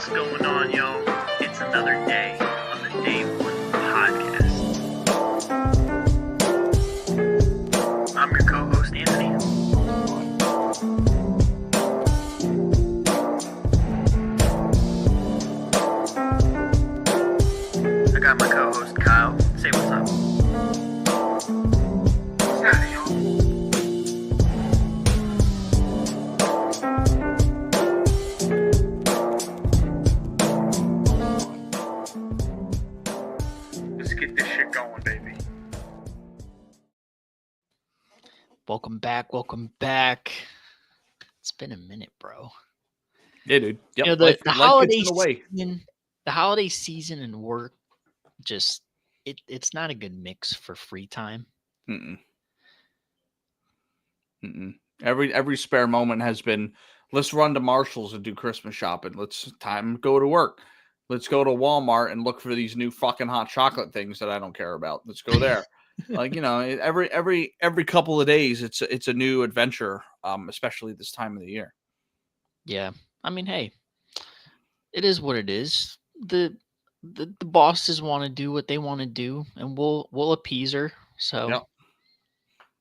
What's going on, yo? It's another day on the Day One podcast. I'm your co-host, Anthony. I got my co-host, Kyle. Say what's up. What's happening, y'all? Let's get this shit going, baby. Welcome back. It's been a minute, bro. Yeah, dude. Yep. You know, Life the gets holiday in the way. season and work just it's not a good mix for free time. Every spare moment has been, let's run to Marshall's and do Christmas shopping. Let's go to work. Let's go to Walmart and look for these new fucking hot chocolate things that I don't care about. Let's go there. Every couple of days, it's a new adventure. Especially this time of the year. Yeah. I mean, hey, it is what it is. The bosses want to do what they want to do, and we'll appease her. So Yep.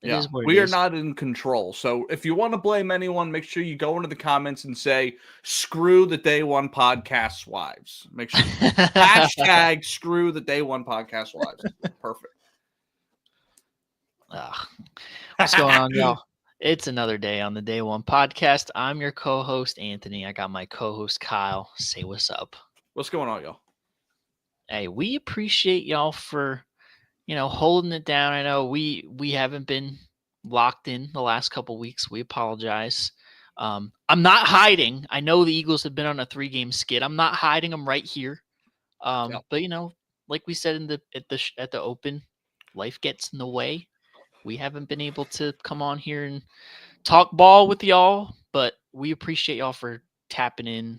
it is what it We are is. not in control. So if you want to blame anyone, make sure you go into the comments and say, screw the Day One Podcast wives. Make sure hashtag screw the Day One Podcast wives. Perfect. What's going on, y'all? It's another day on the Day One podcast. I'm your co-host, Anthony. I got my co-host, Kyle. Say what's up. What's going on, y'all? Hey, we appreciate y'all for, holding it down. I know we haven't been locked in the last couple weeks. We apologize. I'm not hiding. I know the Eagles have been on a 3-game skid. I'm not hiding them right here. But like we said at the open, life gets in the way. We haven't been able to come on here and talk ball with y'all, but we appreciate y'all for tapping in,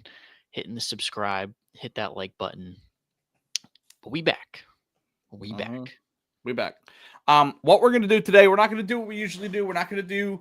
hitting the subscribe, hit that like button. But we back. We back. What we're going to do today, we're not going to do what we usually do. We're not going to do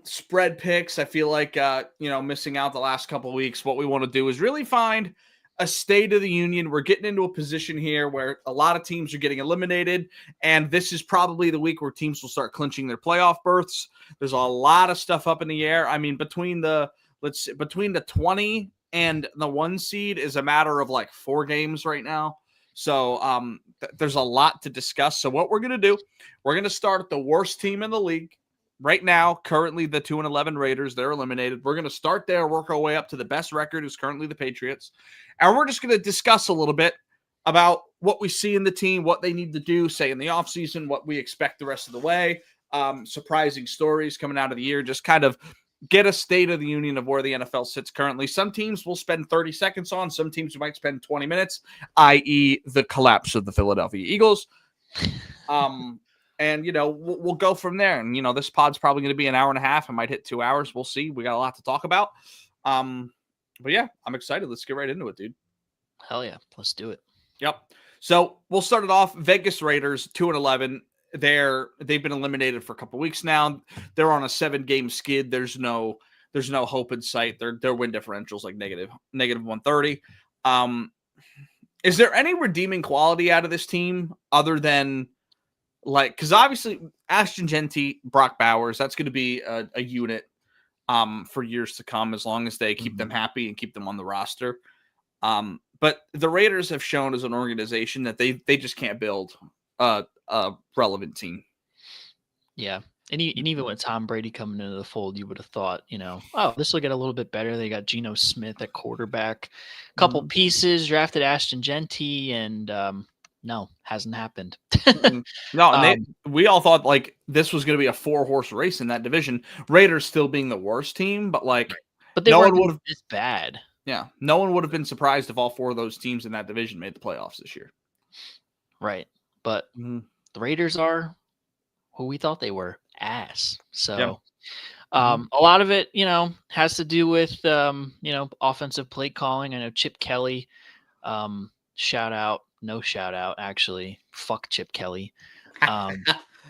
spread picks. I feel like, missing out the last couple of weeks. What we want to do is really find a state of the union. We're getting into a position here where a lot of teams are getting eliminated, and this is probably the week where teams will start clinching their playoff berths. There's a lot of stuff up in the air. I mean, between the 20 and the 1 seed is a matter of like 4 games right now. So there's a lot to discuss. So what we're going to do, we're going to start at the worst team in the league. Right now, currently the 2-11 Raiders, they're eliminated. We're going to start there, work our way up to the best record, who's currently the Patriots. And we're just going to discuss a little bit about what we see in the team, what they need to do, say in the offseason, what we expect the rest of the way, surprising stories coming out of the year, just kind of get a state of the union of where the NFL sits currently. Some teams will spend 30 seconds on, some teams might spend 20 minutes, i.e. the collapse of the Philadelphia Eagles. And, we'll go from there. And, this pod's probably going to be an hour and a half. It might hit 2 hours. We'll see. We got a lot to talk about. But yeah, I'm excited. Let's get right into it, dude. Hell yeah. Let's do it. Yep. So we'll start it off. Vegas Raiders, 2-11. They've been eliminated for a couple weeks now. They're on a 7-game skid. There's no hope in sight. Their win differential's like negative 130. Is there any redeeming quality out of this team other than because obviously Ashton Genty, Brock Bowers, that's going to be a unit for years to come as long as they keep them happy and keep them on the roster. But the Raiders have shown as an organization that they just can't build a relevant team. Yeah. And even with Tom Brady coming into the fold, you would have thought, this will get a little bit better. They got Geno Smith at quarterback, a couple pieces, drafted Ashton Genty, and no, hasn't happened. No, and we all thought like this was going to be a 4-horse race in that division. Raiders still being the worst team, but they no weren't one would have this bad. Yeah, no one would have been surprised if all 4 of those teams in that division made the playoffs this year. Right, but the Raiders are who we thought they were, ass. So a lot of it, has to do with offensive play calling. I know Chip Kelly, shout out. No shout out, actually. Fuck Chip Kelly.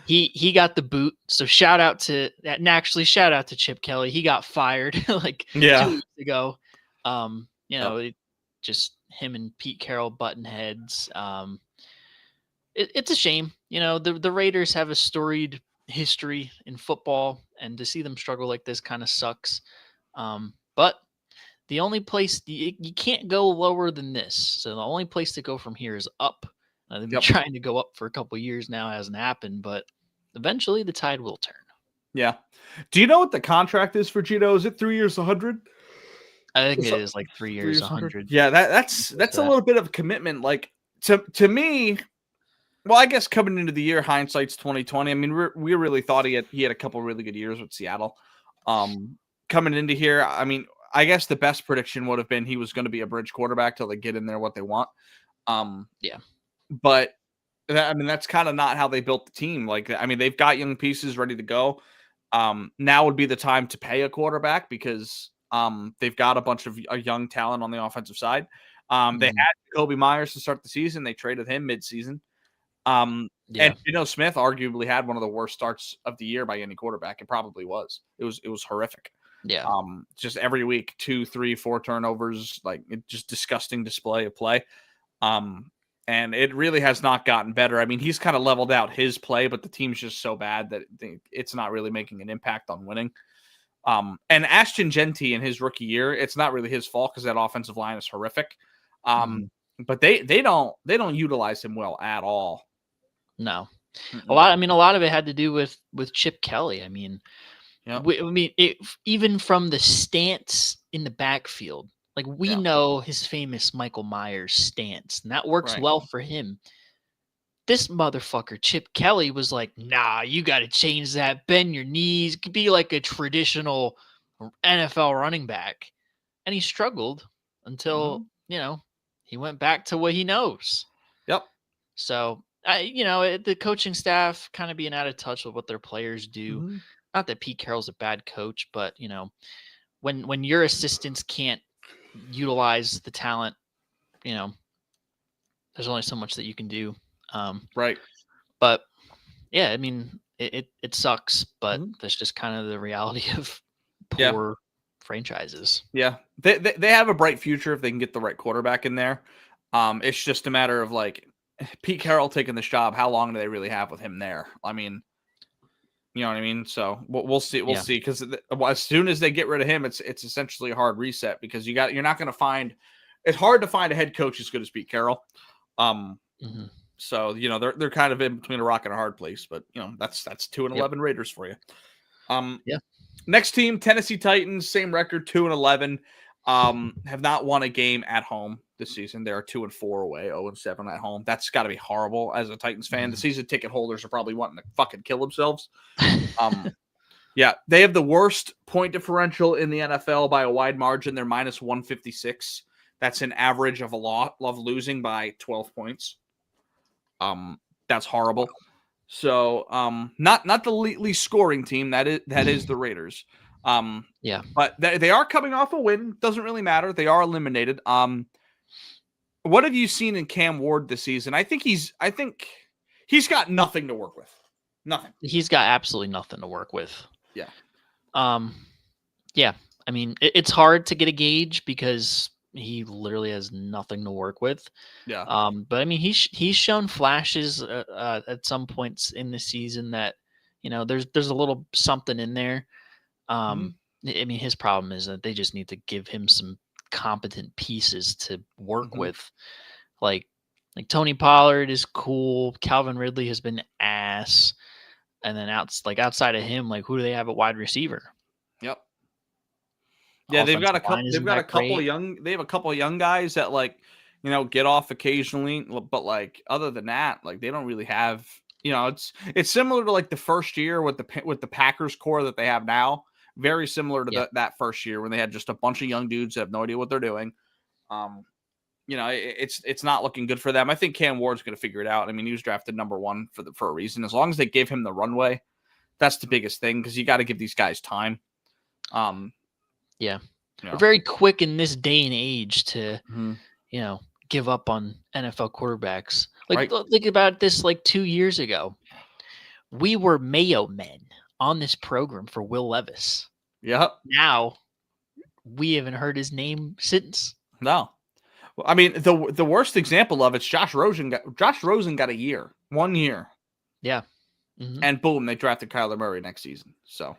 He got the boot. So shout out to Chip Kelly. He got fired 2 weeks ago. just him and Pete Carroll button heads. It's a shame. The Raiders have a storied history in football, and to see them struggle like this kind of sucks. But the only place you can't go lower than this. So the only place to go from here is up. They've been trying to go up for a couple years now, hasn't happened, but eventually the tide will turn. Yeah. Do you know what the contract is for Gino? Is it 3 years, 100? I think it is like 3 years, 100. Yeah, that's a little bit of commitment. Like to me, well, I guess coming into the year, hindsight's 2020. I mean, we really thought he had a couple really good years with Seattle. Coming into here, I mean, I guess the best prediction would have been he was going to be a bridge quarterback till they get in there what they want. Yeah. But that's kind of not how they built the team. Like, I mean, they've got young pieces ready to go. Now would be the time to pay a quarterback because they've got a bunch of young talent on the offensive side. They had Kobe Myers to start the season. They traded him mid-season. And Smith arguably had one of the worst starts of the year by any quarterback. It probably was. It was horrific. Yeah. Just every week, 2, 3, 4 turnovers, like just disgusting display of play. And it really has not gotten better. I mean, he's kind of leveled out his play, but the team's just so bad that it's not really making an impact on winning. And Ashton Genty in his rookie year, it's not really his fault because that offensive line is horrific. But they don't utilize him well at all. No. A lot of it had to do with Chip Kelly. I mean, even from the stance in the backfield, like we know his famous Michael Myers stance, and that works well for him. This motherfucker, Chip Kelly, was like, nah, you got to change that. Bend your knees. Be like a traditional NFL running back. And he struggled until, he went back to what he knows. Yep. So, the coaching staff kind of being out of touch with what their players do. Not that Pete Carroll's a bad coach, but, when your assistants can't utilize the talent, there's only so much that you can do. Right. But yeah, I mean, it sucks, but that's just kind of the reality of poor franchises. Yeah. They have a bright future if they can get the right quarterback in there. It's just a matter of like Pete Carroll taking this job. How long do they really have with him there? I mean, you know what I mean? So we'll see. We'll see. Because as soon as they get rid of him, it's essentially a hard reset because you're not going to find. It's hard to find a head coach as good as Pete Carroll. So they're kind of in between a rock and a hard place. But that's 2-11 Raiders for you. Next team, Tennessee Titans, same record, 2-11. Have not won a game at home this season. They are 2-4 away, 0-7 at home. That's got to be horrible as a Titans fan. The season ticket holders are probably wanting to fucking kill themselves. They have the worst point differential in the NFL by a wide margin. They're minus 156. That's an average of losing by 12 points. That's horrible. So, not the least scoring team. That is the Raiders. But they are coming off a win. Doesn't really matter. They are eliminated. What have you seen in Cam Ward this season? I think he's got nothing to work with. Nothing. He's got absolutely nothing to work with. Yeah. I mean, it's hard to get a gauge because he literally has nothing to work with. Yeah. But I mean, he's shown flashes at some points in the season that there's a little something in there. I mean, his problem is that they just need to give him some competent pieces to work with. Like Tony Pollard is cool. Calvin Ridley has been ass. And then outside of him, like who do they have at wide receiver? Yep. Yeah, they've got a couple of young guys that get off occasionally, but like other than that, like they don't really have, it's similar to like the first year with the Packers core that they have now. Very similar to that first year when they had just a bunch of young dudes that have no idea what they're doing. It's not looking good for them. I think Cam Ward's going to figure it out. I mean, he was drafted number 1 for a reason. As long as they give him the runway, that's the biggest thing because you got to give these guys time. We're very quick in this day and age to, give up on NFL quarterbacks. Think about this 2 years ago. We were Mayo men on this program for Will Levis. Yep. Now we haven't heard his name since. No. I mean, the worst example of it's Josh Rosen got a year, 1 year. Yeah. Mm-hmm. And boom, they drafted Kyler Murray next season. So,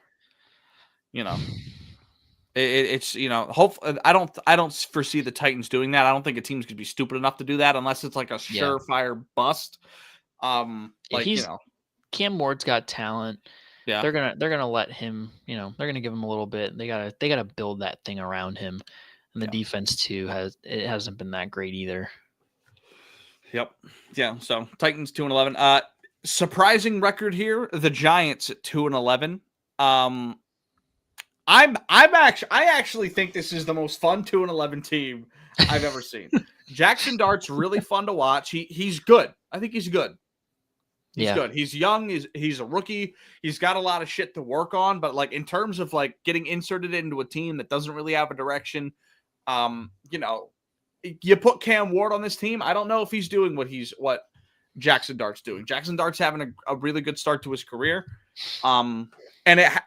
it's hopefully I don't foresee the Titans doing that. I don't think a team's gonna be stupid enough to do that unless it's like a surefire bust. Cam Ward's got talent. Yeah, they're gonna let him. They're gonna give him a little bit. They gotta build that thing around him, and the defense too hasn't been that great either. Yep. Yeah. So Titans 2-11. Surprising record here. The Giants at 2-11. I actually think this is the most fun 2-11 team I've ever seen. Jackson Dart's really fun to watch. He's good. I think he's good. He's good. He's young. He's a rookie. He's got a lot of shit to work on. But like in terms of like getting inserted into a team that doesn't really have a direction, you put Cam Ward on this team. I don't know if he's doing what Jackson Dart's doing. Jackson Dart's having a really good start to his career. And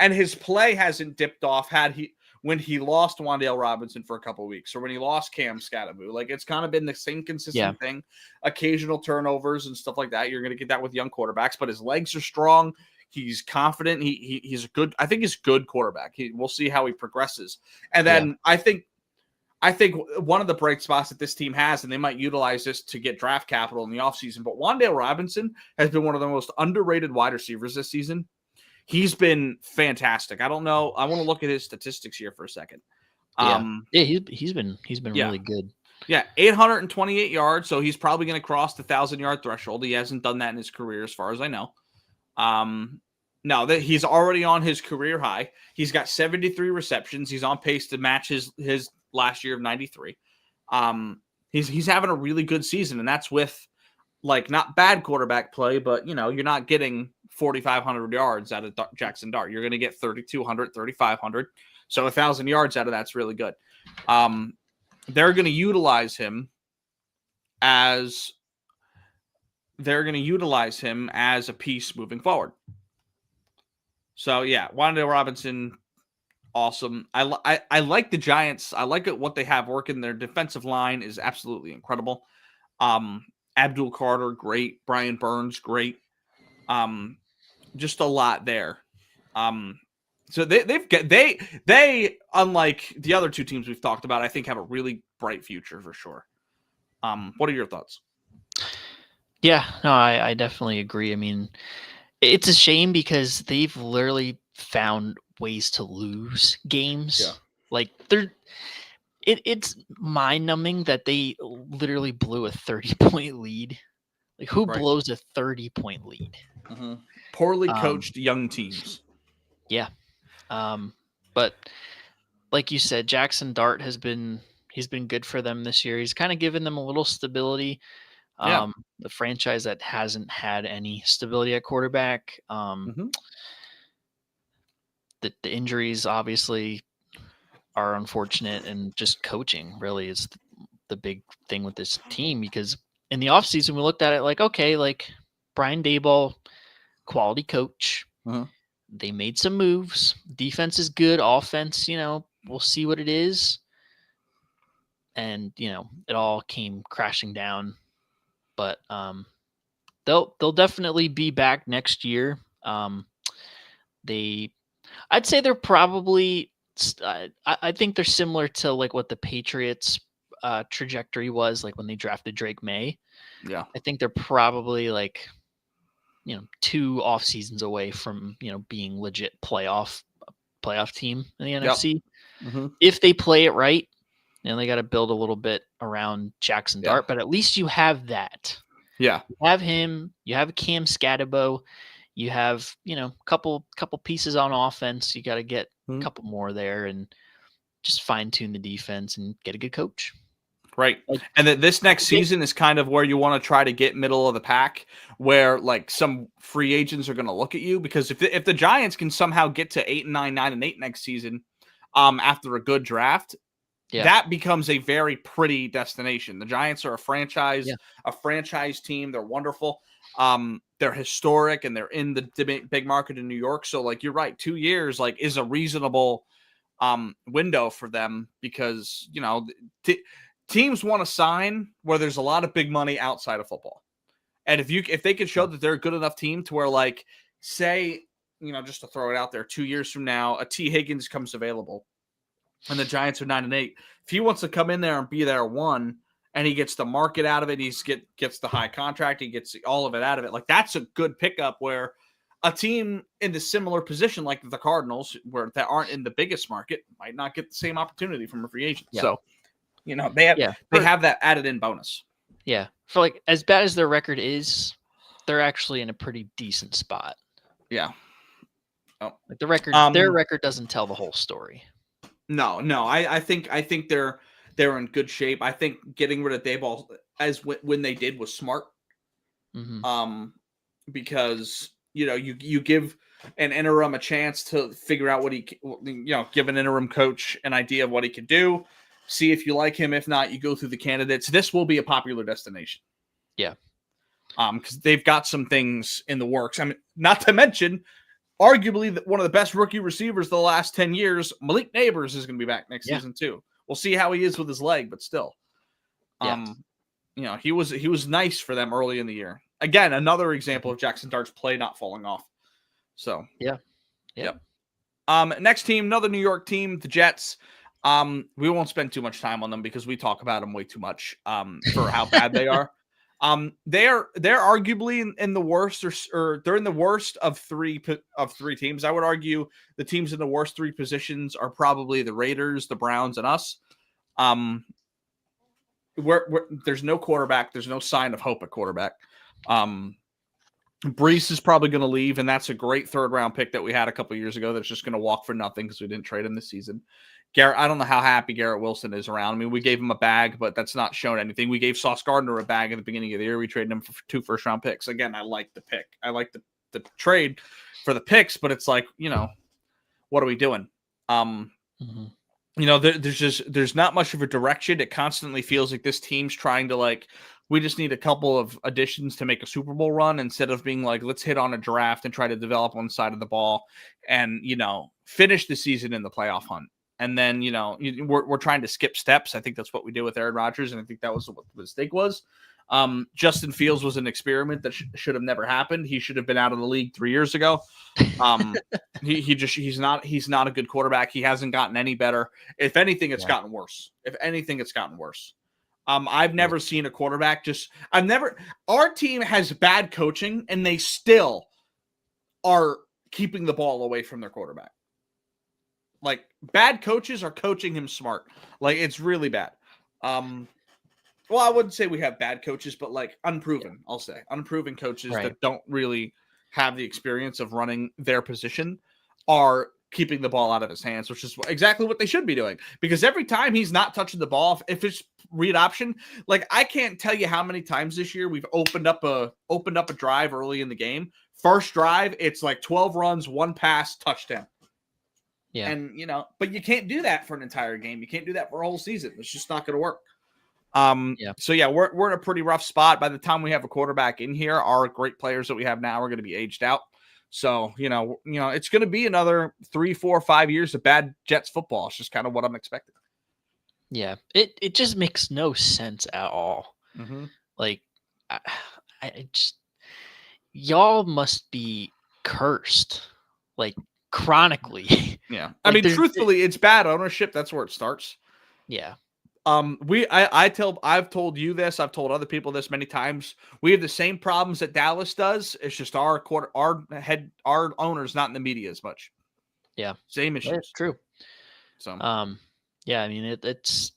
his play hasn't dipped off when he lost Wan'Dale Robinson for a couple of weeks or when he lost Cam Scatterbo. Like it's kind of been the same consistent thing, occasional turnovers and stuff like that. You're going to get that with young quarterbacks, but his legs are strong. He's confident. He's a good, I think he's a good quarterback. We'll see how he progresses. And then I think one of the bright spots that this team has, and they might utilize this to get draft capital in the offseason, but Wan'Dale Robinson has been one of the most underrated wide receivers this season. He's been fantastic. I don't know. I want to look at his statistics here for a second. He's been really good. Yeah, 828 yards. So he's probably going to cross the 1,000-yard threshold. He hasn't done that in his career, as far as I know. No, that he's already on his career high. He's got 73 receptions. He's on pace to match his last year of 93. He's having a really good season, and that's with like not bad quarterback play, but you're not getting 4,500 yards out of Jackson Dart. You're going to get 3,200, 3,500. So 1,000 yards out of that's really good. They're going to utilize him as a piece moving forward. So yeah, Wan'Dale Robinson, awesome. I like the Giants. I like what they have working. Their defensive line is absolutely incredible. Abdul Carter, great. Brian Burns, great. Just a lot there. So they unlike the other two teams we've talked about, I think have a really bright future for sure. What are your thoughts? Yeah, no, I definitely agree. I mean, it's a shame because they've literally found ways to lose games. Yeah. Like it's mind-numbing that they literally blew a 30-point lead. Like who blows a 30-point lead? Mm-hmm. Poorly coached young teams. Yeah. But like you said, Jackson Dart he's been good for them this year. He's kind of given them a little stability. The franchise that hasn't had any stability at quarterback. The injuries obviously are unfortunate, and just coaching really is the big thing with this team, because in the offseason we looked at it like, okay, like Brian Daboll, quality coach. They made some moves. Defense is good. Offense, we'll see what it is. And, it all came crashing down. But they'll definitely be back next year. I'd say they're probably I think they're similar to like what the Patriots trajectory was like when they drafted Drake May. Yeah. I think they're probably like 2 off seasons away from being legit playoff team in the NFC. If they play it right. They got to build a little bit around Jackson Dart, but at least you have that. Yeah. You have him. You have Cam Scatterbo. You have, couple pieces on offense. You got to get a couple more there and just fine tune the defense and get a good coach. Right. And that this next season is kind of where you want to try to get middle of the pack, where like some free agents are going to look at you, because if the Giants can somehow get to 8-9, 9-8 next season, after a good draft, that becomes a very pretty destination. The Giants are a franchise team. They're wonderful. They're historic, and they're in the big market in New York. So like, you're right. 2 years like is a reasonable window for them, because, teams want to sign where there's a lot of big money outside of football. And if they can show that they're a good enough team to where, like, say, just to throw it out there, 2 years from now, a T. Higgins comes available and the Giants are 9-8. If he wants to come in there and be there one, and he gets the market out of it, gets the high contract, he gets all of it out of it. Like, that's a good pickup where a team in the similar position, like the Cardinals, where that aren't in the biggest market, might not get the same opportunity from a free agent. Yeah. So, they have that added in bonus. Yeah. For like as bad as their record is, they're actually in a pretty decent spot. Yeah. Oh. Like their record doesn't tell the whole story. No. I think they're in good shape. I think getting rid of Daboll when they did was smart. Mm-hmm. Because you give an interim a chance to figure out what give an interim coach an idea of what he can do. See if you like him. If not, you go through the candidates. This will be a popular destination. Yeah. Because they've got some things in the works. I mean, not to mention, arguably one of the best rookie receivers the last 10 years, Malik Neighbors, is going to be back next season too. We'll see how he is with his leg, but still, he was nice for them early in the year. Again, another example of Jackson Dart's play not falling off. So Yep. Next team, another New York team, the Jets. We won't spend too much time on them because we talk about them way too much for how bad they are. They're arguably in the worst, or they're in the worst of three teams. I would argue the teams in the worst three positions are probably the Raiders, the Browns, and us. There's no quarterback. There's no sign of hope at quarterback. Brees is probably going to leave, and that's a great third-round pick that we had a couple years ago that's just going to walk for nothing because we didn't trade him this season. I don't know how happy Garrett Wilson is around. I mean, we gave him a bag, but that's not shown anything. We gave Sauce Gardner a bag at the beginning of the year. We traded him for 2 first-round picks. Again, I like the pick. I like the trade for the picks, but it's like, what are we doing? There's not much of a direction. It constantly feels like this team's trying to, we just need a couple of additions to make a Super Bowl run instead of being like, let's hit on a draft and try to develop one side of the ball and, finish the season in the playoff hunt. And then, we're trying to skip steps. I think that's what we did with Aaron Rodgers, and I think that was what the mistake was. Justin Fields was an experiment that should have never happened. He should have been out of the league 3 years ago. He's not a good quarterback. He hasn't gotten any better. If anything, it's gotten worse. I've never seen a quarterback our team has bad coaching and they still are keeping the ball away from their quarterback. Like, bad coaches are coaching him smart. Like, it's really bad. Well, I wouldn't say we have bad coaches, but unproven, I'll say. Unproven coaches that don't really have the experience of running their position are keeping the ball out of his hands, which is exactly what they should be doing. Because every time he's not touching the ball, if it's read option, I can't tell you how many times this year we've opened up a drive early in the game. First drive, it's 12 runs, 1 pass, touchdown. Yeah. And, but you can't do that for an entire game. You can't do that for a whole season. It's just not going to work. So we're in a pretty rough spot. By the time we have a quarterback in here, our great players that we have now are going to be aged out. So, it's going to be another 3, 4, 5 years of bad Jets football. It's just kind of what I'm expecting. Yeah. It just makes no sense at all. Mm-hmm. I just, y'all must be cursed, chronically. Yeah. I mean, truthfully, it's bad ownership. That's where it starts. Yeah. I've told you this. I've told other people this many times. We have the same problems that Dallas does. It's just our owner's not in the media as much. Yeah. Same issues. That's true. So, yeah, I mean, it's,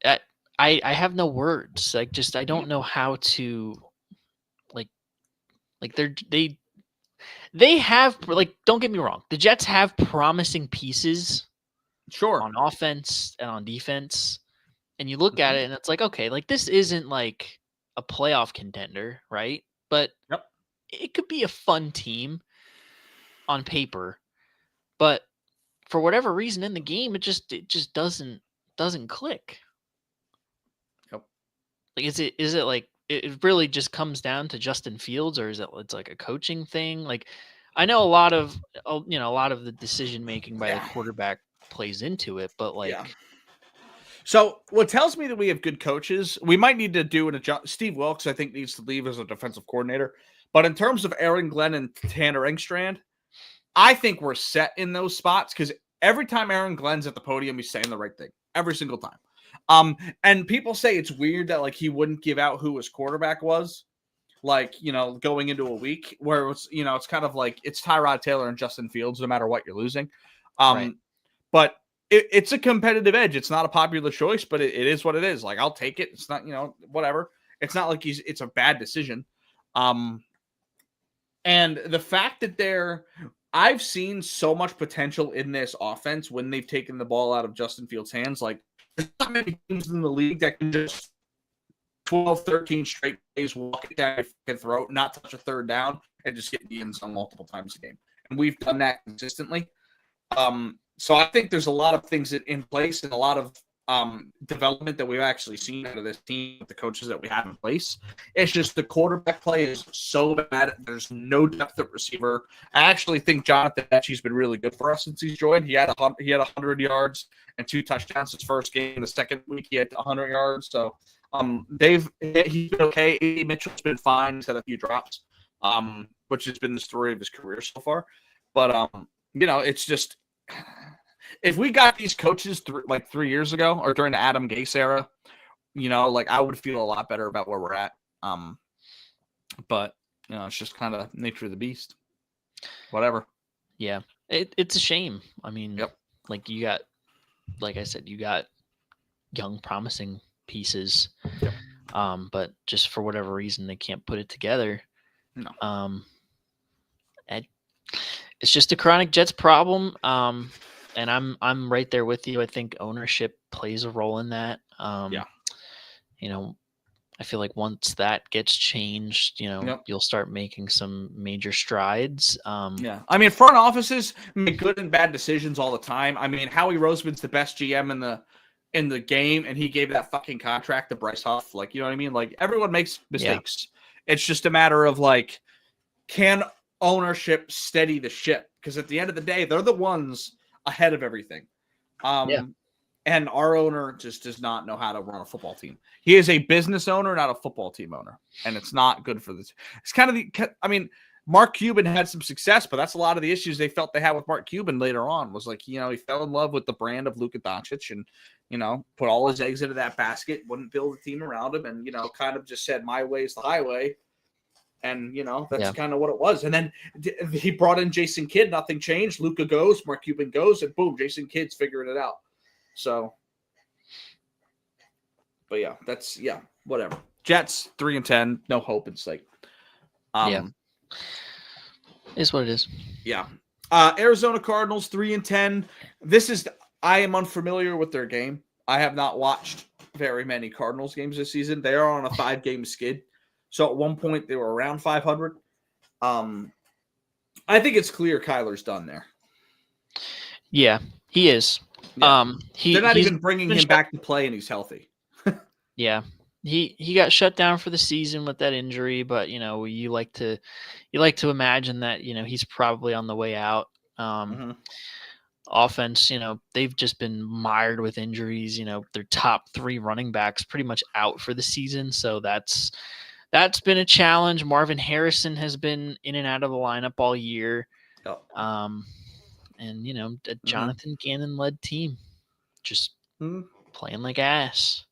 I have no words. I don't know how to, they have, don't get me wrong. The Jets have promising pieces. Sure. On offense and on defense. And you look at it and it's okay, this isn't a playoff contender, right? But it could be a fun team on paper. But for whatever reason in the game, it just doesn't click. Yep. Is it it really just comes down to Justin Fields, or is it's a coaching thing? I know a lot of the decision making by the quarterback plays into it, but So what tells me that we have good coaches, we might need to do an adjust. Steve Wilkes, I think, needs to leave as a defensive coordinator. But in terms of Aaron Glenn and Tanner Engstrand, I think we're set in those spots because every time Aaron Glenn's at the podium, he's saying the right thing every single time. And people say it's weird that like he wouldn't give out who his quarterback was, like, you know, going into a week where it's, you know, it's kind of like it's Tyrod Taylor and Justin Fields, no matter what you're losing. Right. But it's a competitive edge. It's not a popular choice, but it is what it is. Like, I'll take it. It's not, you know, whatever. It's not like it's a bad decision. And the fact that I've seen so much potential in this offense when they've taken the ball out of Justin Fields' hands. Like, there's not many teams in the league that can just 12, 13 straight plays, walk it down your throat, not touch a third down, and just get in the end zone multiple times a game. And we've done that consistently. So I think there's a lot of things in place and a lot of development that we've actually seen out of this team with the coaches that we have in place. It's just the quarterback play is so bad. There's no depth at receiver. I actually think Jonathan Mechie's been really good for us since he's joined. He had 100 yards and 2 touchdowns his first game. The second week he had 100 yards. So he's been okay. A.D. Mitchell's been fine. He's had a few drops, which has been the story of his career so far. But you know, it's just, if we got these coaches 3 years ago or during the Adam Gase era, you know, like I would feel a lot better about where we're at. But you know, it's just kind of nature of the beast. Whatever. Yeah, it's a shame. I mean, Yep. Like you got, like I said, you got young, promising pieces. Yep. But just for whatever reason, they can't put it together. No. It's just a chronic Jets problem. And I'm right there with you. I think ownership plays a role in that. Yeah. You know, I feel like once that gets changed, you know, Yep. you'll start making some major strides. Yeah. I mean, front offices make good and bad decisions all the time. I mean, Howie Roseman's the best GM in the game, and he gave that fucking contract to Bryce Huff. Like, you know what I mean? Like, everyone makes mistakes. Yeah. It's just a matter of like, can ownership steady the ship? Because at the end of the day, they're the ones ahead of everything. And our owner just does not know how to run a football team. He is a business owner, not a football team owner. And it's not good for this. It's kind of I mean, Mark Cuban had some success, but that's a lot of the issues they felt they had with Mark Cuban later on was like, you know, he fell in love with the brand of Luka Doncic and, you know, put all his eggs into that basket, wouldn't build a team around him. And, you know, kind of just said, my way is the highway. And, you know, that's kind of what it was. And then he brought in Jason Kidd. Nothing changed. Luka goes, Mark Cuban goes, and boom, Jason Kidd's figuring it out. So, but yeah, whatever. Jets 3-10, no hope in sight. Is what it is. Yeah. Arizona Cardinals 3-10. I am unfamiliar with their game. I have not watched very many Cardinals games this season. They are on a 5-game skid. So at one point they were around 500. I think it's clear Kyler's done there. Yeah, he is. Yeah. They're not even bringing him back to play, and he's healthy. Yeah, he got shut down for the season with that injury, but you know, you like to imagine that, you know, he's probably on the way out. Offense, you know, they've just been mired with injuries. You know, their top 3 running backs pretty much out for the season, so that's been a challenge. Marvin Harrison has been in and out of the lineup all year. And, you know, a Jonathan Gannon-led team just playing like ass.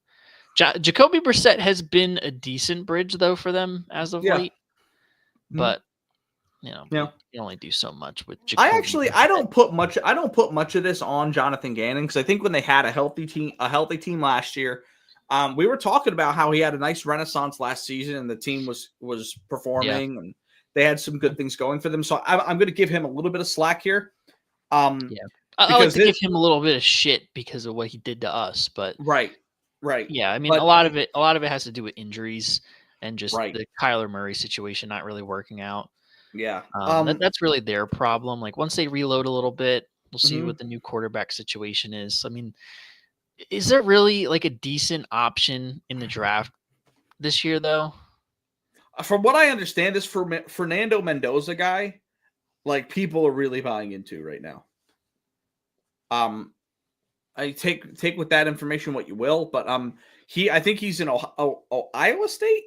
Jacoby Brissett has been a decent bridge, though, for them as of late. But, you know, you only do so much with Jacoby Brissett. I don't put much of this on Jonathan Gannon because I think when they had a healthy team last year, we were talking about how he had a nice renaissance last season and the team was performing and they had some good things going for them. So I'm going to give him a little bit of slack here. I like to give him a little bit of shit because of what he did to us, but right. Yeah, I mean, a lot of it has to do with injuries and just the Kyler Murray situation not really working out. Yeah, that's really their problem. Like once they reload a little bit, we'll see what the new quarterback situation is. I mean, is there really like a decent option in the draft this year, though? From what I understand, this Fernando Mendoza guy, like people are really buying into right now. I take with that information what you will, but I think he's in Iowa State,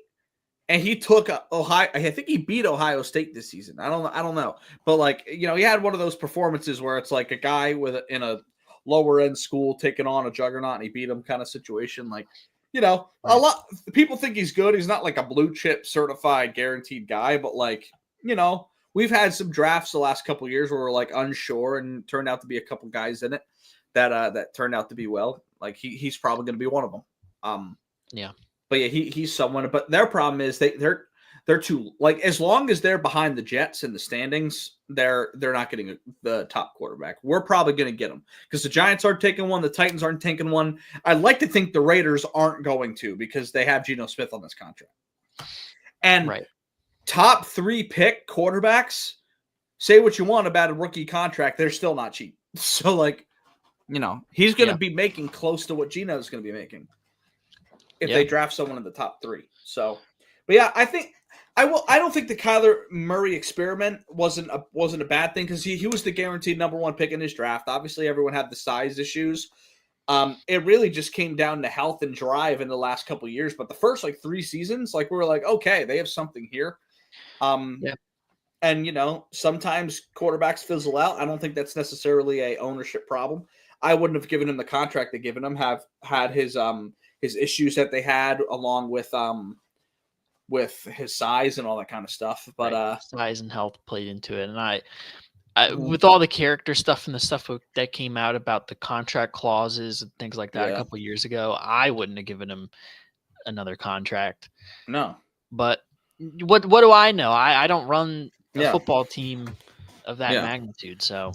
and he took Ohio. I think he beat Ohio State this season. I don't know, but like he had one of those performances where it's like a guy in a lower end school taking on a juggernaut and he beat him kind of situation. Like a lot people think he's good. He's not like a blue chip certified guaranteed guy, but like we've had some drafts the last couple of years where we're like unsure and turned out to be a couple guys in it that turned out to be well. Like he's probably going to be one of them. Yeah. But yeah, he's someone. But their problem is they're too like as long as they're behind the Jets in the standings, they're not getting the top quarterback. We're probably going to get them because the Giants aren't taking one, the Titans aren't taking one. I'd like to think the Raiders aren't going to because they have Geno Smith on this contract. And top 3 pick quarterbacks, say what you want about a rookie contract, they're still not cheap. So like, he's going to be making close to what Geno is going to be making if they draft someone in the top 3. So, but yeah, I think I don't think the Kyler Murray experiment wasn't a bad thing because he was the guaranteed number 1 pick in his draft. Obviously, everyone had the size issues. It really just came down to health and drive in the last couple of years. But the first 3 seasons, we were like, okay, they have something here. And sometimes quarterbacks fizzle out. I don't think that's necessarily a ownership problem. I wouldn't have given him the contract they've given him. Have had his issues that they had along with his size and all that kind of stuff. But size and health played into it. And I with all the character stuff and the stuff that came out about the contract clauses and things like that a couple of years ago, I wouldn't have given him another contract. No. But what do I know? I don't run a football team of that magnitude. So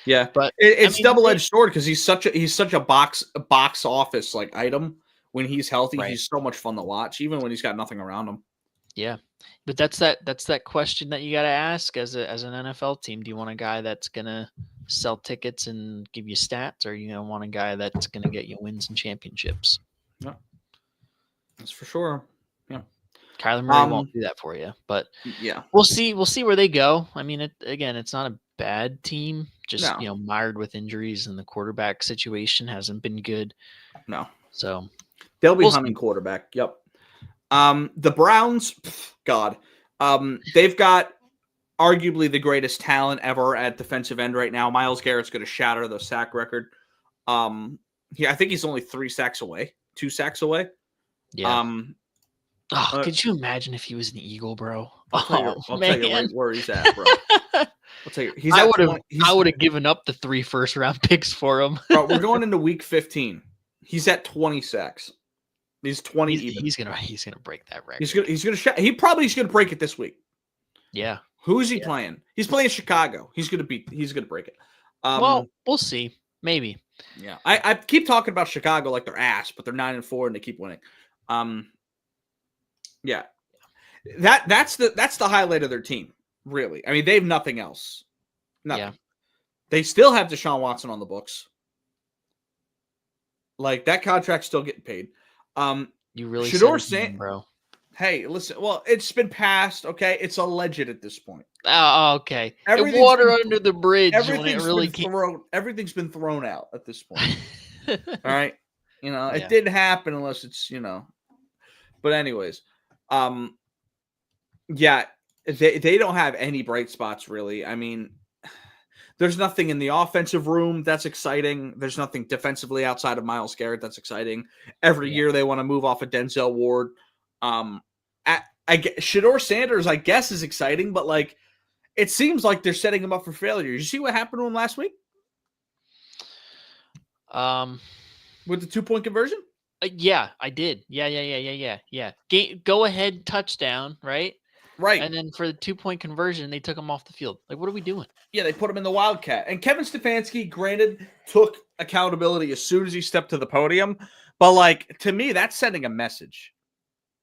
but it's double-edged sword because he's such a box office item. When he's healthy, he's so much fun to watch, even when he's got nothing around him. Yeah, but that's that question that you got to ask as an NFL team. Do you want a guy that's gonna sell tickets and give you stats, or you want a guy that's gonna get you wins and championships? Yeah, that's for sure. Yeah, Kyler Murray won't do that for you, but we'll see. We'll see where they go. I mean, it's not a bad team. Just mired with injuries, and the quarterback situation hasn't been good. No, so they'll be humming quarterback. Yep. The Browns, they've got arguably the greatest talent ever at defensive end right now. Myles Garrett's going to shatter the sack record. I think he's only 2 sacks away. Yeah. Could you imagine if he was an Eagle, bro? I'll tell you right where he's at, bro. I'll tell you. I would have given up the 3 first-round picks for him. Bro, we're going into week 15. He's at 20 sacks. He's 20 even. He's gonna break that record. He's gonna break it this week. Yeah. Who is he playing? He's playing Chicago. He's gonna break it. Well, we'll see. Maybe. Yeah. I keep talking about Chicago like they're ass, but they're 9-4 and they keep winning. Yeah. That's the highlight of their team, really. I mean, they have nothing else. Nothing. Yeah. They still have Deshaun Watson on the books. That contract's still getting paid. You really Shador bro. Hey, listen. Well, it's been passed. Okay, it's alleged at this point. Oh, okay. Water under the bridge. Everything's been thrown out at this point. All right, it didn't happen unless it's But anyways, they don't have any bright spots really. I mean, there's nothing in the offensive room that's exciting. There's nothing defensively outside of Myles Garrett that's exciting. Every year they want to move off of Denzel Ward. Shador Sanders, I guess, is exciting, but it seems like they're setting him up for failure. Did you see what happened to him last week? With the 2-point conversion? Yeah, I did. Yeah. Go ahead touchdown, right? Right. And then for the 2-point conversion, they took him off the field. What are we doing? Yeah, they put him in the Wildcat. And Kevin Stefanski, granted, took accountability as soon as he stepped to the podium. But, to me, that's sending a message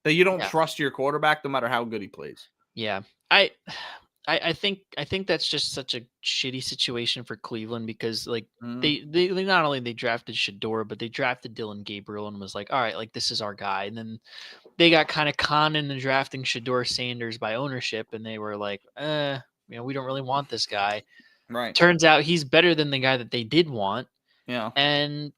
that you don't trust your quarterback no matter how good he plays. Yeah. I think that's just such a shitty situation for Cleveland because, they not only they drafted Shador, but they drafted Dylan Gabriel and was like, all right, this is our guy. And then they got kind of conned into drafting Shador Sanders by ownership, and they were like, we don't really want this guy. Right. Turns out he's better than the guy that they did want. Yeah. And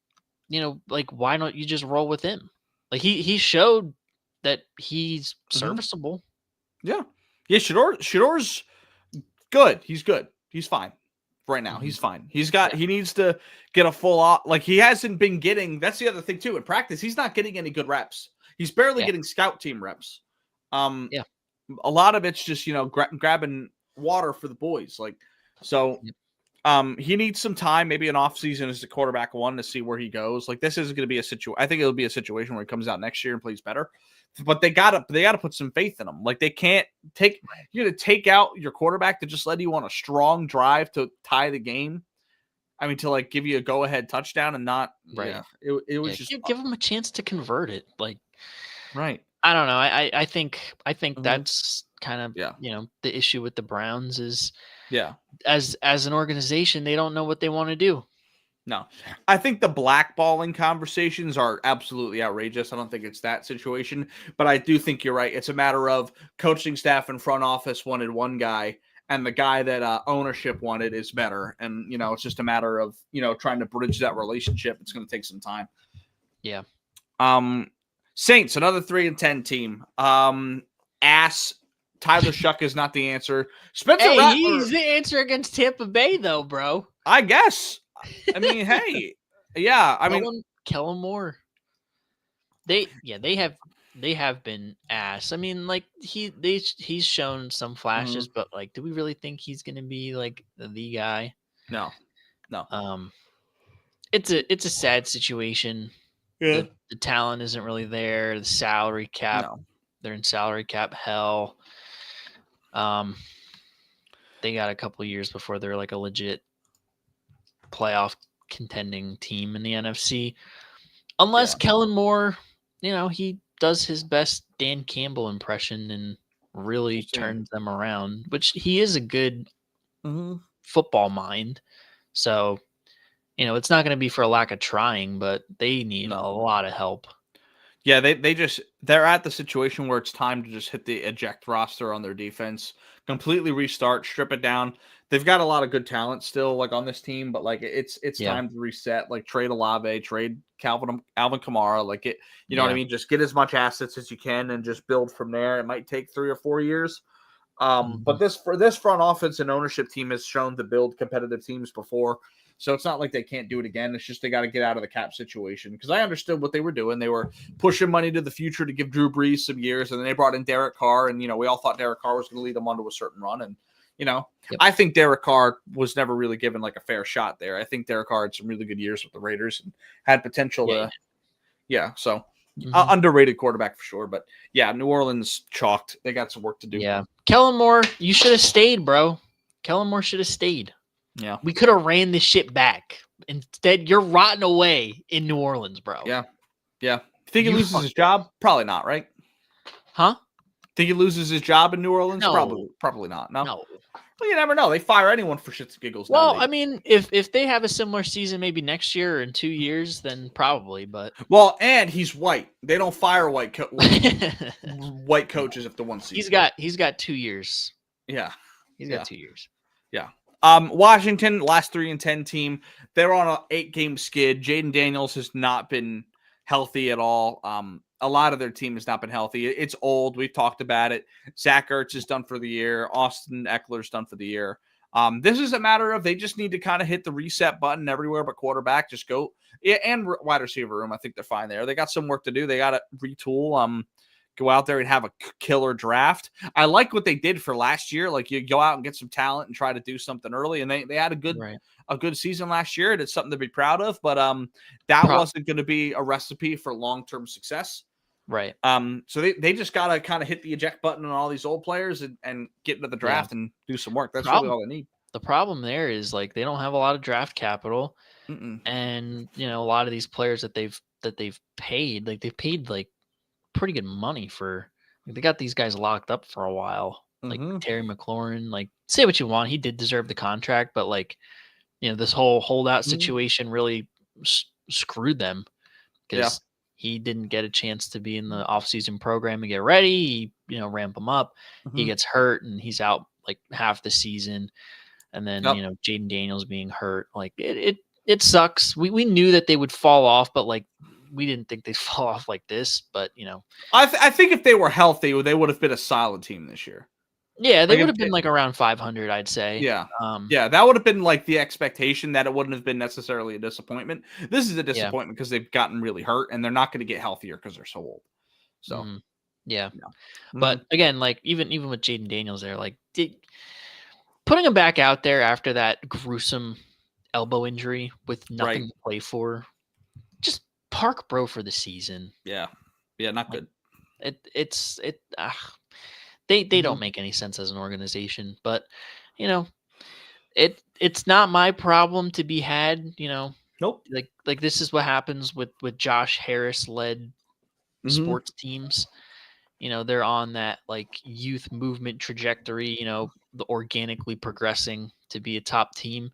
like why don't you just roll with him? Like he showed that he's serviceable. Yeah. Shador's good. He's good. He's fine. Right now, he's fine. He needs to get a full like he hasn't been getting. That's the other thing too. In practice, he's not getting any good reps. He's barely getting scout team reps. Yeah. A lot of it's just grabbing water for the boys. Like so, he needs some time. Maybe an off season as the quarterback one to see where he goes. Like this isn't going to be a situation. I think it'll be a situation where he comes out next year and plays better. But they gotta put some faith in him. Like they can't you're gonna take out your quarterback to just let you on a strong drive to tie the game. I mean, to like give you a go ahead touchdown and not right. Yeah, it was just give him a chance to convert it. Like right. I don't know. I think that's kind of the issue with the Browns is as an organization they don't know what they want to do. No, I think the blackballing conversations are absolutely outrageous. I don't think it's that situation, but I do think you're right. It's a matter of coaching staff and front office wanted one guy, and the guy that ownership wanted is better. And, it's just a matter of, trying to bridge that relationship. It's going to take some time. Yeah. Saints, another 3-10 team. Tyler Shuck is not the answer. Spencer Rattler, he's the answer against Tampa Bay, though, bro. I guess. I mean, hey, yeah. I mean, Kellen Moore. They have been ass. I mean, like he's shown some flashes, but like, do we really think he's gonna be like the guy? No. It's a sad situation. Yeah. The talent isn't really there. The salary cap, they're in salary cap hell. They got a couple years before they're like a legit playoff contending team in the NFC. Unless Kellen Moore, he does his best Dan Campbell impression and really turns them around, which he is a good football mind. So, it's not going to be for a lack of trying, but they need a lot of help. Yeah, they're at the situation where it's time to just hit the eject roster on their defense, completely restart, strip it down. They've got a lot of good talent still, like on this team, but like it's time to reset. Like trade Olave, trade Alvin Kamara, like it. You know what I mean? Just get as much assets as you can and just build from there. It might take 3 or 4 years, but this front offense and ownership team has shown to build competitive teams before. So it's not like they can't do it again. It's just they got to get out of the cap situation because I understood what they were doing. They were pushing money to the future to give Drew Brees some years, and then they brought in Derek Carr, and we all thought Derek Carr was going to lead them onto a certain run. And I think Derek Carr was never really given like a fair shot there. I think Derek Carr had some really good years with the Raiders and had potential to. So underrated quarterback for sure. But New Orleans chalked. They got some work to do. Yeah, Kellen Moore, you should have stayed, bro. Kellen Moore should have stayed. Yeah. We could have ran this shit back. Instead, you're rotting away in New Orleans, bro. Yeah. Think he loses his job? Probably not, right? Huh? Think he loses his job in New Orleans? No. Probably not. No. Well, you never know. They fire anyone for shits and giggles. Well, nowadays. I mean, if they have a similar season maybe next year or in 2 years, then probably, but and he's white. They don't fire white coaches if the one season. He's got 2 years. Yeah. He's got 2 years. Yeah. Washington, last 3-10 team. They're on an 8-game skid. Jaden Daniels has not been healthy at all. A lot of their team has not been healthy. It's old. We've talked about it. Zach Ertz is done for the year. Austin Eckler's done for the year. This is a matter of they just need to kind of hit the reset button everywhere but quarterback. Just go. And wide receiver room. I think they're fine there. They got some work to do. They got to retool. Go out there and have a killer draft. I like what they did for last year. Like you go out and get some talent and try to do something early. And they had a good season last year. It's something to be proud of, but that wasn't going to be a recipe for long-term success. Right. So they just got to kind of hit the eject button on all these old players and get into the draft and do some work. That's really all they need. The problem there is like they don't have a lot of draft capital. And a lot of these players that they've paid, like they've paid like pretty good money for. They got these guys locked up for a while, like Terry McLaurin. Like, say what you want, he did deserve the contract, but like, this whole holdout situation really screwed them because he didn't get a chance to be in the offseason program and get ready. He, ramp him up. He gets hurt and he's out like half the season, and then Jaden Daniels being hurt. Like it it sucks. We knew that they would fall off, but like we didn't think they'd fall off like this. But I think if they were healthy, they would have been a solid team this year. yeah, they Like would if have been like around 500, I'd say. yeah. Um, Yeah, that would have been like the expectation that it wouldn't have been necessarily a disappointment. This is a Yeah. disappointment because they've gotten really hurt and they're not going to get healthier because they're so old. So, yeah. yeah. But again, like even with Jaden Daniels there, like putting him back out there after that gruesome elbow injury with nothing Right. to play for, just park bro for the season. Yeah, not good. They don't make any sense as an organization, but it's not my problem to be had. Nope. Like this is what happens with Josh Harris led sports teams. They're on that like youth movement trajectory, the organically progressing to be a top team.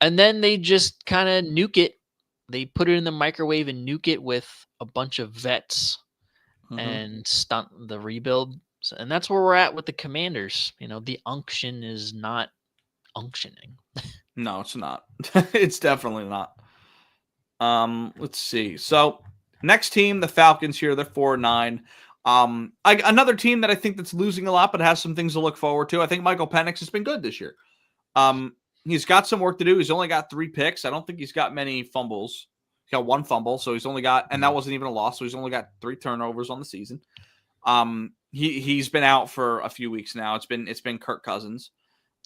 And then they just kind of nuke it. They put it in the microwave and nuke it with a bunch of vets and stunt the rebuild. And that's where we're at with the Commanders. The unction is not unctioning. No, it's not. It's definitely not. Let's see. So next team, the Falcons here, they're 4-9. Another team that I think that's losing a lot, but has some things to look forward to. I think Michael Penix has been good this year. He's got some work to do. He's only got 3 picks. I don't think he's got many fumbles. He's got 1 fumble, so he's only got, and that wasn't even a loss. So he's only got 3 turnovers on the season. He's been out for a few weeks now. It's been Kirk Cousins.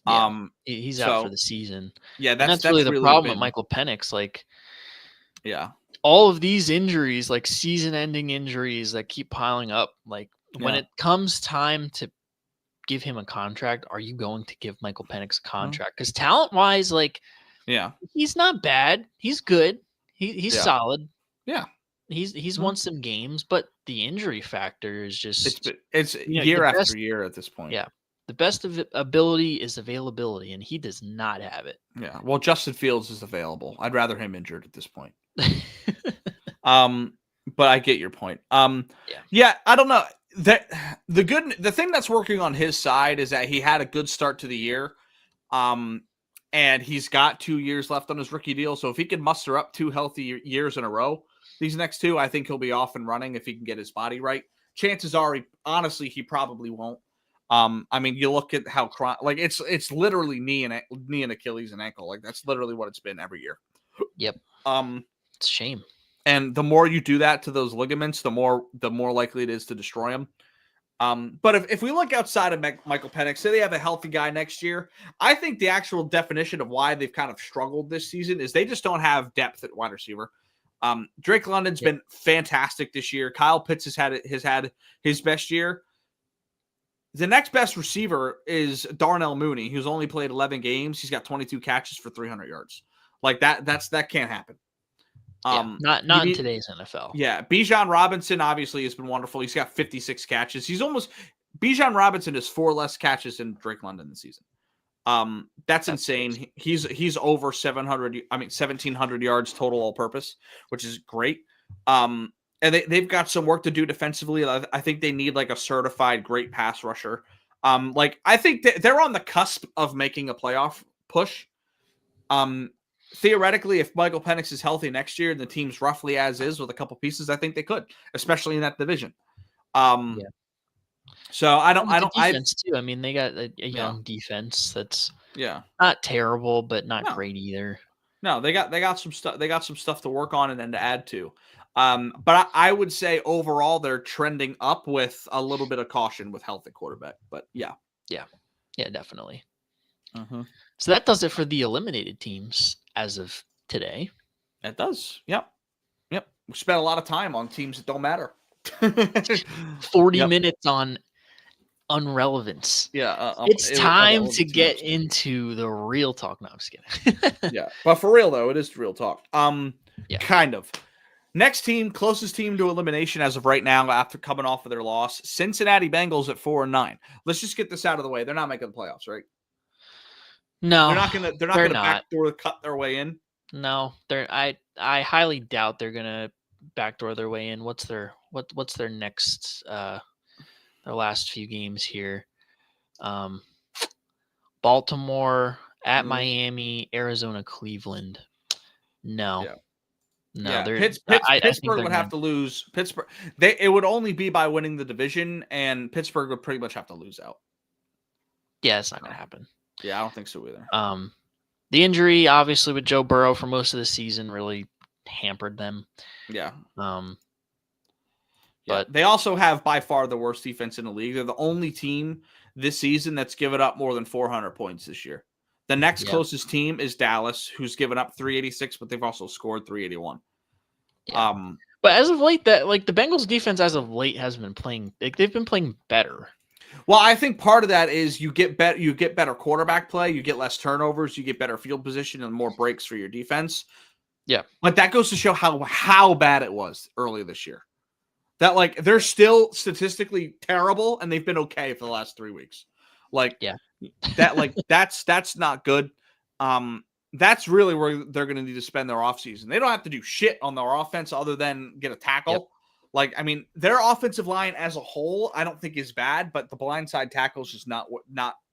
Yeah, he's out for the season. Yeah, that's really the problem with Michael Penix. Like, yeah, all of these injuries, like season-ending injuries that keep piling up. Like when it comes time to give him a contract, are you going to give Michael Penix a contract? Because talent-wise, like, he's not bad. He's good. He's solid. Yeah, he's won some games, but the injury factor is just it's year after year at this point. Yeah. The best of ability is availability, and he does not have it. Yeah. Well, Justin Fields is available. I'd rather him injured at this point. But I get your point. Yeah, I don't know. The thing that's working on his side is that he had a good start to the year. And he's got 2 years left on his rookie deal. So if he can muster up 2 healthy years in a row, these next 2, I think he'll be off and running if he can get his body right. Chances are, honestly, he probably won't. I mean, you look at how it's literally knee and Achilles and ankle. Like that's literally what it's been every year. Yep. It's a shame. And the more you do that to those ligaments, the more likely it is to destroy them. But if we look outside of Michael Penix, say they have a healthy guy next year, I think the actual definition of why they've kind of struggled this season is they just don't have depth at wide receiver. Drake London's been fantastic this year. Kyle Pitts has had his best year. The next best receiver is Darnell Mooney, who's only played 11 games. He's got 22 catches for 300 yards. Like that can't happen. Not in today's NFL. Yeah, Bijan Robinson obviously has been wonderful. He's got 56 catches. Bijan Robinson has 4 less catches than Drake London this season. That's insane. Crazy. He's over 1,700 yards total all purpose, which is great. And they've got some work to do defensively. I think they need like a certified great pass rusher. I think they're on the cusp of making a playoff push. Theoretically, if Michael Penix is healthy next year and the team's roughly as is with a couple pieces, I think they could, especially in that division. So I defense too. I mean, they got a young defense that's not terrible, but not great either. No, they got some stuff. They got some stuff to work on and then to add to. But I would say overall they're trending up with a little bit of caution with health at quarterback. But yeah, definitely. So that does it for the eliminated teams as of today. It does. Yep. We spent a lot of time on teams that don't matter. 40 minutes on unrelevance. Yeah, it's time to get into the real talk. No, I'm just kidding. Yeah, but for real though, it is real talk. Kind of. Next team, closest team to elimination as of right now after coming off of their loss, Cincinnati Bengals at 4-9. Let's just get this out of the way. They're not making the playoffs, right? No, they're not gonna backdoor cut their way in. No, I highly doubt they're gonna backdoor their way in. What's their next their last few games here? Baltimore at Miami, Arizona, Cleveland. No. Yeah. No, Yeah, they're I think Pittsburgh they're would gonna have to lose. It would only be by winning the division, and Pittsburgh would pretty much have to lose out. yeah, it's not No. gonna happen. Yeah, I don't think so either. The injury, obviously, with Joe Burrow for most of the season really hampered them. Yeah. Yeah, But they also have by far the worst defense in the league. They're the only team this season that's given up more than 400 points this year. The next closest team is Dallas, who's given up 386, but they've also scored 381. Yeah. But as of late, the Bengals defense as of late has been playing. They've been playing better. Well, I think part of that is you get better quarterback play, you get less turnovers, you get better field position, and more breaks for your defense. Yeah, but that goes to show how bad it was early this year. That they're still statistically terrible, and they've been okay for the last 3 weeks. That's not good. That's really where they're going to need to spend their offseason. They don't have to do shit on their offense other than get a tackle. Yep. Their offensive line as a whole, I don't think is bad, but the blindside tackle is just not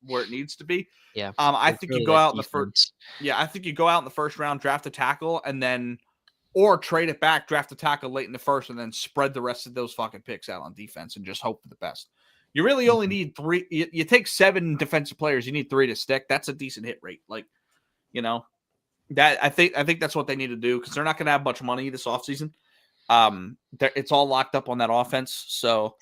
where it needs to be. Yeah. I think you go out in the first. Yeah, I think you go out in the first round, draft a tackle, and then or trade it back, draft a tackle late in the first, and then spread the rest of those fucking picks out on defense and just hope for the best. You really only need 3. You take 7 defensive players. You need 3 to stick. That's a decent hit rate. That I think that's what they need to do because they're not going to have much money this offseason. It's all locked up on that offense. So,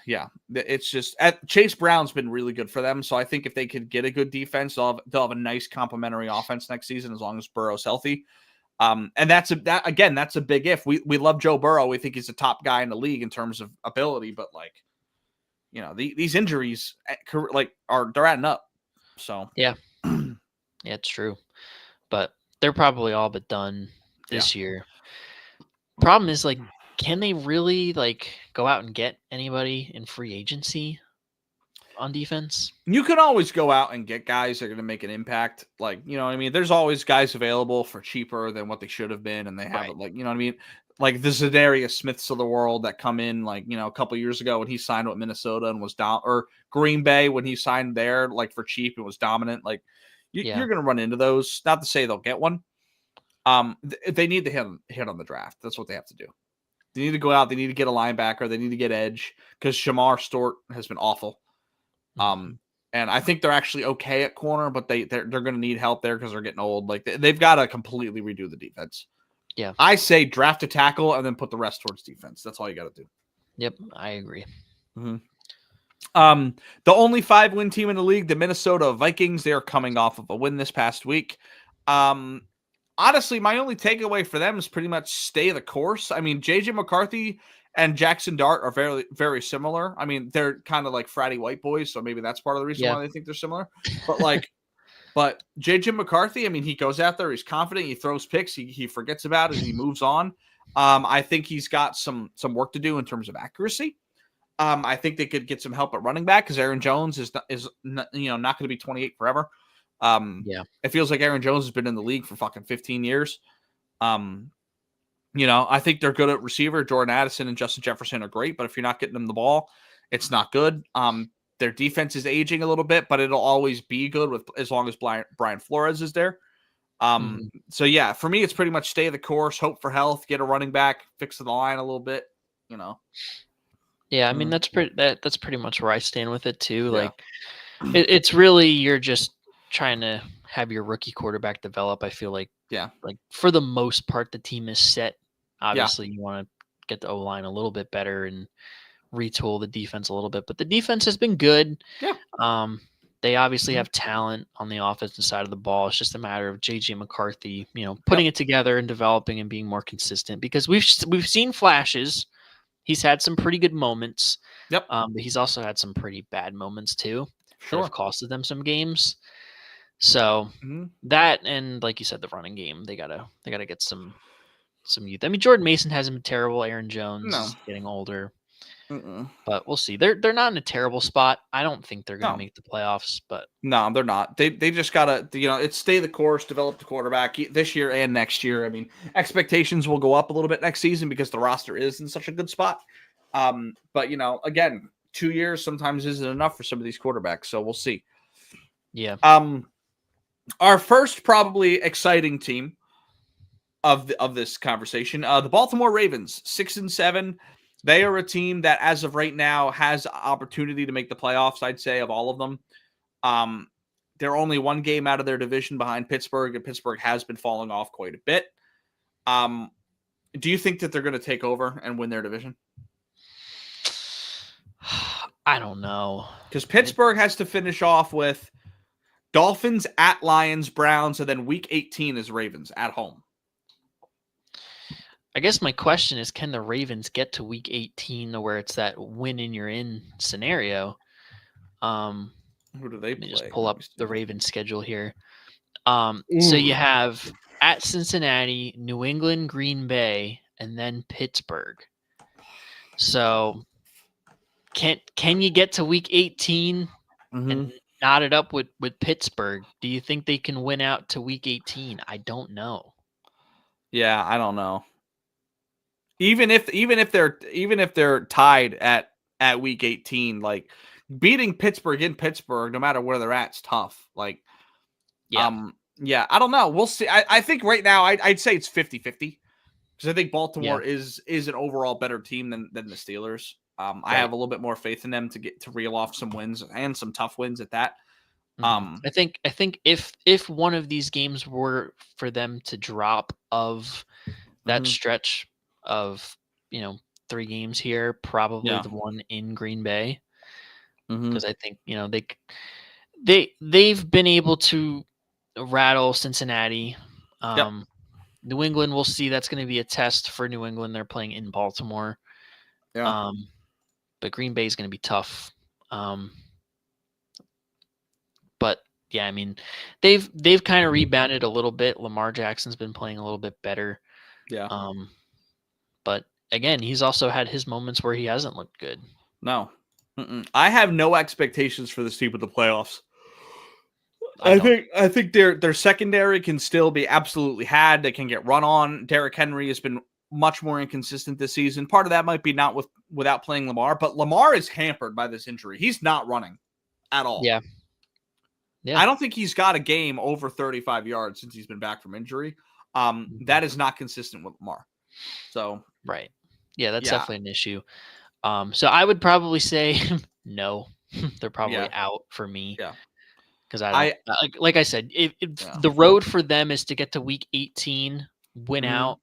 yeah, it's just Chase Brown's been really good for them. So I think if they could get a good defense, they'll have a nice complementary offense next season as long as Burrow's healthy. And that's a big if. We love Joe Burrow. We think he's a top guy in the league in terms of ability, but these injuries they're adding up. So yeah, yeah, it's true. But they're probably all but done this year. Problem is, can they really go out and get anybody in free agency on defense? You can always go out and get guys that are going to make an impact. You know what I mean? There's always guys available for cheaper than what they should have been, and they have it. You know what I mean? Like the Zadarius Smiths of the world that come in, a couple years ago when he signed with Minnesota and was or Green Bay when he signed there, for cheap and was dominant. You're going to run into those. Not to say they'll get one. They need to hit on the draft. That's what they have to do. They need to go out. They need to get a linebacker. They need to get edge because Shamar Stewart has been awful. And I think they're actually okay at corner, but they're going to need help there because they're getting old. They've got to completely redo the defense. Yeah, I say draft a tackle and then put the rest towards defense. That's all you got to do. Yep, I agree. Mm-hmm. The only 5-win team in the league, the Minnesota Vikings, they are coming off of a win this past week. Honestly, my only takeaway for them is pretty much stay the course. I mean, J.J. McCarthy and Jackson Dart are very, very similar. I mean, they're kind of like fratty white boys, so maybe that's part of the reason why they think they're similar. But but J.J. McCarthy, I mean, he goes out there, he's confident, he throws picks, he forgets about it, he moves on. I think he's got some work to do in terms of accuracy. I think they could get some help at running back because Aaron Jones is not going to be 28 forever. It feels like Aaron Jones has been in the league for fucking 15 years. I think they're good at receiver. Jordan Addison and Justin Jefferson are great, but if you're not getting them the ball, it's not good. Their defense is aging a little bit, but it'll always be good as long as Brian Flores is there. So yeah, for me, it's pretty much stay the course, hope for health, get a running back, fix the line a little bit, Yeah, I mean that's pretty much where I stand with it too. It's really you're just trying to have your rookie quarterback develop. I feel like for the most part the team is set. Obviously, you want to get the O-line a little bit better and retool the defense a little bit, but the defense has been good. Yeah. They obviously have talent on the offensive side of the ball. It's just a matter of J.J. McCarthy, putting it together and developing and being more consistent because we've seen flashes. He's had some pretty good moments. Yep. But he's also had some pretty bad moments too. That have costed them some games. So that and like you said, the running game, they gotta get some youth. I mean, Jordan Mason hasn't been terrible. Aaron Jones is getting older. But we'll see. They're not in a terrible spot. I don't think they're going to make the playoffs, but no, they're not. They just gotta it's stay the course, develop the quarterback this year and next year. I mean, expectations will go up a little bit next season because the roster is in such a good spot. But again, 2 years sometimes isn't enough for some of these quarterbacks, so we'll see. Yeah. Our first probably exciting team of this conversation. The Baltimore Ravens, 6-7. They are a team that, as of right now, has opportunity to make the playoffs. I'd say of all of them, they're only one game out of their division behind Pittsburgh, and Pittsburgh has been falling off quite a bit. Do you think that they're going to take over and win their division? I don't know. Because Pittsburgh has to finish off with Dolphins at Lions, Browns, and then week 18 is Ravens at home. I guess my question is, can the Ravens get to week 18 to where it's that win and you're in scenario? Who do they Let play? me just pull up the Ravens schedule here. So you have at Cincinnati, New England, Green Bay, and then Pittsburgh. So can you get to week 18 and knot it up with Pittsburgh? Do you think they can win out to week 18? I don't know. Yeah, I don't know. Even if they're tied at week 18, like beating Pittsburgh in Pittsburgh, no matter where they're at, it's tough. Like, yeah, I don't know. We'll see. I think right now I'd say it's 50-50 because I think Baltimore is an overall better team than the Steelers. I have a little bit more faith in them to reel off some wins and some tough wins at that. I think if one of these games were for them to drop of that stretch of 3 games here, probably the one in Green Bay, because I think they've been able to rattle Cincinnati. New England, we'll see. That's going to be a test for New England. They're playing in Baltimore. But Green Bay is going to be tough. But yeah, I mean, they've kind of rebounded a little bit. Lamar Jackson's been playing a little bit better. But again, he's also had his moments where he hasn't looked good. No. I have no expectations for this team with the playoffs. I think their secondary can still be absolutely had. They can get run on. Derrick Henry has been much more inconsistent this season. Part of that might be not without playing Lamar, but Lamar is hampered by this injury. He's not running at all. Yeah. I don't think he's got a game over 35 yards since he's been back from injury. That is not consistent with Lamar. So right. Yeah, that's definitely an issue. So I would probably say no. They're probably out for me. Yeah. Because like I said, if the road for them is to get to week 18, win out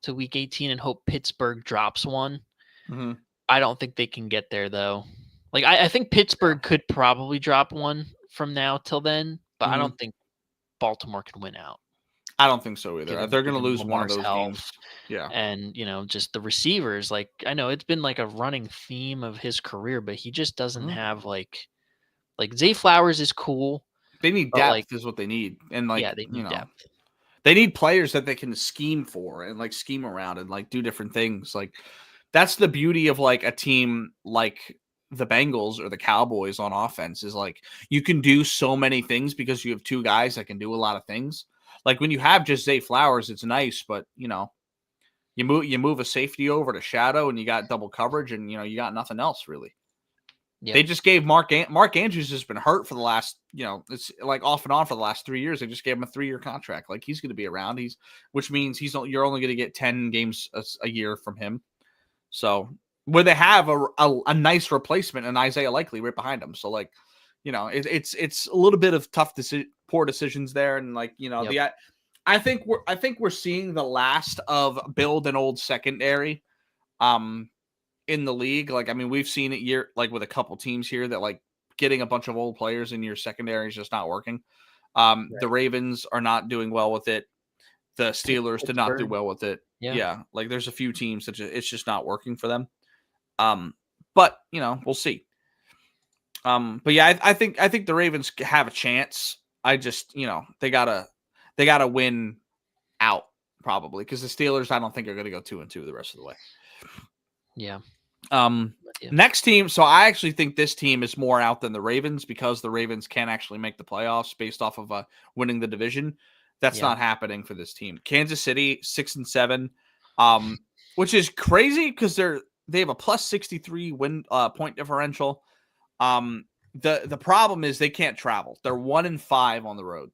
to week 18 and hope Pittsburgh drops one. I don't think they can get there though. Like I think Pittsburgh could probably drop one from now till then, but I don't think Baltimore can win out. I don't think so either. They're going to lose one of those games. Yeah. And, just the receivers, like I know it's been like a running theme of his career, but he just doesn't have like Zay Flowers is cool. They need depth is what they need. And they need depth. They need players that they can scheme for and scheme around and do different things. Like that's the beauty of a team like the Bengals or the Cowboys on offense is you can do so many things because you have 2 guys that can do a lot of things. Like when you have just Zay Flowers, it's nice, but you move a safety over to shadow and you got double coverage and you got nothing else really. Yep. They just gave Mark Andrews has been hurt for the last, it's off and on for the last 3 years. They just gave him a 3-year contract. He's going to be around. Which means you're only going to get 10 games a year from him. So where they have a nice replacement and Isaiah Likely right behind him. So it's a little bit of poor decisions there. And I think we're seeing the last of build an old secondary. In the league, we've seen it with a couple teams here that getting a bunch of old players in your secondary is just not working. The Ravens are not doing well with it. The Steelers did not do well with it. Yeah. There's a few teams that it's just not working for them. But we'll see. But yeah, I think the Ravens have a chance. I just they gotta win out probably because the Steelers I don't think are going to go 2-2 the rest of the way. Yeah. Next team. So I actually think this team is more out than the Ravens because the Ravens can actually make the playoffs based off of winning the division. That's not happening for this team. Kansas City 6-7, which is crazy because they have a plus 63 win point differential. The problem is they can't travel. They're 1-5 on the road.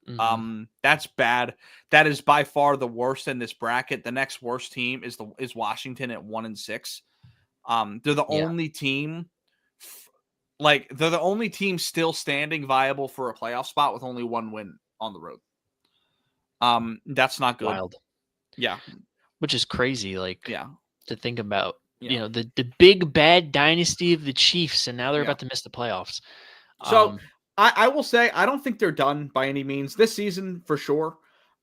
That's bad. That is by far the worst in this bracket. The next worst team is Washington at 1-6. They're the only team, they're the only team still standing viable for a playoff spot with only one win on the road. That's not good. Wild. Yeah. Which is crazy, yeah, to think about. Yeah. You know, the big bad dynasty of the Chiefs, and now they're about to miss the playoffs. So I will say I don't think they're done by any means this season for sure.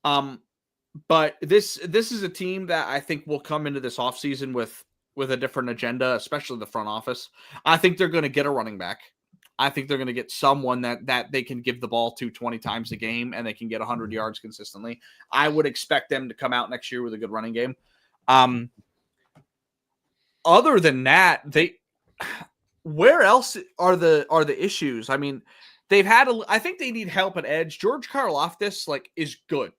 But this is a team that I think will come into this offseason with a different agenda, especially the front office. I think they're going to get a running back. I think they're going to get someone that they can give the ball to 20 times a game and they can get 100 yards consistently. I would expect them to come out next year with a good running game. Other than that, where else are the issues? I mean, I think they need help at edge. George Karlaftis is good.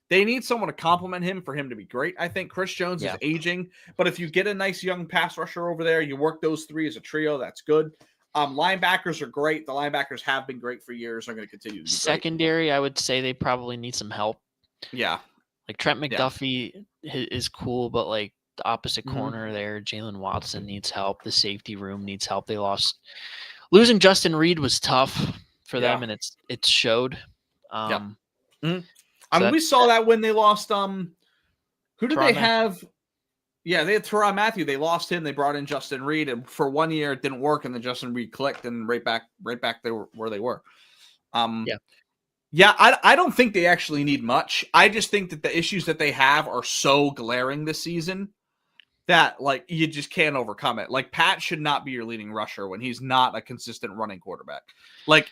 They need someone to complement him for him to be great. I think Chris Jones is aging, but if you get a nice young pass rusher over there, you work those three as a trio, that's good. Linebackers are great. The linebackers have been great for years. They're going to continue to be secondary, great. I would say they probably need some help. Yeah. Trent McDuffie is cool, but the opposite corner there, Jalen Watson needs help. The safety room needs help. They losing Justin Reed was tough for them, and it showed. I mean, we saw that when they lost. Who did they have? Yeah, they had Teron Matthew. They lost him. They brought in Justin Reed, and for 1 year it didn't work. And then Justin Reed clicked, and right back they were where they were. I don't think they actually need much. I just think that the issues that they have are so glaring this season that you just can't overcome it. Pat should not be your leading rusher when he's not a consistent running quarterback.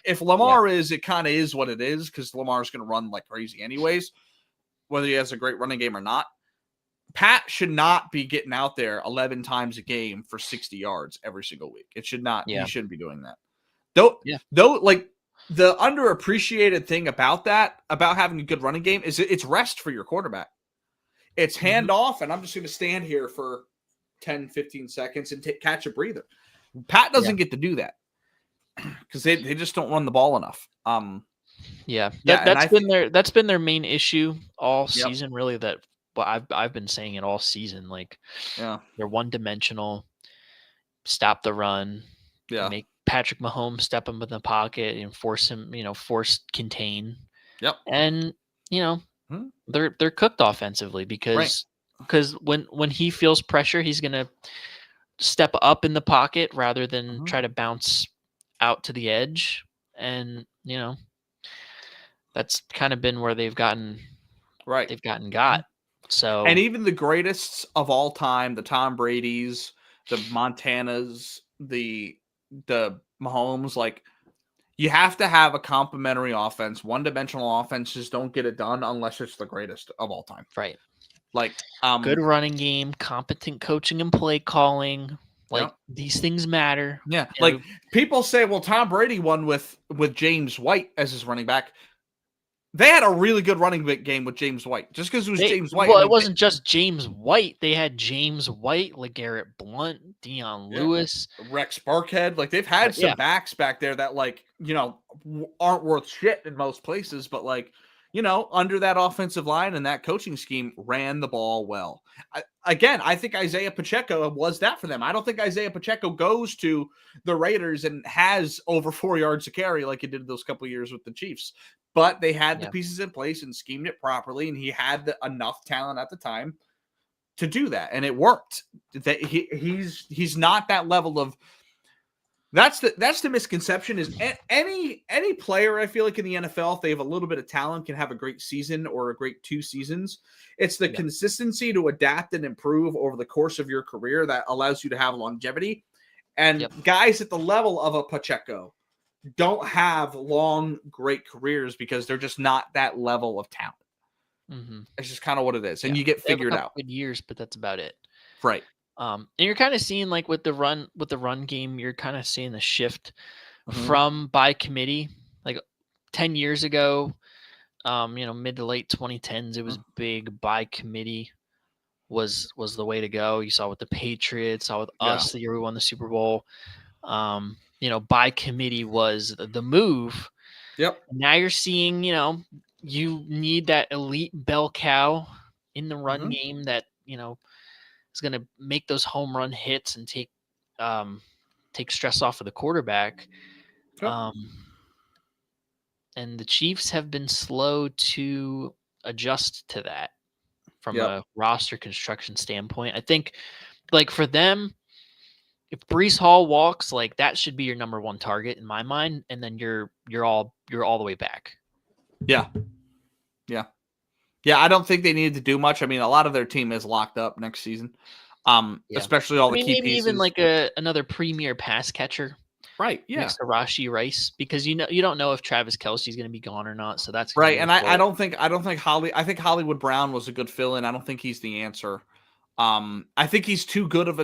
If Lamar is, it kind of is what it is because Lamar's going to run like crazy anyways, whether he has a great running game or not. Pat should not be getting out there 11 times a game for 60 yards every single week. It should not. He shouldn't be doing that. Though, the underappreciated thing about having a good running game is it's rest for your quarterback. It's hand off, and I'm just going to stand here for 10, 15 seconds and catch a breather. Pat doesn't get to do that because they just don't run the ball enough. That's been their main issue all season, really. I've been saying it all season. They're one-dimensional. Stop the run. Make Patrick Mahomes step him in the pocket and force him. Force contain. And they're cooked offensively because when he feels pressure, he's gonna step up in the pocket rather than try to bounce out to the edge, and that's kind of been where they've gotten got. So, and even the greatest of all time, the Tom Brady's, the Montanas, the Mahomes, you have to have a complementary offense. One-dimensional offenses don't get it done unless it's the greatest of all time. Right. Good running game, competent coaching and play calling. These things matter. Yeah. People say, well, Tom Brady won with James White as his running back. They had a really good running game with James White. Just because it was James White. Well, it wasn't just James White. They had James White, LeGarrette Blount, Deion Lewis, Rex Burkhead. They've had some backs back there that aren't worth shit in most places, but under that offensive line and that coaching scheme ran the ball well. I think Isaiah Pacheco was that for them. I don't think Isaiah Pacheco goes to the Raiders and has over 4 yards to carry like he did those couple of years with the Chiefs. But they had the pieces in place and schemed it properly, and he had enough talent at the time to do that, and it worked. That he's not that level of. That's the misconception is any player I feel like in the NFL, if they have a little bit of talent, can have a great season or a great 2 seasons. It's the consistency to adapt and improve over the course of your career that allows you to have longevity. And guys at the level of a Pacheco don't have long, great careers because they're just not that level of talent. It's just kind of what it is, and you get figured out. Good years, but that's about it. Right. And you're kind of seeing with the run game, you're kind of seeing the shift from by committee. 10 years ago, mid to late 2010s, it was big by committee was the way to go. You saw with the Patriots, saw with us the year we won the Super Bowl. By committee was the move. Yep. Now you're seeing, you need that elite bell cow in the run Mhm. game that, is going to make those home run hits and take stress off of the quarterback. Yep. And the Chiefs have been slow to adjust to that from Yep. a roster construction standpoint. I think, like, for them, if Brees Hall walks, like, that should be your number one target in my mind, and then you're all the way back. Yeah. Yeah. Yeah, I don't think they needed to do much. I mean, a lot of their team is locked up next season. Especially all the key maybe pieces. even like another premier pass catcher. Right, yeah. Next to Rashee Rice, because you don't know if Travis Kelce's going to be gone or not, so that's right. And I don't think I think Hollywood Brown was a good fill-in. I don't think he's the answer. I think he's too good of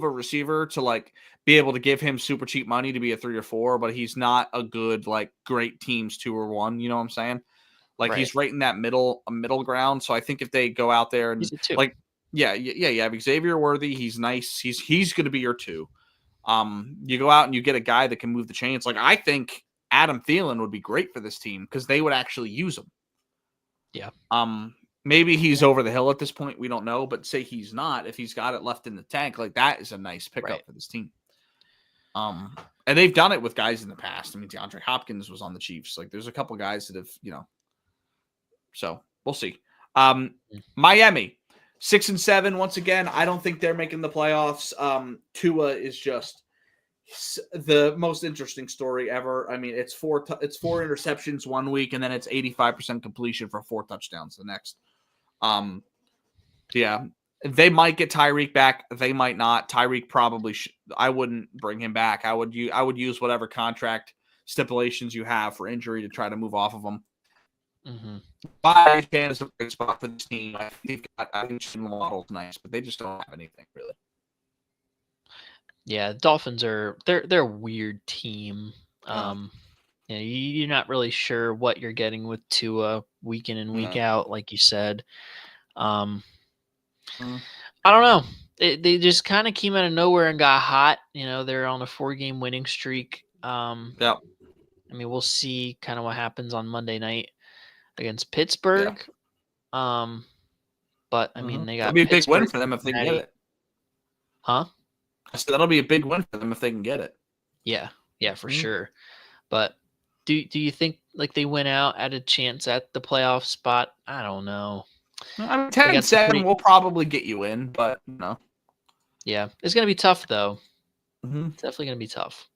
a receiver to like be able to give him super cheap money to be a 3 or 4, but he's not a good like great teams 2 or 1. You know what I'm saying? Like Right. he's right in that middle ground. So I think if they go out there and He's a 2. like, yeah, you have Xavier Worthy. He's nice. He's going to be your 2. You go out and you get a guy that can move the chains. Like I think Adam Thielen would be great for this team because they would actually use him. Yeah. Maybe he's over the hill at this point. We don't know, but say he's not. If he's got it left in the tank, like that is a nice pickup for this team. And they've done it with guys in the past. I mean, DeAndre Hopkins was on the Chiefs. Like there's a couple guys that have, so we'll see. Miami 6-7. Once again, I don't think they're making the playoffs. Tua is just the most interesting story ever. I mean, it's 4 interceptions one week, and then it's 85% completion for 4 touchdowns the next. Yeah, they might get Tyreek back. They might not. Tyreek probably. I wouldn't bring him back. I would use whatever contract stipulations you have for injury to try to move off of him. Mm-hmm. Shanahan is a great spot for this team. I think Waddle's nice, but they just don't have anything really. Yeah, Dolphins are they're a weird team. You're not really sure what you're getting with Tua week in and week out, like you said. I don't know. They just kind of came out of nowhere and got hot. They're on a 4-game winning streak. Yep. I mean, we'll see kind of what happens on Monday night against Pittsburgh. Yeah. But I mean, they got that'll be a big win for them if they can get it. Huh? I said that'll be a big win for them if they can get it. Yeah, for sure. But do you think like they went out at a chance at the playoff spot? I don't know. I mean, 10-7 will probably get you in, but no. Yeah, it's gonna be tough though. Mm-hmm. It's definitely gonna be tough.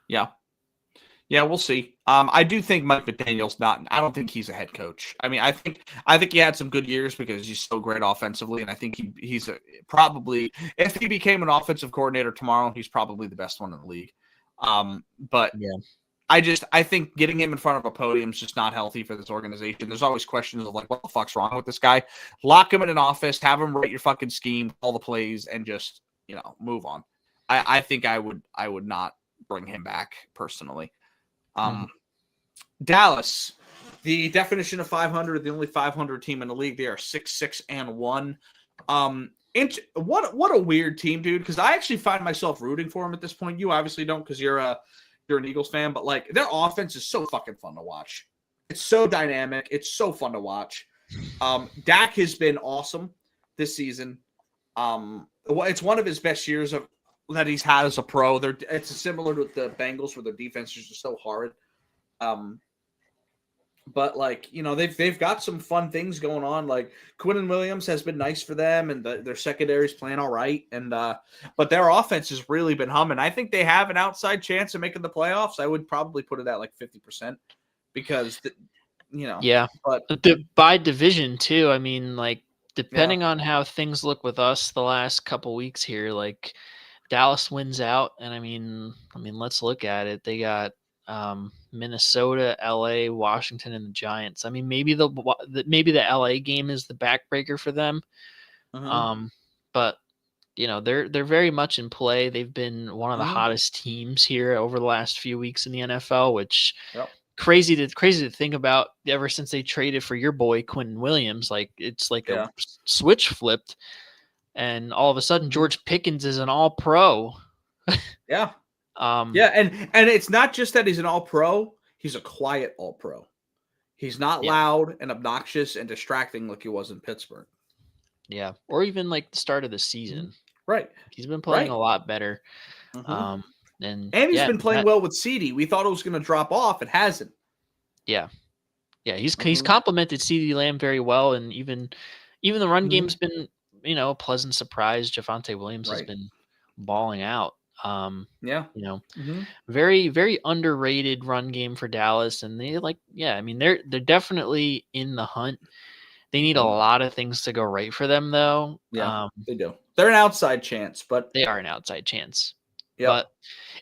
Yeah, we'll see. I do think Mike McDaniel's not. I don't think he's a head coach. I mean, I think he had some good years because he's so great offensively, and I think he's probably if he became an offensive coordinator tomorrow, he's probably the best one in the league. But yeah. I think getting him in front of a podium is just not healthy for this organization. There's always questions of like, what the fuck's wrong with this guy? Lock him in an office, have him write your fucking scheme, call the plays, and just move on. I think I would not bring him back personally. Dallas, the definition of 500, the only 500 team in the league. They are 6-6-1. What a weird team, dude. Because I actually find myself rooting for them at this point. You obviously don't, because you're an Eagles fan, but like their offense is so fucking fun to watch. It's so dynamic. It's so fun to watch. Dak has been awesome this season. It's one of his best years that he's had as a pro. It's similar to the Bengals where their defense is just so horrid. But like, they've got some fun things going on. Like Quinnen Williams has been nice for them, and their secondary's playing all right. And but their offense has really been humming. I think they have an outside chance of making the playoffs. I would probably put it at like 50% because Yeah, but by division too. I mean, like depending on how things look with us the last couple weeks here, like Dallas wins out, and I mean, let's look at it. They got Minnesota, LA, Washington, and the Giants. I mean, maybe the LA game is the backbreaker for them. But they're very much in play. They've been one of the hottest teams here over the last few weeks in the NFL, which crazy to think about. Ever since they traded for your boy Quinnen Williams, like it's like a switch flipped, and all of a sudden George Pickens is an All-Pro. And it's not just that he's an All-Pro. He's a quiet All-Pro. He's not Yeah. loud and obnoxious and distracting like he was in Pittsburgh. Yeah. Or even like the start of the season. Right. He's been playing a lot better. Mhm. And he's been playing well with CeeDee. We thought it was going to drop off. It hasn't. Yeah. Yeah. He's complimented CeeDee Lamb very well. And even the run game's been, a pleasant surprise. Javonte Williams has been balling out. Very, very underrated run game for Dallas. And they're definitely in the hunt. They need a lot of things to go right for them, though. Yeah, they do. They're an outside chance, but they are an outside chance. Yep. But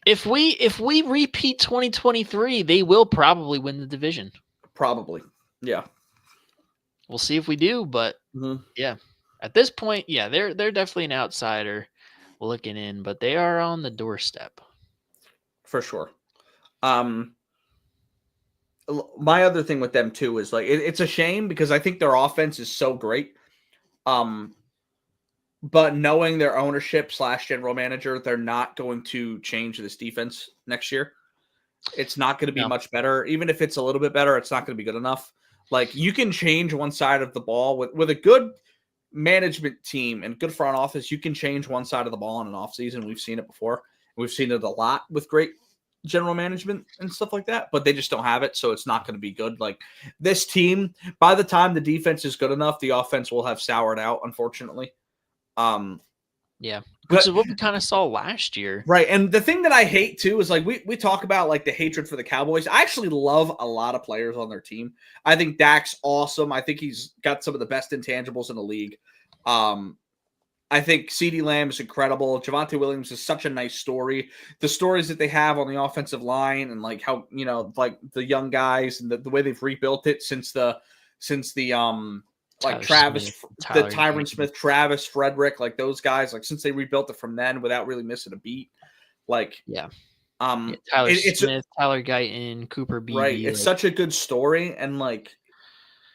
if we repeat 2023, they will probably win the division. Probably, yeah. We'll see if we do, but yeah, at this point, yeah, they're definitely an outsider looking in, but they are on the doorstep for sure. My other thing with them too is like it's a shame because I think their offense is so great. But knowing their ownership / general manager, they're not going to change this defense next year. It's not going to be much better. Even if it's a little bit better, it's not going to be good enough. Like you can change one side of the ball with a good management team and good front office. You can change one side of the ball in an offseason. We've seen it before. We've seen it a lot with great general management and stuff like that, but they just don't have it. So it's not going to be good. Like this team, by the time the defense is good enough, the offense will have soured out, unfortunately. Yeah, which is what we kind of saw last year. Right. And the thing that I hate too is like we talk about like the hatred for the Cowboys. I actually love a lot of players on their team. I think Dak's awesome. I think he's got some of the best intangibles in the league. I think CeeDee Lamb is incredible. Javonte Williams is such a nice story. The stories that they have on the offensive line and like how, like the young guys and the way they've rebuilt it since the like Tyron Smith, Travis Frederick, like those guys, like since they rebuilt it from then without really missing a beat. Like, Tyler Smith, Tyler Guyton, Cooper Beebe. Right. It's such a good story. And like,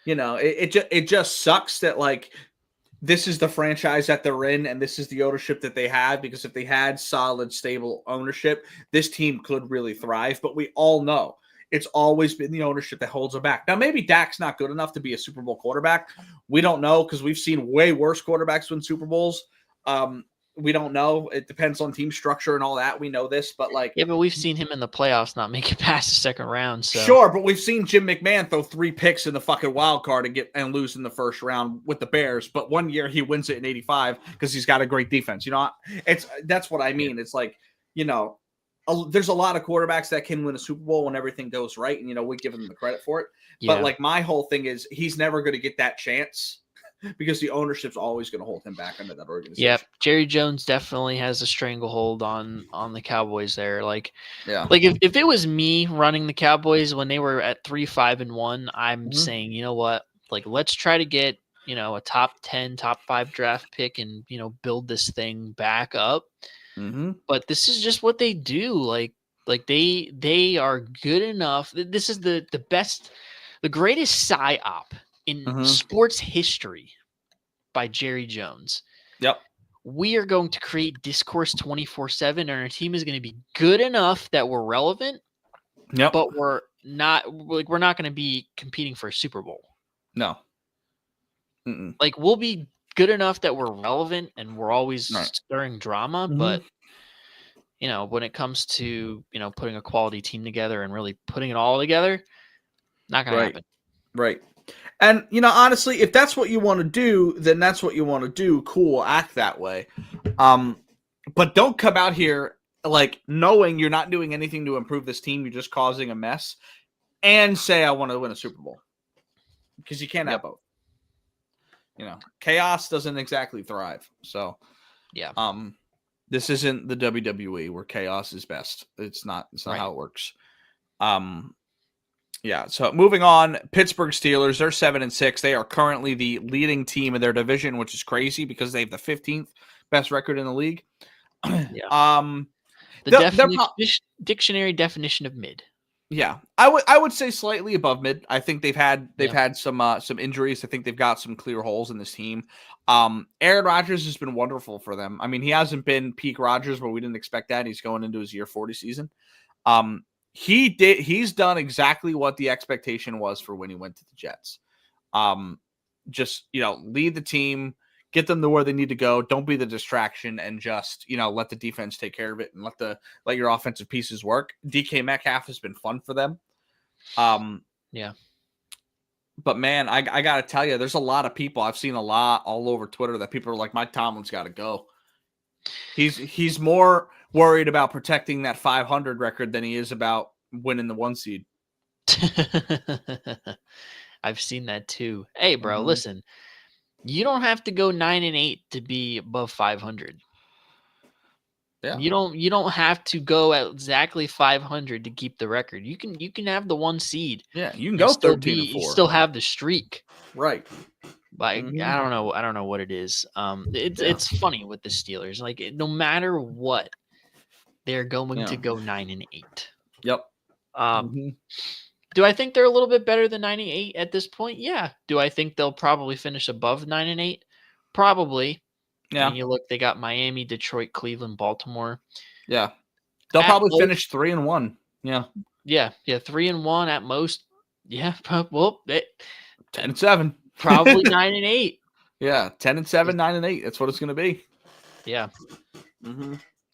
it just sucks that like, this is the franchise that they're in and this is the ownership that they have, because if they had solid, stable ownership, this team could really thrive. But we all know it's always been the ownership that holds them back. Now, maybe Dak's not good enough to be a Super Bowl quarterback. We don't know because we've seen way worse quarterbacks win Super Bowls. We don't know. It depends on team structure and all that. We know this, but like... Yeah, but we've seen him in the playoffs not make it past the second round. So. Sure, but we've seen Jim McMahon throw 3 picks in the fucking wild card and lose in the first round with the Bears. But one year he wins it in 85 because he's got a great defense. That's what I mean. It's like, there's a lot of quarterbacks that can win a Super Bowl when everything goes right, and we give them the credit for it. Yeah. But like my whole thing is he's never going to get that chance because the ownership's always going to hold him back under that organization. Yeah, Jerry Jones definitely has a stranglehold on the Cowboys there. Like if it was me running the Cowboys when they were at 3-5-1, I'm saying, you know what, like let's try to get a top 10, top 5 draft pick and build this thing back up. But this is just what they do. Like they are good enough. This is the best, the greatest psyop in sports history by Jerry Jones. Yep. We are going to create discourse 24/7, and our team is going to be good enough that we're relevant. Yep. But we're not going to be competing for a Super Bowl. No. Like we'll be good enough that we're relevant and we're always stirring drama, but when it comes to putting a quality team together and really putting it all together, not gonna happen. Right. And honestly, if that's what you want to do, then that's what you want to do. Cool, act that way. But don't come out here like knowing you're not doing anything to improve this team, you're just causing a mess, and say I want to win a Super Bowl. Because you can't have both. Chaos doesn't exactly thrive. So, this isn't the WWE where chaos is best. It's not how it works. So moving on, Pittsburgh Steelers, they're 7-6. They are currently the leading team in their division, which is crazy because they have the 15th best record in the league. Dictionary definition of mid. Yeah, I would say slightly above mid. I think they've had some injuries. I think they've got some clear holes in this team. Aaron Rodgers has been wonderful for them. I mean, he hasn't been peak Rodgers, but we didn't expect that. He's going into his year 40 season. He's done exactly what the expectation was for when he went to the Jets. Just, lead the team, get them to where they need to go. Don't be the distraction, and just, let the defense take care of it and let your offensive pieces work. DK Metcalf has been fun for them. Yeah. But man, I got to tell you, there's a lot of people. I've seen a lot all over Twitter that people are like, Mike Tomlin's got to go. He's more worried about protecting that 500 record than he is about winning the 1 seed. I've seen that too. Hey, bro, listen. You don't have to go 9-8 to be above 500. Yeah. You don't have to go at exactly 500 to keep the record. You can have the 1 seed. Yeah, you can go 13-4. You still have the streak. Right. Like I don't know what it is. It's funny with the Steelers. Like no matter what, they're going to go 9-8. Yep. Do I think they're a little bit better than 9-8 at this point? Yeah. Do I think they'll probably finish above 9-8? Probably. Yeah. And you look, they got Miami, Detroit, Cleveland, Baltimore. Yeah. They'll probably finish 3-1. Yeah. Yeah. 3-1 at most. Yeah. Well, 10-7. Probably 9-8. Yeah. 10-7, 9-8. That's what it's going to be. Yeah.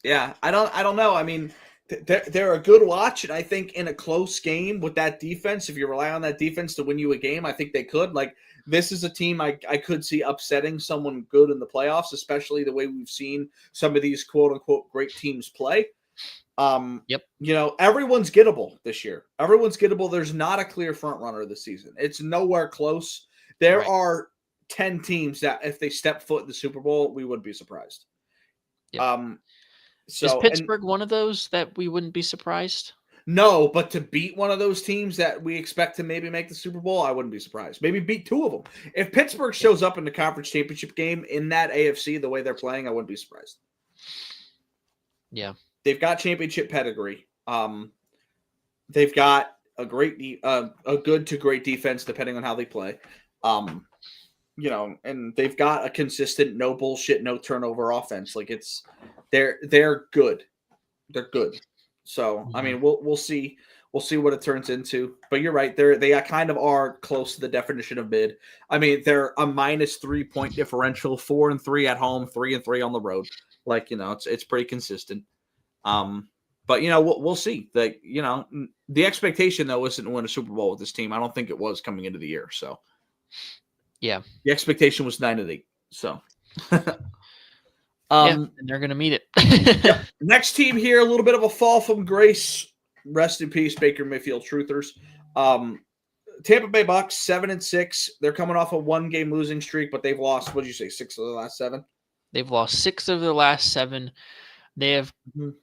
Yeah. I don't know. I mean, they're a good watch, and I think in a close game with that defense, if you rely on that defense to win you a game, I think they could. Like, this is a team I could see upsetting someone good in the playoffs, especially the way we've seen some of these quote-unquote great teams play. Yep. Everyone's gettable this year. Everyone's gettable. There's not a clear front runner this season. It's nowhere close. There are 10 teams that if they step foot in the Super Bowl, we wouldn't be surprised. Yep. So, is Pittsburgh one of those that we wouldn't be surprised? No, but to beat one of those teams that we expect to maybe make the Super Bowl, I wouldn't be surprised. Maybe beat 2 of them. If Pittsburgh shows up in the conference championship game in that AFC the way they're playing, I wouldn't be surprised. Yeah. They've got championship pedigree. They've got a good to great defense depending on how they play. And they've got a consistent, no bullshit, no turnover offense. Like they're good. They're good. So, I mean, we'll see. We'll see what it turns into. But you're right. They kind of are close to the definition of mid. I mean, they're a -3 point differential, 4-3 at home, 3-3 on the road. Like, it's pretty consistent. But we'll see. Like, the expectation though isn't to win a Super Bowl with this team. I don't think it was coming into the year. So, yeah, the expectation was 9-8. So. And they're going to meet it. Next team here, a little bit of a fall from grace. Rest in peace, Baker Mayfield truthers. Tampa Bay Bucks, 7-6. They're coming off a 1-game losing streak, but they've lost, what did you say, 6 of the last 7? They've lost 6 of their last 7. They have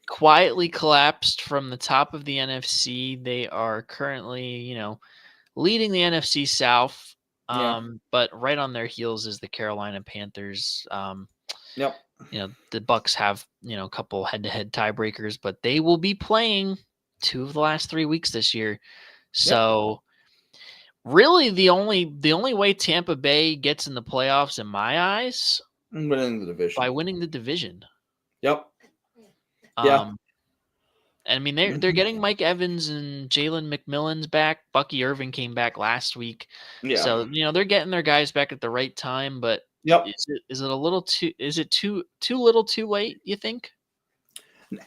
quietly collapsed from the top of the NFC. They are currently, leading the NFC South. But right on their heels is the Carolina Panthers. Yep. The Bucks have, a couple head-to-head tiebreakers, but they will be playing 2 of the last 3 weeks this year. So really the only way Tampa Bay gets in the playoffs in my eyes winning the division. By winning the division. Yep. And I mean they're getting Mike Evans and Jalen McMillan's back. Bucky Irving came back last week. Yeah. So, they're getting their guys back at the right time, but is it a little too too little too late, you think?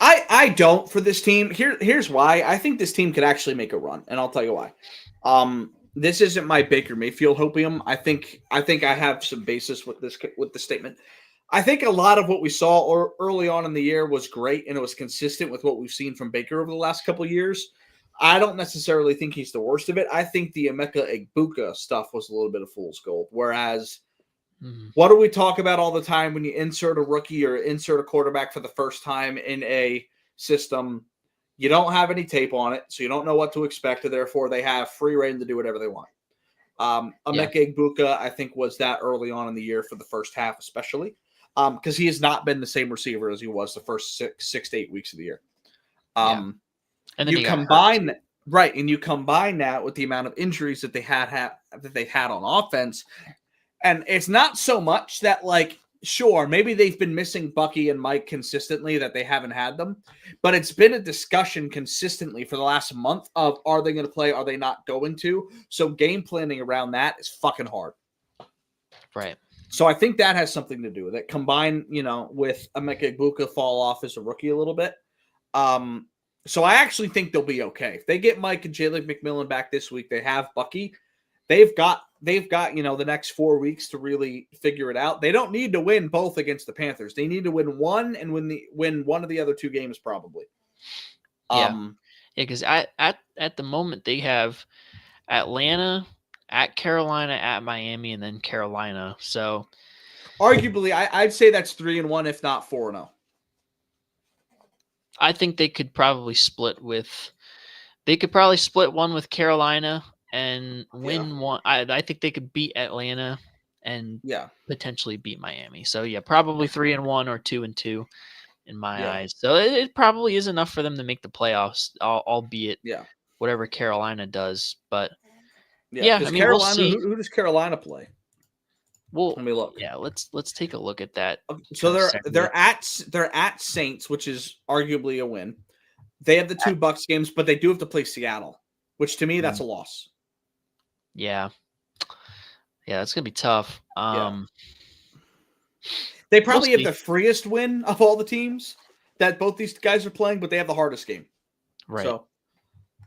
I don't for this team. Here's why. I think this team could actually make a run, and I'll tell you why. This isn't my Baker Mayfield hopium. I think I have some basis with the statement. I think a lot of what we saw early on in the year was great, and it was consistent with what we've seen from Baker over the last couple of years. I don't necessarily think he's the worst of it. I think the Emeka Egbuka stuff was a little bit of fool's gold. Whereas, what do we talk about all the time when you insert a rookie or insert a quarterback for the first time in a system? You don't have any tape on it, so you don't know what to expect, and therefore they have free reign to do whatever they want. Emeka Egbuka, I think, was that early on in the year for the first half especially, because he has not been the same receiver as he was the first 6 to 8 weeks of the year. And then you combine that with the amount of injuries that they had on offense, and it's not so much that like Sure, maybe they've been missing Bucky and Mike consistently that they haven't had them, but it's been a discussion consistently for the last month of are they going to play, are they not going to? So game planning around that is fucking hard. Right. So I think that has something to do with it. Combined, with Emeka Egbuka fall off as a rookie a little bit. So I actually think they'll be okay. If they get Mike and Jalen McMillan back this week, they have Bucky. They've got the next 4 weeks to really figure it out. They don't need to win both against the Panthers. They need to win one and win one of the other 2 games probably. Yeah, because at the moment they have Atlanta, at Carolina, at Miami, and then Carolina. So arguably, I'd say that's 3-1, if not 4-0. I think they could probably split one with Carolina and win one. I think they could beat Atlanta and potentially beat Miami. So yeah, probably 3-1 or 2-2 in my eyes. So it probably is enough for them to make the playoffs, albeit whatever Carolina does. But I mean, Carolina, we'll see. Who does Carolina play? Well, let me look. Yeah, let's take a look at that. So they're at Saints, which is arguably a win. They have the 2 Bucks games, but they do have to play Seattle, which to me that's a loss. Yeah, that's gonna be tough. They probably have the freest win of all the teams that both these guys are playing, but they have the hardest game. Right. So,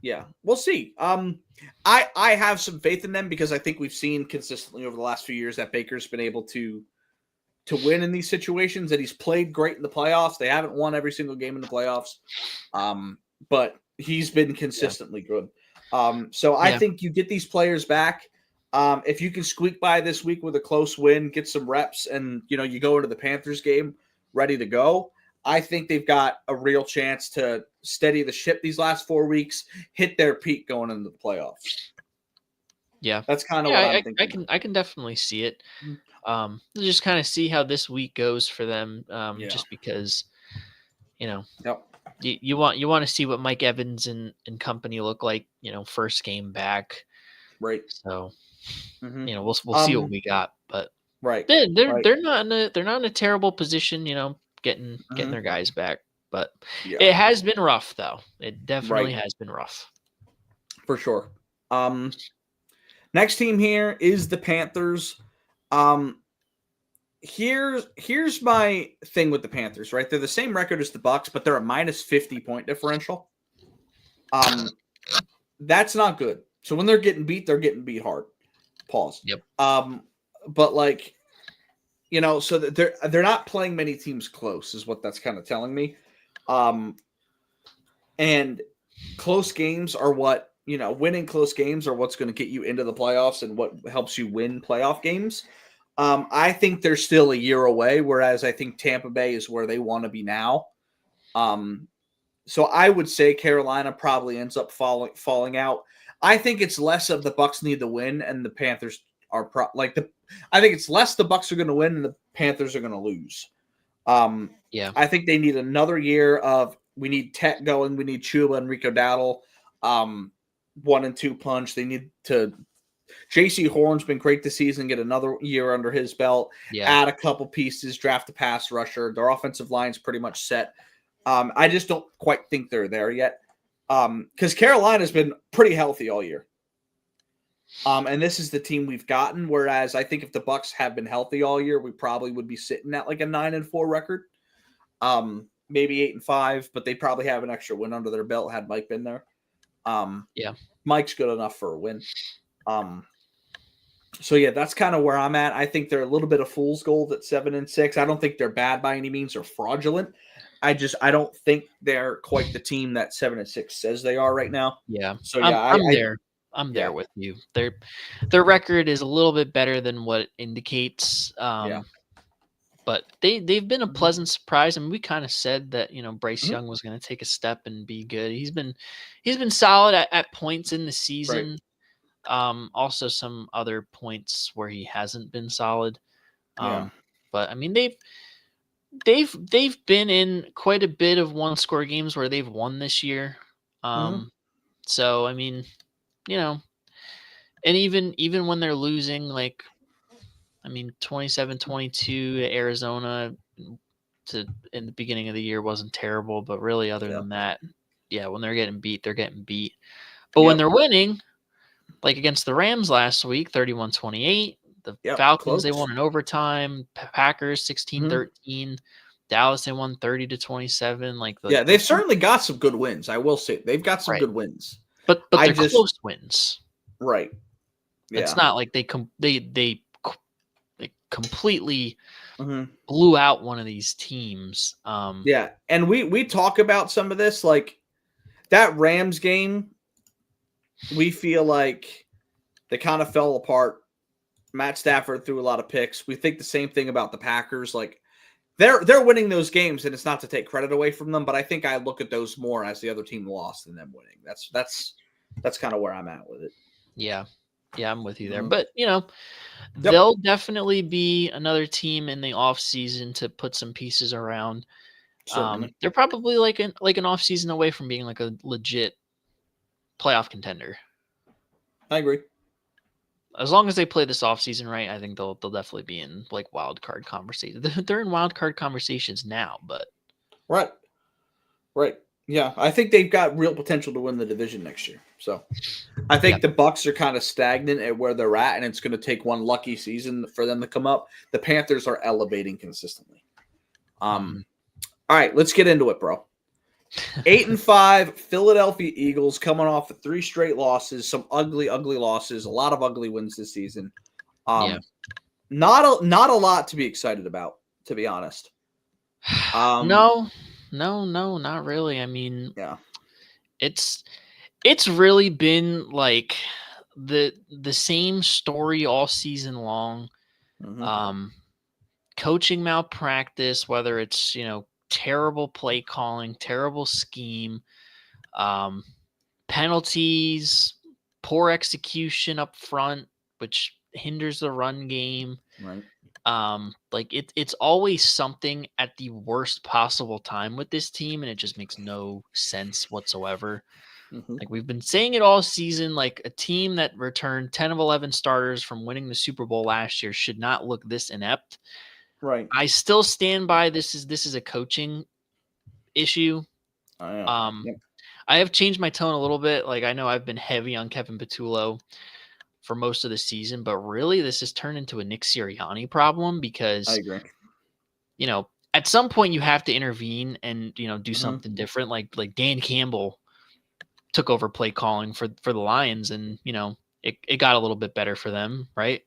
yeah, we'll see. I have some faith in them because I think we've seen consistently over the last few years that Baker's been able to win in these situations, that he's played great in the playoffs. They haven't won every single game in the playoffs, but he's been consistently good. So I think you get these players back. If you can squeak by this week with a close win, get some reps, and you go into the Panthers game ready to go, I think they've got a real chance to steady the ship these last 4 weeks, hit their peak going into the playoffs. Yeah, that's kind of what I'm thinking. I can definitely see it. Just kind of see how this week goes for them. Just because, you want to see what Mike Evans and company look like. First game back. Right. So, we'll see what we got. But they're not in a terrible position. Getting their guys back. But it has been rough, though. It definitely has been rough. For sure. Next team here is the Panthers. Here's my thing with the Panthers, right? They're the same record as the Bucks, but they're a minus 50 point differential. That's not good. So when they're getting beat hard. Pause. Yep. But so they're not playing many teams close, is what that's kind of telling me. And close games are what, winning close games are what's going to get you into the playoffs and what helps you win playoff games. I think they're still a year away, whereas I think Tampa Bay is where they want to be now. So I would say Carolina probably ends up falling out. I think it's less of the Bucks need to win and the Panthers are I think it's less the Bucks are going to win and the Panthers are going to lose. I think they need another year of, we need Tech going, we need Chuba and Rico Dowdle, 1 and 2 punch. They need to. J.C. Horn's been great this season. Get another year under his belt. Add a couple pieces. Draft a pass rusher. Their offensive line's pretty much set. I just don't quite think they're there yet. Because Carolina's been pretty healthy all year. And this is the team we've gotten. Whereas I think if the Bucks have been healthy all year, we probably would be sitting at like a 9-4 record. Maybe 8-5, but they probably have an extra win under their belt had Mike been there. Mike's good enough for a win. So yeah, that's kind of where I'm at. I think they're a little bit of fool's gold at 7-6. I don't think they're bad by any means or fraudulent. I don't think they're quite the team that 7-6 says they are right now. Yeah. So yeah, I'm there with you. Their record is a little bit better than what it indicates. But they've been a pleasant surprise, and we kind of said that Bryce Young was going to take a step and be good. He's been solid at points in the season. Also some other points where he hasn't been solid. But I mean they've been in quite a bit of one-score games where they've won this year. So I mean, and even when they're losing, like I mean, 27-22 to Arizona in the beginning of the year wasn't terrible, but really other than that, yeah, when they're getting beat, they're getting beat. But when they're winning, like against the Rams last week, 31-28, the Falcons, they won in overtime, Packers 16-13, Dallas, they won 30-27. They've certainly got some good wins. I will say they've got some good wins, but they're close wins. Right. Yeah. It's not like they completely blew out one of these teams. And we talk about some of this, like that Rams game. We feel like they kind of fell apart. Matt Stafford threw a lot of picks. We think the same thing about the Packers. Like they're winning those games, and it's not to take credit away from them, but I think I look at those more as the other team lost than them winning. That's kind of where I'm at with it. Yeah, I'm with you there. But they'll definitely be another team in the off season to put some pieces around. They're probably like an off season away from being like a legit playoff contender. I agree. As long as they play this offseason right, I think they'll definitely be in like wild card conversations. They're in wild card conversations now, but right. Yeah, I think they've got real potential to win the division next year. So I think the Bucs are kind of stagnant at where they're at, and it's going to take one lucky season for them to come up. The Panthers are elevating consistently. All right, let's get into it, bro. 8-5 Philadelphia Eagles coming off of 3 straight losses, some ugly losses, a lot of ugly wins this season. Not a lot to be excited about, to be honest. No, not really. I mean, it's really been like the same story all season long. Coaching malpractice, whether it's terrible play calling, terrible scheme, penalties, poor execution up front, which hinders the run game. Right. It's always something at the worst possible time with this team, and it just makes no sense whatsoever. Like we've been saying it all season, like a team that returned 10 of 11 starters from winning the Super Bowl last year should not look this inept. Right. I still stand by this is a coaching issue. I have changed my tone a little bit. Like I know I've been heavy on Kevin Patullo for most of the season, but really this has turned into a Nick Sirianni problem because I agree. At some point you have to intervene and do something different. Like Dan Campbell took over play calling for the Lions, and it got a little bit better for them, right?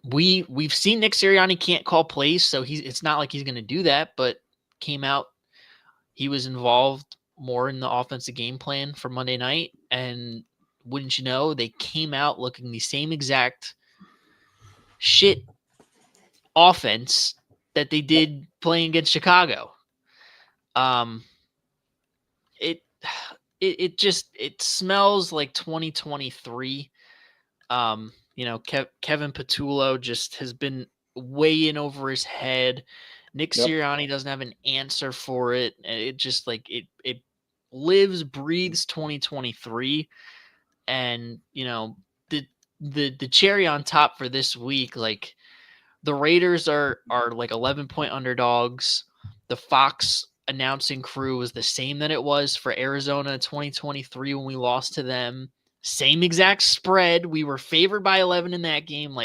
We've seen Nick Sirianni can't call plays, so it's not like he's going to do that, but he was involved more in the offensive game plan for Monday night, and wouldn't you know, they came out looking the same exact shit offense that they did playing against Chicago. It smells like 2023. Kevin Patullo just has been way in over his head. Nick Sirianni doesn't have an answer for it. It just it lives, breathes 2023. And the cherry on top for this week, like the Raiders are like 11-point underdogs. The Fox announcing crew was the same that it was for Arizona 2023 when we lost to them. Same exact spread. We were favored by 11 in that game.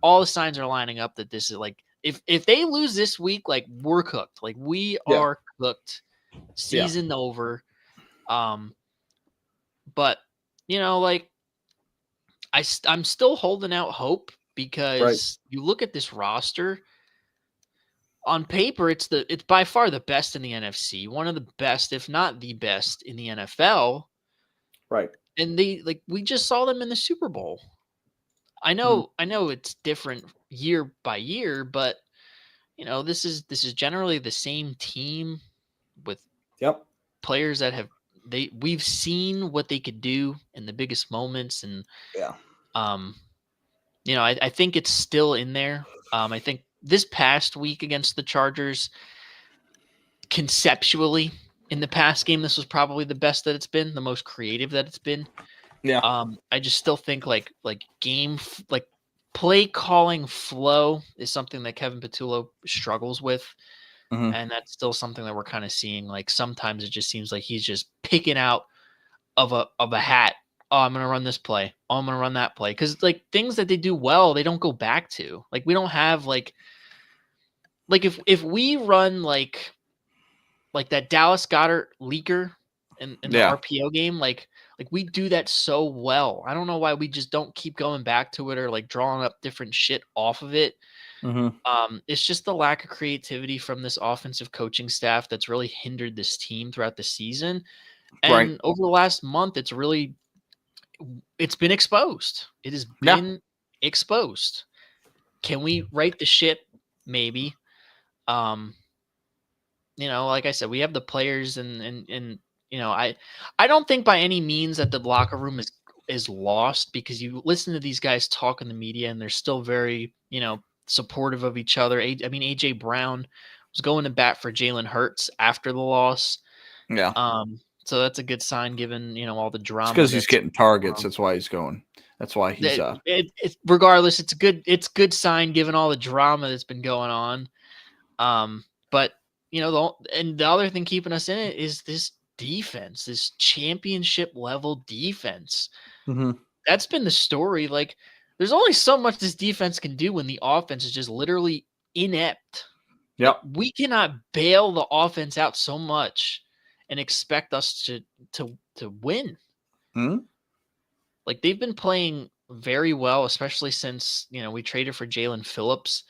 All the signs are lining up that this is like, if they lose this week, like we're cooked. Like we are cooked. Season over. But I'm still holding out hope because you look at this roster. On paper, it's by far the best in the NFC, one of the best, if not the best, in the NFL. Right. And we just saw them in the Super Bowl. I know it's different year by year, but this is generally the same team with players that we've seen what they could do in the biggest moments, and I think it's still in there. I think this past week against the Chargers, conceptually in the past game, this was probably the best that it's been, the most creative that it's been. Yeah. I just still think like play calling flow is something that Kevin Patullo struggles with. Mhm. And that's still something that we're kind of seeing. Like sometimes it just seems like he's just picking out of a hat. Oh, I'm gonna run this play. Oh, I'm gonna run that play. Because like things that they do well, they don't go back to. Like we don't have like if we run like that Dallas Goddard leaker in the Yeah. RPO game, like we do that so well. I don't know why we just don't keep going back to it or like drawing up different shit off of it. Mhm. It's just the lack of creativity from this offensive coaching staff that's really hindered this team throughout the season. Right. And over the last month, it's been exposed. It has Yeah. been exposed. Can we right the ship? Maybe. Like I said, we have the players and I don't think by any means that the locker room is lost, because you listen to these guys talk in the media and they're still very, supportive of each other. AJ Brown was going to bat for Jalen Hurts after the loss. Yeah. So that's a good sign given, all the drama. It's because he's getting targets. That's why he's going. That's why he's regardless, it's good sign given all the drama that's been going on. But the other thing keeping us in it is this defense, this championship level defense. Mhm. That's been the story. Like, there's only so much this defense can do when the offense is just literally inept. Yep. Like, we cannot bail the offense out so much and expect us to win. Mhm. Like, they've been playing very well, especially since we traded for Jalen Phillips.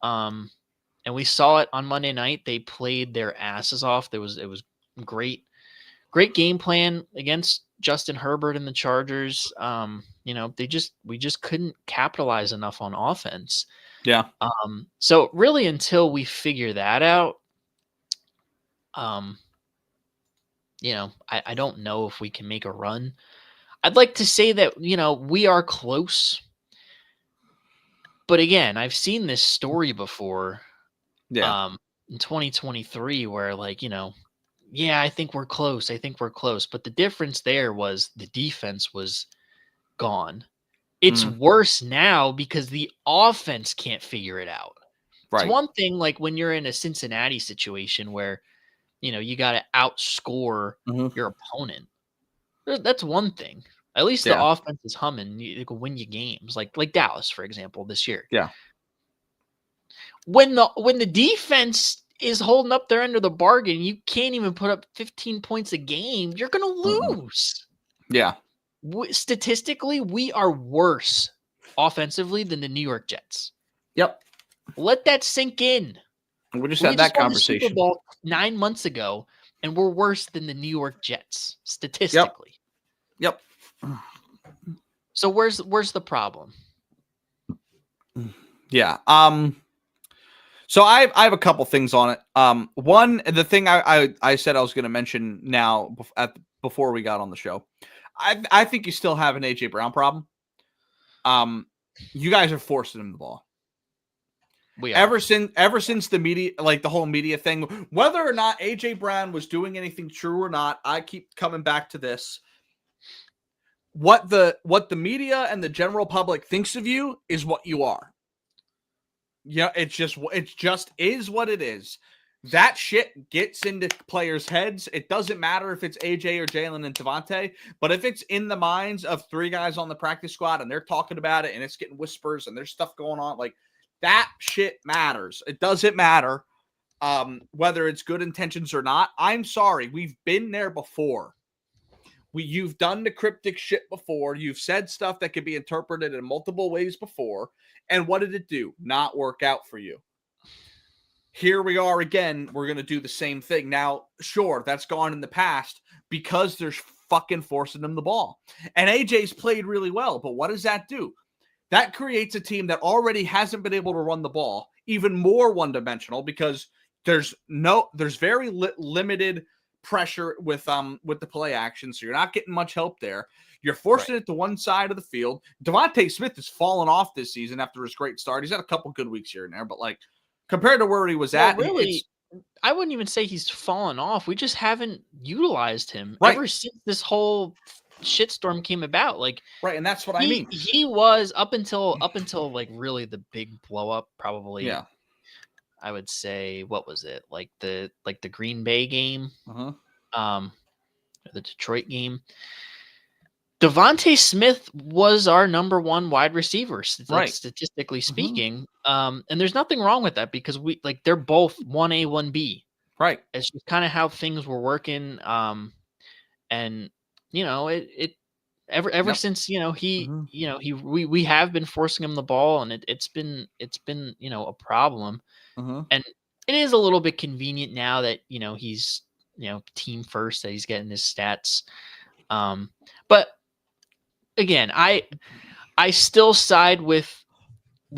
And we saw it on Monday night. They played their asses off. It was great game plan against Justin Herbert and the Chargers. We just couldn't capitalize enough on offense. Yeah. So really, until we figure that out, I don't know if we can make a run. I'd like to say that, we are close. But again, I've seen this story before. Yeah. In 2023 where yeah, I think we're close. But the difference there was the defense was gone. It's worse now because the offense can't figure it out. Right. It's one thing like when you're in a Cincinnati situation where, you got to outscore your opponent. That's one thing. At least the offense is humming. You can win you games like Dallas, for example, this year. Yeah. When the defense is holding up their end of the bargain, you can't even put up 15 points a game. You're going to lose. Yeah. Statistically, we are worse offensively than the New York Jets. Yep. Let that sink in. We just had that won the Super conversation. Bowl 9 months ago, and we're worse than the New York Jets statistically. Yep. So where's the problem? Yeah. So I have a couple things on it. One, the thing I said I was going to mention now before we got on the show, I think you still have an AJ Brown problem. You guys are forcing him the ball. We are. Ever since the media, like the whole media thing, whether or not AJ Brown was doing anything true or not, I keep coming back to this. What the media and the general public thinks of you is what you are. Yeah, it just is what it is. That shit gets into players' heads. It doesn't matter if it's AJ or Jalen and Devontae, but if it's in the minds of three guys on the practice squad and they're talking about it and it's getting whispers and there's stuff going on, like that shit matters. It doesn't matter whether it's good intentions or not. I'm sorry. We've been there before. You've done the cryptic shit before. You've said stuff that could be interpreted in multiple ways before. And what did it do? Not work out for you. Here we are again. We're going to do the same thing. Now, sure, that's gone in the past because they're fucking forcing them the ball. And AJ's played really well, but what does that do? That creates a team that already hasn't been able to run the ball, even more one-dimensional because there's very limited pressure with the play action, so you're not getting much help there. You're forcing it to one side of the field. Devontae Smith has fallen off this season after his great start. He's had a couple good weeks here and there, but like compared to where he was at, really, I wouldn't even say he's fallen off. We just haven't utilized him Right. ever since this whole shitstorm came about. Like Right, and that's what I mean. he was up until like really the big blow up, probably. Yeah. I would say, what was it? Like the Green Bay game, the Detroit game. Devontae Smith was our number one wide receiver, like Right. statistically speaking. And there's nothing wrong with that because they're both 1A, 1B. Right. It's just kind of how things were working. And ever since, we have been forcing him the ball, and it's been a problem. And it is a little bit convenient now that, he's, team first, that he's getting his stats. But again, I still side with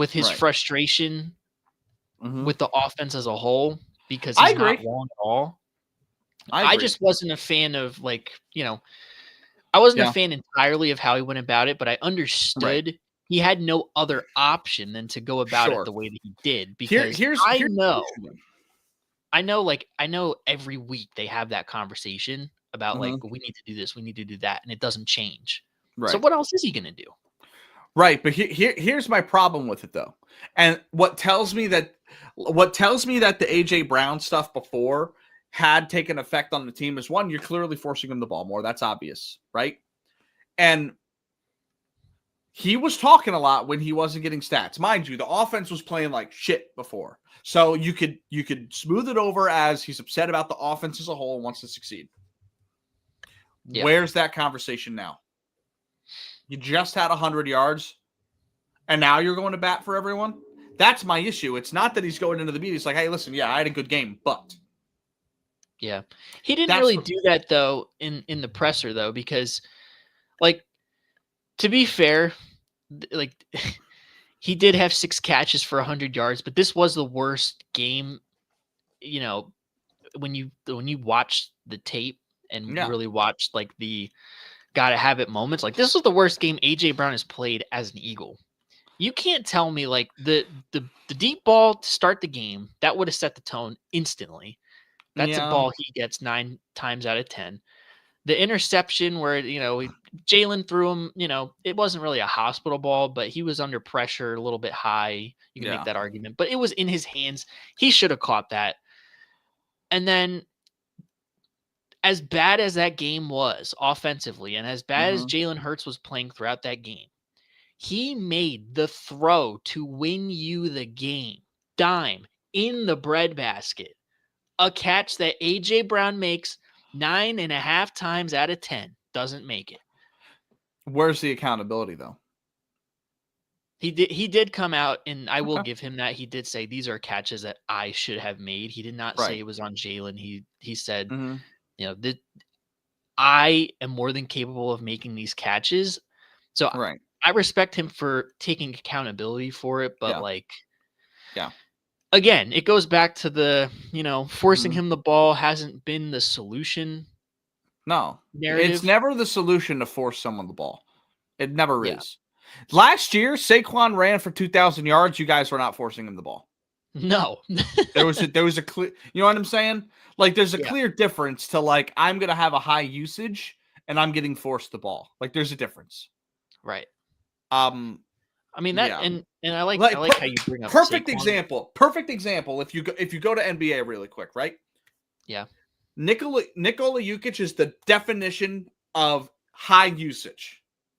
his frustration with the offense as a whole, because he's not wrong at all. I just wasn't a fan of, like, I wasn't a fan entirely of how he went about it, but I understood he had no other option than to go about it the way that he did. Because I know every week they have that conversation about like, we need to do this, we need to do that, and it doesn't change. Right. So what else is he going to do? Right, but here's my problem with it though, and what tells me that the AJ Brown stuff before had taken effect on the team is, one, you're clearly forcing him the ball more. That's obvious, right? And he was talking a lot when he wasn't getting stats. Mind you, the offense was playing like shit before, so you could smooth it over as he's upset about the offense as a whole and wants to succeed. Yep. Where's that conversation now? You just had 100 yards, and now you're going to bat for everyone? That's my issue. It's not that he's going into the media. It's like, hey, listen, yeah, I had a good game, but. Yeah. He didn't really do that, though, in the presser, though, because, like, to be fair, like, he did have 6 catches for 100 yards, but this was the worst game, when you watch the tape and really watch, like, the gotta have it moments. Like, this was the worst game AJ Brown has played as an Eagle. You can't tell me, like, the deep ball to start the game that would have set the tone instantly. That's a ball he gets 9 times out of 10. The interception where Jalen threw him, it wasn't really a hospital ball, but he was under pressure a little bit high. You can make that argument, but it was in his hands. He should have caught that. And then, as bad as that game was offensively, and as bad as Jalen Hurts was playing throughout that game, he made the throw to win you the game. Dime in the breadbasket. A catch that AJ Brown makes 9.5 times out of 10 doesn't make it. Where's the accountability, though? He did come out, and I will give him that. He did say these are catches that I should have made. He did not say it was on Jalen. He said, I am more than capable of making these catches. So I respect him for taking accountability for it, but again, it goes back to the, forcing him the ball hasn't been the solution. No, narrative. It's never the solution to force someone the ball. It never is. Last year, Saquon ran for 2,000 yards. You guys were not forcing him the ball. No. there was a clear, you know what I'm saying? Like, there's a clear difference to, like, I'm going to have a high usage and I'm getting forced the ball. Like, there's a difference. Right. I mean that, and I like how you bring up perfect Saquon. example. Perfect example. If you go to NBA really quick, right? Yeah. Nikola Jokic is the definition of high usage.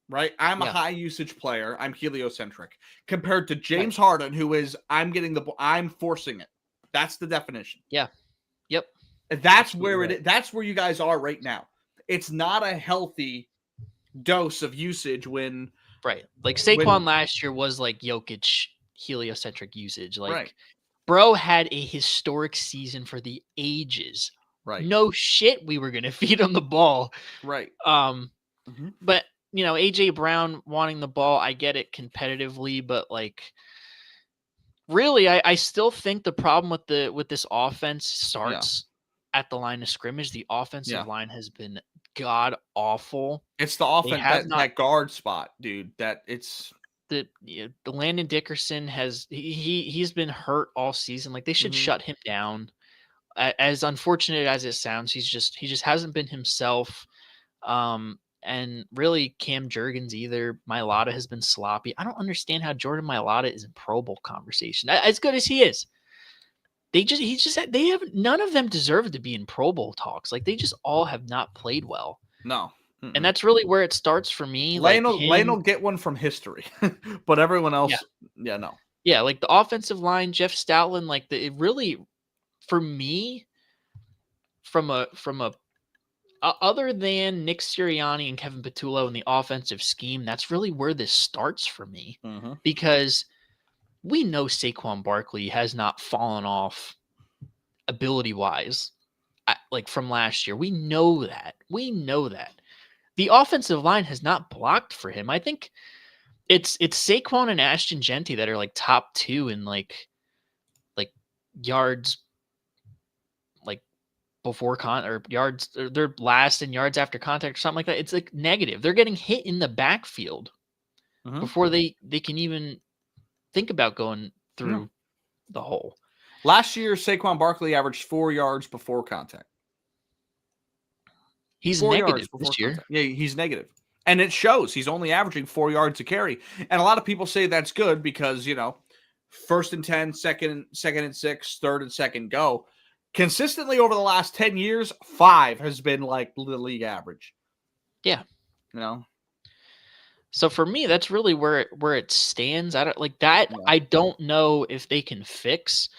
Right? I'm a high usage player. I'm heliocentric compared to James Harden, who is I'm forcing it. That's the definition. Yeah. Yep. And that's where it is. That's where you guys are right now. It's not a healthy dose of usage when like Saquon last year was like Jokic heliocentric usage. Like bro had a historic season for the ages. Right. No shit we were gonna feed him the ball. Right. But AJ Brown wanting the ball, I get it competitively, but like really, I still think the problem with this offense starts at the line of scrimmage. The offensive line has been god awful. It's the offense that guard spot, dude. That it's the Landon Dickerson he's been hurt all season. Like, they should shut him down. As unfortunate as it sounds, he just hasn't been himself. and really Cam Jurgens either. Mailata has been sloppy. I don't understand how Jordan Mailata is in Pro Bowl conversation. As good as he is, they have none of them deserve to be in Pro Bowl talks. Like they just all have not played well. No. And that's really where it starts for me. Lane like will get one from history, but everyone else, no. Yeah, like the offensive line, Jeff Stoutland, like it really, for me, from a other than Nick Sirianni and Kevin Patullo in the offensive scheme, that's really where this starts for me. Because we know Saquon Barkley has not fallen off ability-wise, like from last year. We know that. The offensive line has not blocked for him. I think it's Saquon and Ashton Genty that are like top 2 in like yards, like before or yards, or they're last in yards after contact or something like that. It's like negative. They're getting hit in the backfield before they can even think about going through the hole. Last year, Saquon Barkley averaged 4 yards before contact. He's negative this year. Contact. Yeah, he's negative. And it shows. He's only averaging 4 yards a carry. And a lot of people say that's good because, 1st and 10, second and 6, 3rd and 2nd go. Consistently over the last 10 years, 5 has been like the league average. Yeah. So for me, that's really where it stands. I don't like that. Yeah. I don't know if they can fix.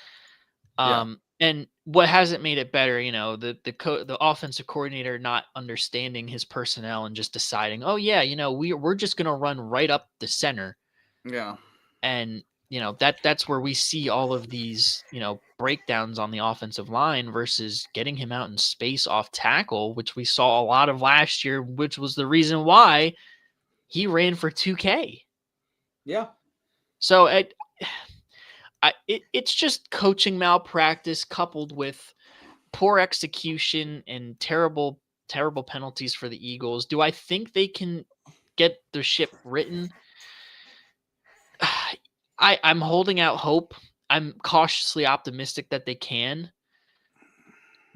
And what hasn't made it better, the offensive coordinator not understanding his personnel and just deciding, oh yeah, we're just gonna run right up the center. Yeah. And that's where we see all of these, breakdowns on the offensive line versus getting him out in space off tackle, which we saw a lot of last year, which was the reason why he ran for 2K. Yeah. So it's just coaching malpractice coupled with poor execution and terrible penalties for the Eagles. Do I think they can get the ship written? I'm holding out hope. I'm cautiously optimistic that they can,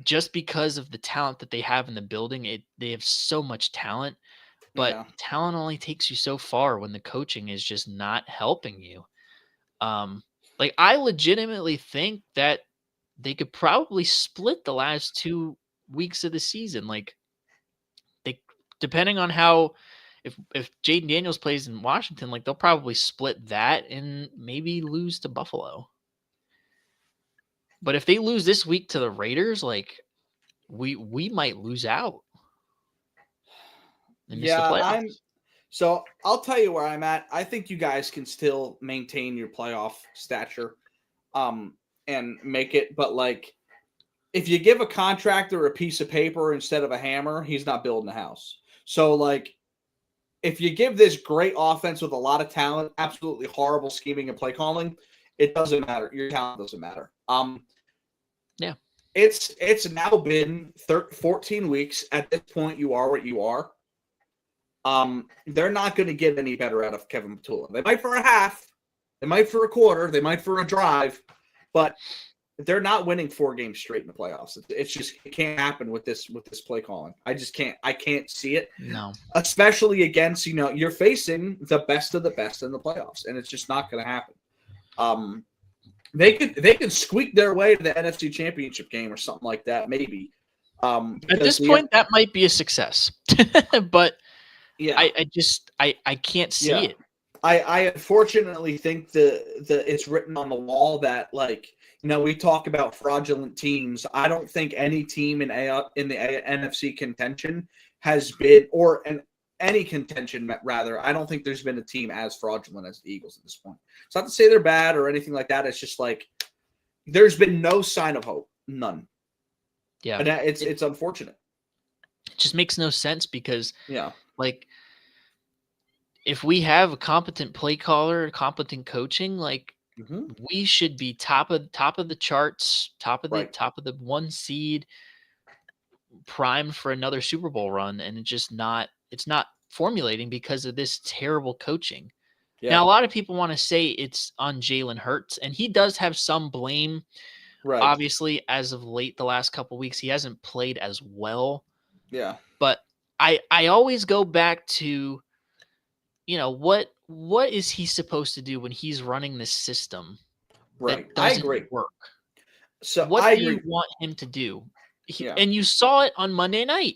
just because of the talent that they have in the building. They have so much talent, but talent only takes you so far when the coaching is just not helping you. Like I legitimately think that they could probably split the last 2 weeks of the season. Like depending on how, if Jaden Daniels plays in Washington, like they'll probably split that and maybe lose to Buffalo. But if they lose this week to the Raiders, like we might lose out. So I'll tell you where I'm at. I think you guys can still maintain your playoff stature, and make it. But like, if you give a contractor a piece of paper instead of a hammer, he's not building a house. So like, if you give this great offense with a lot of talent, absolutely horrible scheming and play calling, it doesn't matter. Your talent doesn't matter. Yeah. It's now been 14 weeks. At this point, you are what you are. They're not going to get any better out of Kevin Patullo. They might for a half, they might for a quarter, they might for a drive, but they're not winning 4 games straight in the playoffs. It's just, it can't happen with this play calling. I can't see it. No. Especially against, you're facing the best of the best in the playoffs, and it's just not going to happen. They could squeak their way to the NFC Championship game or something like that, maybe. At this point, that might be a success. But yeah, I can't see it. I unfortunately think the it's written on the wall that, like, we talk about fraudulent teams. I don't think any team in the NFC contention has been, or any contention rather. I don't think there's been a team as fraudulent as the Eagles at this point. It's not to say they're bad or anything like that. It's just like there's been no sign of hope, none. Yeah, and it's unfortunate. It just makes no sense because like, if we have a competent play caller, competent coaching, like we should be top of the charts, top of the 1 seed, primed for another Super Bowl run, and it's not formulating because of this terrible coaching. Yeah. Now, a lot of people want to say it's on Jalen Hurts, and he does have some blame. Right. Obviously, as of late, the last couple of weeks, he hasn't played as well. Yeah. But I always go back to, what is he supposed to do when he's running this system Right. that I doesn't agree. work? So What I do you agree. want him to do? Yeah. And you saw it on Monday night.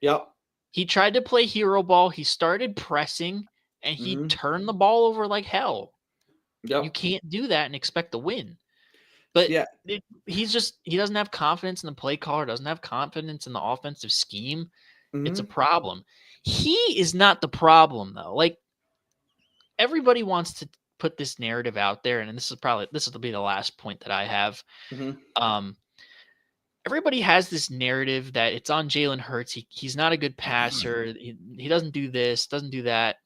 Yep. He tried to play hero ball. He started pressing, and he Mhm. turned the ball over like hell. You Yep. can't do that and expect to win. But Yeah. he doesn't have confidence in the play caller, doesn't have confidence in the offensive scheme. It's a Mhm. problem. He is not the problem, though. Like, everybody wants to put this narrative out there, and this will be the last point that I have. Mhm. Um, Everybody has this narrative that it's on Jalen Hurts. He's not a good passer. He doesn't do this, doesn't do that.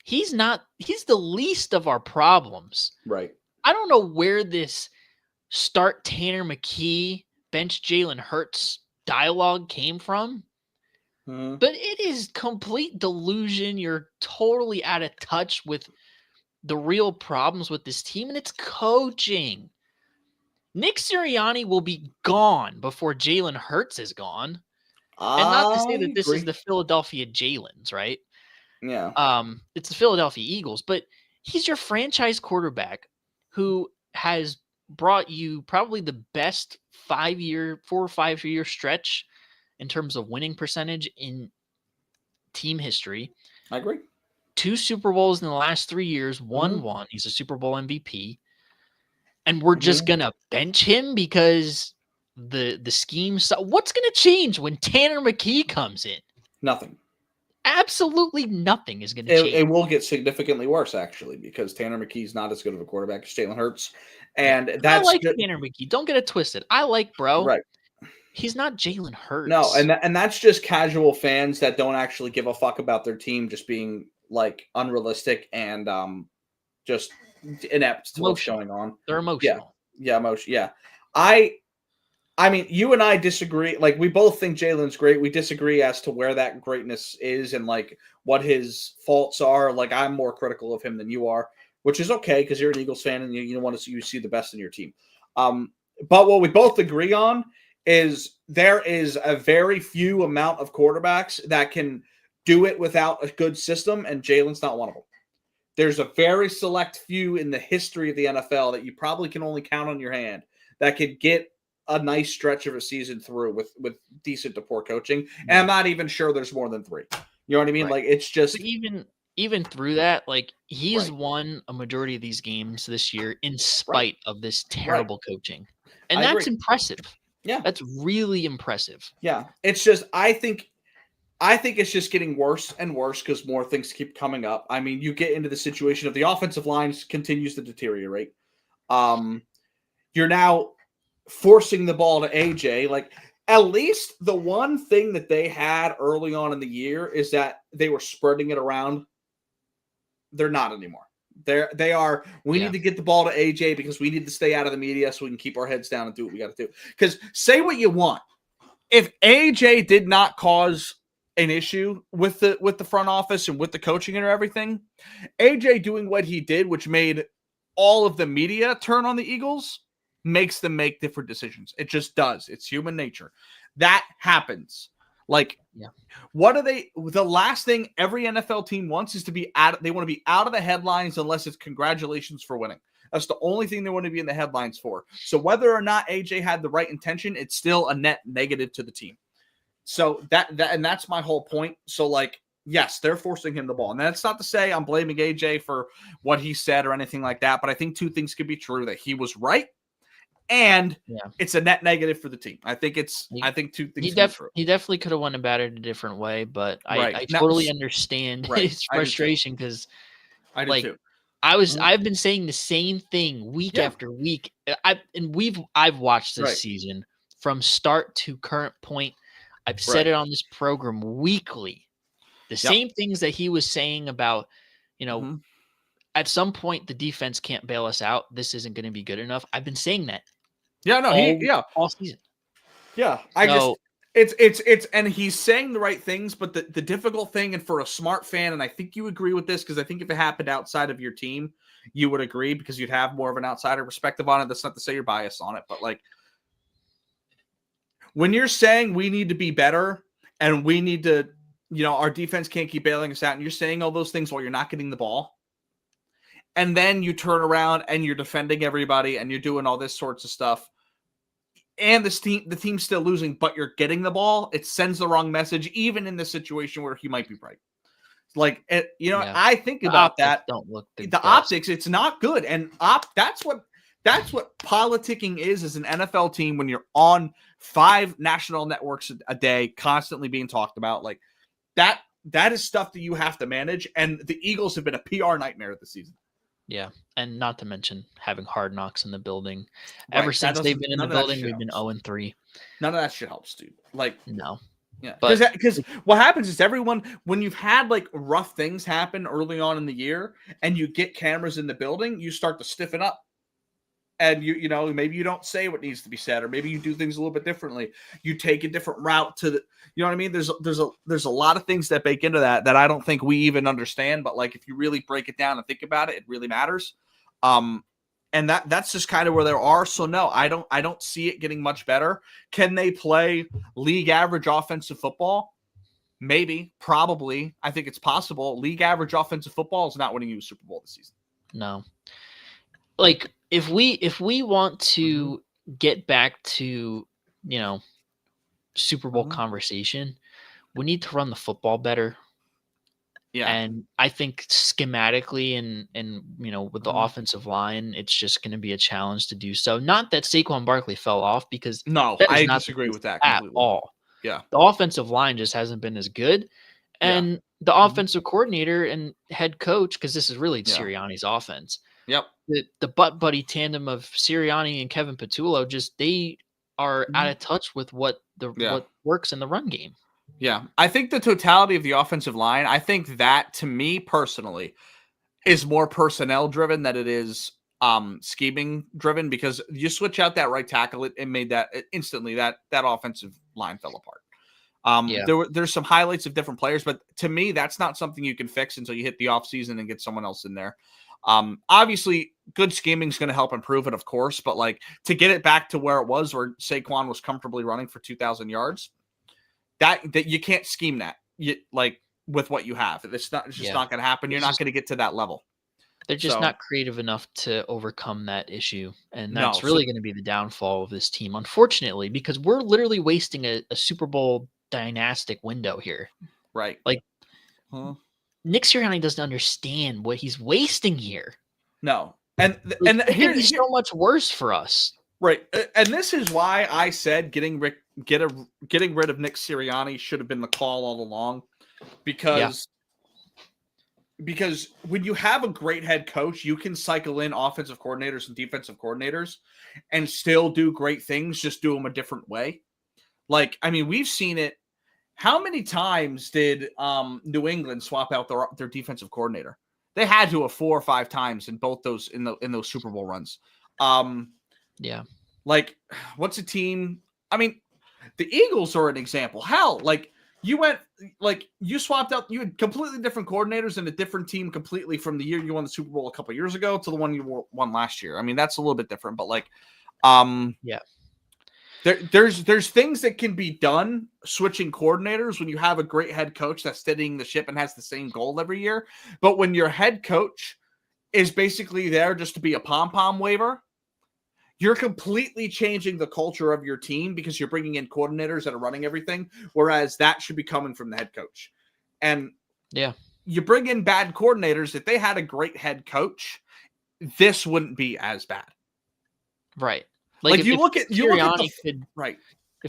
He's not. He's the least of our problems. Right. I don't know where this start Tanner McKee, bench Jalen Hurts dialogue came from, Mhm. but it is complete delusion. You're totally out of touch with the real problems with this team, and it's coaching. Nick Sirianni will be gone before Jalen Hurts is gone. And not to say I that this is agree. the Philadelphia Jalen's, right? Yeah. It's the Philadelphia Eagles, but he's your franchise quarterback who has brought you probably the best 4 or 5 year stretch in terms of winning percentage in team history. I agree. 2 Super Bowls in the last 3 years, won Mhm. one. He's a Super Bowl MVP. And we're just Mhm. gonna bench him because the scheme. So what's gonna change when Tanner McKee comes in? Nothing. Absolutely nothing is gonna It change. will get significantly worse, actually, because Tanner McKee's not as good of a quarterback as Jalen Hurts, Yeah, and and I that's like Tanner McKee. Don't get it twisted. I like bro. right. He's not Jalen No, Hurts. and that's just casual fans that don't actually give a fuck about their team just being like unrealistic and just inept to what's Emotional. going on. They're Yeah, emotional. yeah, emotion. Yeah, I I mean, you and I disagree. Like, we both think Jalen's great. We disagree as to where that greatness is and like what his faults are. Like, I'm more critical of him than you are, which is okay because you're an Eagles fan and you want to see the best in your team. But what we both agree on is there is a very few amount of quarterbacks that can do it without a good system, and Jalen's not one of them. There's a very select few in the history of the NFL that you probably can only count on your hand that could get a nice stretch of a season through with decent to poor coaching. And Yeah. I'm not even sure there's more than 3. You know what I mean? Right. Like, it's But just even through that, like, he's right, won a majority of these games this year in right, spite of this right. terrible coaching. And I agree. that's impressive. Yeah, That's really impressive. yeah. It's just I think it's just getting worse and worse because more things keep coming up. I mean, you get into the situation of the offensive line continues to deteriorate. Um, you're now forcing the ball to AJ. Like, at least the one thing that they had early on in the year is that they were spreading it around. They're not anymore. They are. We Yeah. need to get the ball to AJ because we need to stay out of the media so we can keep our heads down and do what we got to do. Because say what you want, if AJ did not cause an issue with the front office and with the coaching and everything, AJ doing what he did, which made all of the media turn on the Eagles, makes them make different decisions. It just does. It's human nature. That happens. Like, Yeah. what are they? The last thing every NFL team wants is to be out. They want to be out of the headlines unless it's congratulations for winning. That's the only thing they want to be in the headlines for. So whether or not AJ had the right intention, it's still a net negative to the team. So that's my whole point. So, like, yes, they're forcing him the ball. And that's not to say I'm blaming AJ for what he said or anything like that, but I think two things could be true: that he was right and Yeah. it's a net negative for the team. I think two things can be true. He definitely could have went about it a different way, but Right. I Now, totally understand right. his I do too. frustration because, I do like, too. I've been saying the same thing week Yeah. after week. I've watched this Right. season from start to current point. I've said Right. it on this program weekly. The same things that he was saying about, Mhm. at some point the defense can't bail us out. This isn't going to be good enough. I've been saying that Yeah, no, all season. Yeah. So It's and he's saying the right things, but the difficult thing, and for a smart fan, and I think you agree with this, because I think if it happened outside of your team, you would agree because you'd have more of an outsider perspective on it. That's not to say you're biased on it, but like, when you're saying we need to be better and we need to, our defense can't keep bailing us out, and you're saying all those things while you're not getting the ball, and then you turn around and you're defending everybody and you're doing all this sorts of stuff, and the team's still losing, but you're getting the ball, it sends the wrong message, even in the situation where he might be right. Like, I think about that. Don't look the optics. It's not good, and that's what politicking is as an NFL team when you're on 5 national networks a day, constantly being talked about. Like that is stuff that you have to manage, and the Eagles have been a PR nightmare this season. Yeah, and not to mention having Hard Knocks in the building. Ever since they've been in the building, we've been 0-3. None of that shit helps, dude. Like, no. Yeah, because what happens is when you've had like rough things happen early on in the year and you get cameras in the building, you start to stiffen up. And maybe you don't say what needs to be said, or maybe you do things a little bit differently. You take a different route to the, you know what I mean? There's a lot of things that bake into that I don't think we even understand. But like, if you really break it down and think about it, it really matters. And that's just kind of where there are. So no, I don't see it getting much better. Can they play league average offensive football? Maybe, probably. I think it's possible. League average offensive football is not winning you a Super Bowl this season. No. Like, if we want to get back to, Super Bowl conversation, we need to run the football better. Yeah. And I think schematically and with the offensive line, it's just going to be a challenge to do so. Not that Saquon Barkley fell off, because I disagree with that completely. At all. Yeah. The offensive line just hasn't been as good. And the offensive coordinator and head coach, because this is really Sirianni's offense. Yep. The butt buddy tandem of Sirianni and Kevin Patullo, they are out of touch with what works in the run game. Yeah. I think the totality of the offensive line, I think that, to me personally, is more personnel driven than it is scheming driven, because you switch out that right tackle, it made that instantly that offensive line fell apart. There's some highlights of different players, but to me, that's not something you can fix until you hit the offseason and get someone else in there. Obviously, good scheming is going to help improve it, of course, but like, to get it back to where it was, where Saquon was comfortably running for 2,000 yards, that you can't scheme that. With what you have, it's just not going to happen. You're not going to get to that level. They're just not creative enough to overcome that issue, and that's really going to be the downfall of this team, unfortunately, because we're literally wasting a Super Bowl dynastic window here. Right? Like, Nick Sirianni doesn't understand what he's wasting here. No, and here's so much worse for us. Right, and this is why I said getting rid of Nick Sirianni should have been the call all along, because when you have a great head coach, you can cycle in offensive coordinators and defensive coordinators and still do great things. Just do them a different way. Like, I mean, we've seen it. How many times did New England swap out their defensive coordinator? They had to have 4 or 5 times in both those in those Super Bowl runs. Like, what's a team? I mean, the Eagles are an example. Hell, like, you swapped out, you had completely different coordinators and a different team completely from the year you won the Super Bowl a couple years ago to the one you won last year. I mean, that's a little bit different, but like, there's things that can be done switching coordinators when you have a great head coach that's steadying the ship and has the same goal every year. But when your head coach is basically there just to be a pom-pom waver, you're completely changing the culture of your team because you're bringing in coordinators that are running everything, whereas that should be coming from the head coach. And you bring in bad coordinators. If they had a great head coach, this wouldn't be as bad. Right. Like, if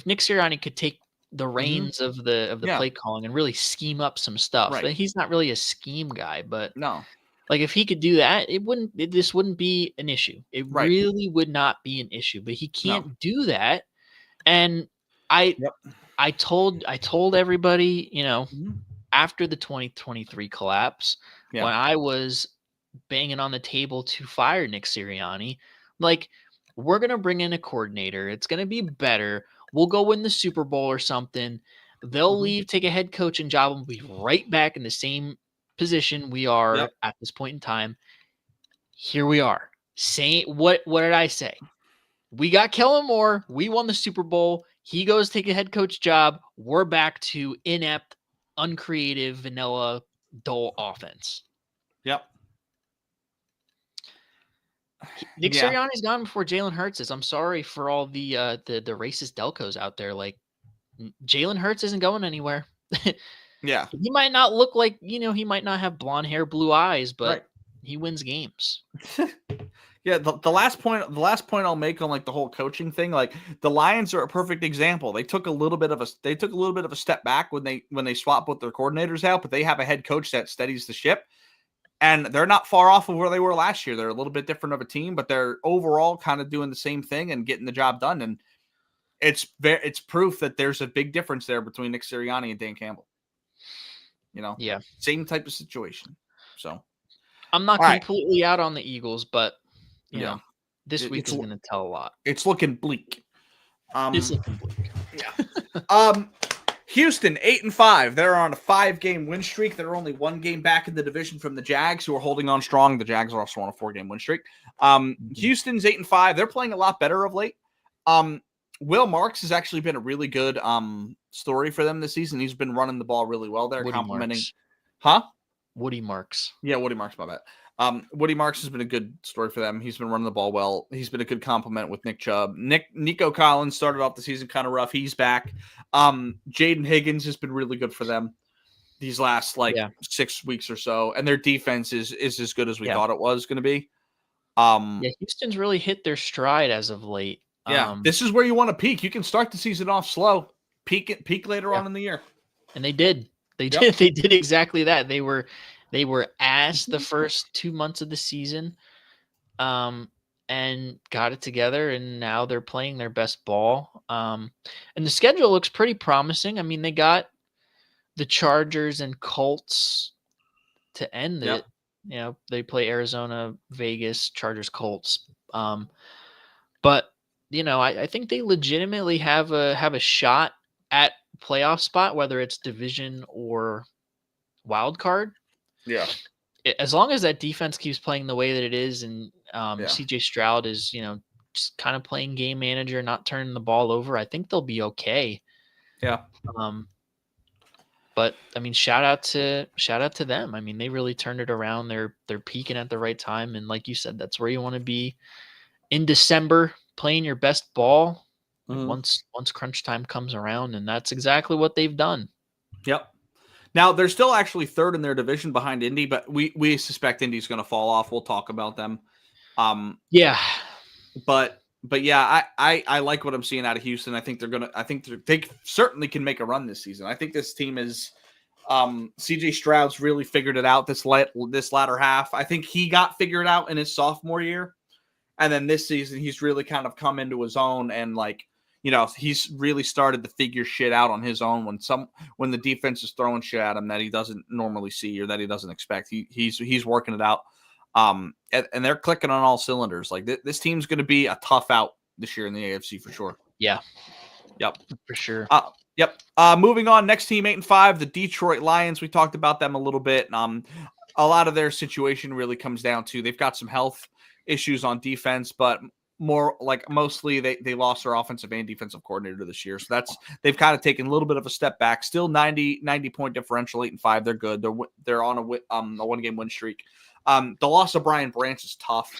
Nick Sirianni could take the reins of the play calling and really scheme up some stuff. Right. He's not really a scheme guy, but like, if he could do that, this wouldn't be an issue. It really would not be an issue, but he can't do that. And I told everybody, after the 2023 collapse, when I was banging on the table to fire Nick Sirianni, like, we're going to bring in a coordinator. It's going to be better. We'll go win the Super Bowl or something. They'll leave, take a head coaching job, and we'll be right back in the same position we are at this point in time. Here we are. Saying what did I say? we got Kellen Moore. We won the Super Bowl. He goes take a head coach job. We're back to inept, uncreative, vanilla, dull offense. Yep. Nick Yeah. Sirianni's gone before Jalen Hurts is. I'm sorry for all the racist Delcos out there. Like, Jalen Hurts isn't going anywhere. Yeah. He might not look like, he might not have blonde hair, blue eyes, but Right. he wins games. Yeah, the last point I'll make on like the whole coaching thing, like the Lions are a perfect example. They took a little bit of a step back when they swapped both their coordinators out, but they have a head coach that steadies the ship. And they're not far off of where they were last year. They're a little bit different of a team, but they're overall kind of doing the same thing and getting the job done. And it's proof that there's a big difference there between Nick Sirianni and Dan Campbell. Yeah, same type of situation. So I'm not all completely out on the Eagles, but you Yeah. know, this week It's is going to tell a lot. It's looking bleak. It's looking bleak. Yeah. Houston 8-5. They're on a 5-game win streak. They're only 1 game back in the division from the Jags, who are holding on strong. The Jags are also on a 4-game win streak. Houston's 8-5. They're playing a lot better of late. Will Marks has actually been a really good story for them this season. He's been running the ball really well. They're complimenting, Woody Marks. Yeah, Woody Marks. My bad. Woody Marks has been a good story for them. He's been running the ball well. He's been a good compliment with Nick Chubb. Nico Collins started off the season kind of rough. He's back. Jaden Higgins has been really good for them these last 6 weeks or so. And their defense is as good as we thought it was going to be. Houston's really hit their stride as of late. Yeah, this is where you want to peak. You can start the season off slow, peak later on in the year. And they did. They did exactly that. They were ass the first 2 months of the season, and got it together, and now they're playing their best ball. And the schedule looks pretty promising. I mean, they got the Chargers and Colts to end it. They play Arizona, Vegas, Chargers, Colts. But I think they legitimately have a shot at playoff spot, whether it's division or wild card. Yeah. As long as that defense keeps playing the way that it is, and CJ Stroud is, just kind of playing game manager, not turning the ball over, I think they'll be okay. Yeah. But I mean, shout out to them. I mean, they really turned it around. They're peaking at the right time, and like you said, that's where you want to be in December, playing your best ball. Once crunch time comes around, and that's exactly what they've done. Yep. Now they're still actually third in their division behind Indy, but we suspect Indy's going to fall off. We'll talk about them. But yeah, I like what I'm seeing out of Houston. I think they certainly can make a run this season. I think this team is CJ Stroud's really figured it out this latter half. I think he got figured out in his sophomore year, and then this season he's really kind of come into his own, and he's really started to figure shit out on his own when the defense is throwing shit at him that he doesn't normally see or that he doesn't expect. He's working it out. And they're clicking on all cylinders. Like this team's going to be a tough out this year in the AFC for sure. Yeah. Yep. For sure. Yep. Moving on, next team 8-5, the Detroit Lions. We talked about them a little bit. A lot of their situation really comes down to they've got some health issues on defense, but mostly they lost their offensive and defensive coordinator this year. So they've kind of taken a little bit of a step back. Still 90 point differential, 8-5. They're good. They're on a 1-game win streak. The loss of Brian Branch is tough.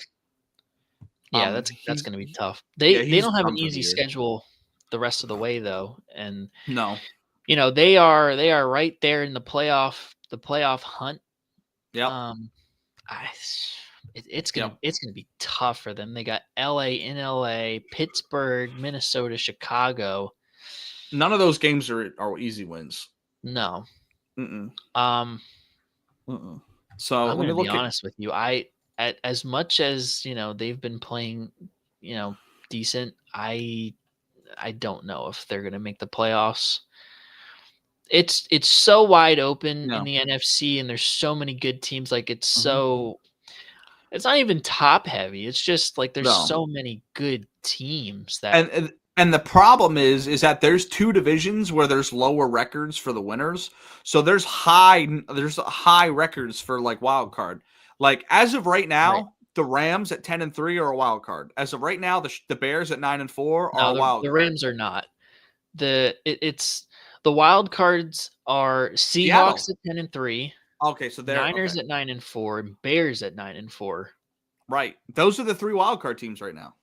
Yeah, that's going to be tough. They don't have an easy schedule the rest of the way though, and no, they are right there in the playoff hunt. Yeah. It's gonna be tough for them. They got LA, Pittsburgh, Minnesota, Chicago. None of those games are easy wins. No. Mm-mm. So I'm gonna be honest with you. As much as they've been playing decent, I don't know if they're gonna make the playoffs. It's so wide open in the NFC, and there's so many good teams. Like it's so. It's not even top heavy. It's just like there's so many good teams that and the problem is that there's 2 divisions where there's lower records for the winners. So there's high records for like wild card. Like as of right now, the Rams at 10-3 are a wild card. As of right now, the Bears at 9-4 are No, a wild the card. Rams are not. It's the wild cards are Seattle. Seahawks at 10-3, Okay, so they're Niners okay. at 9-4, and Bears at 9-4. Right. Those are the 3 wild card teams right now.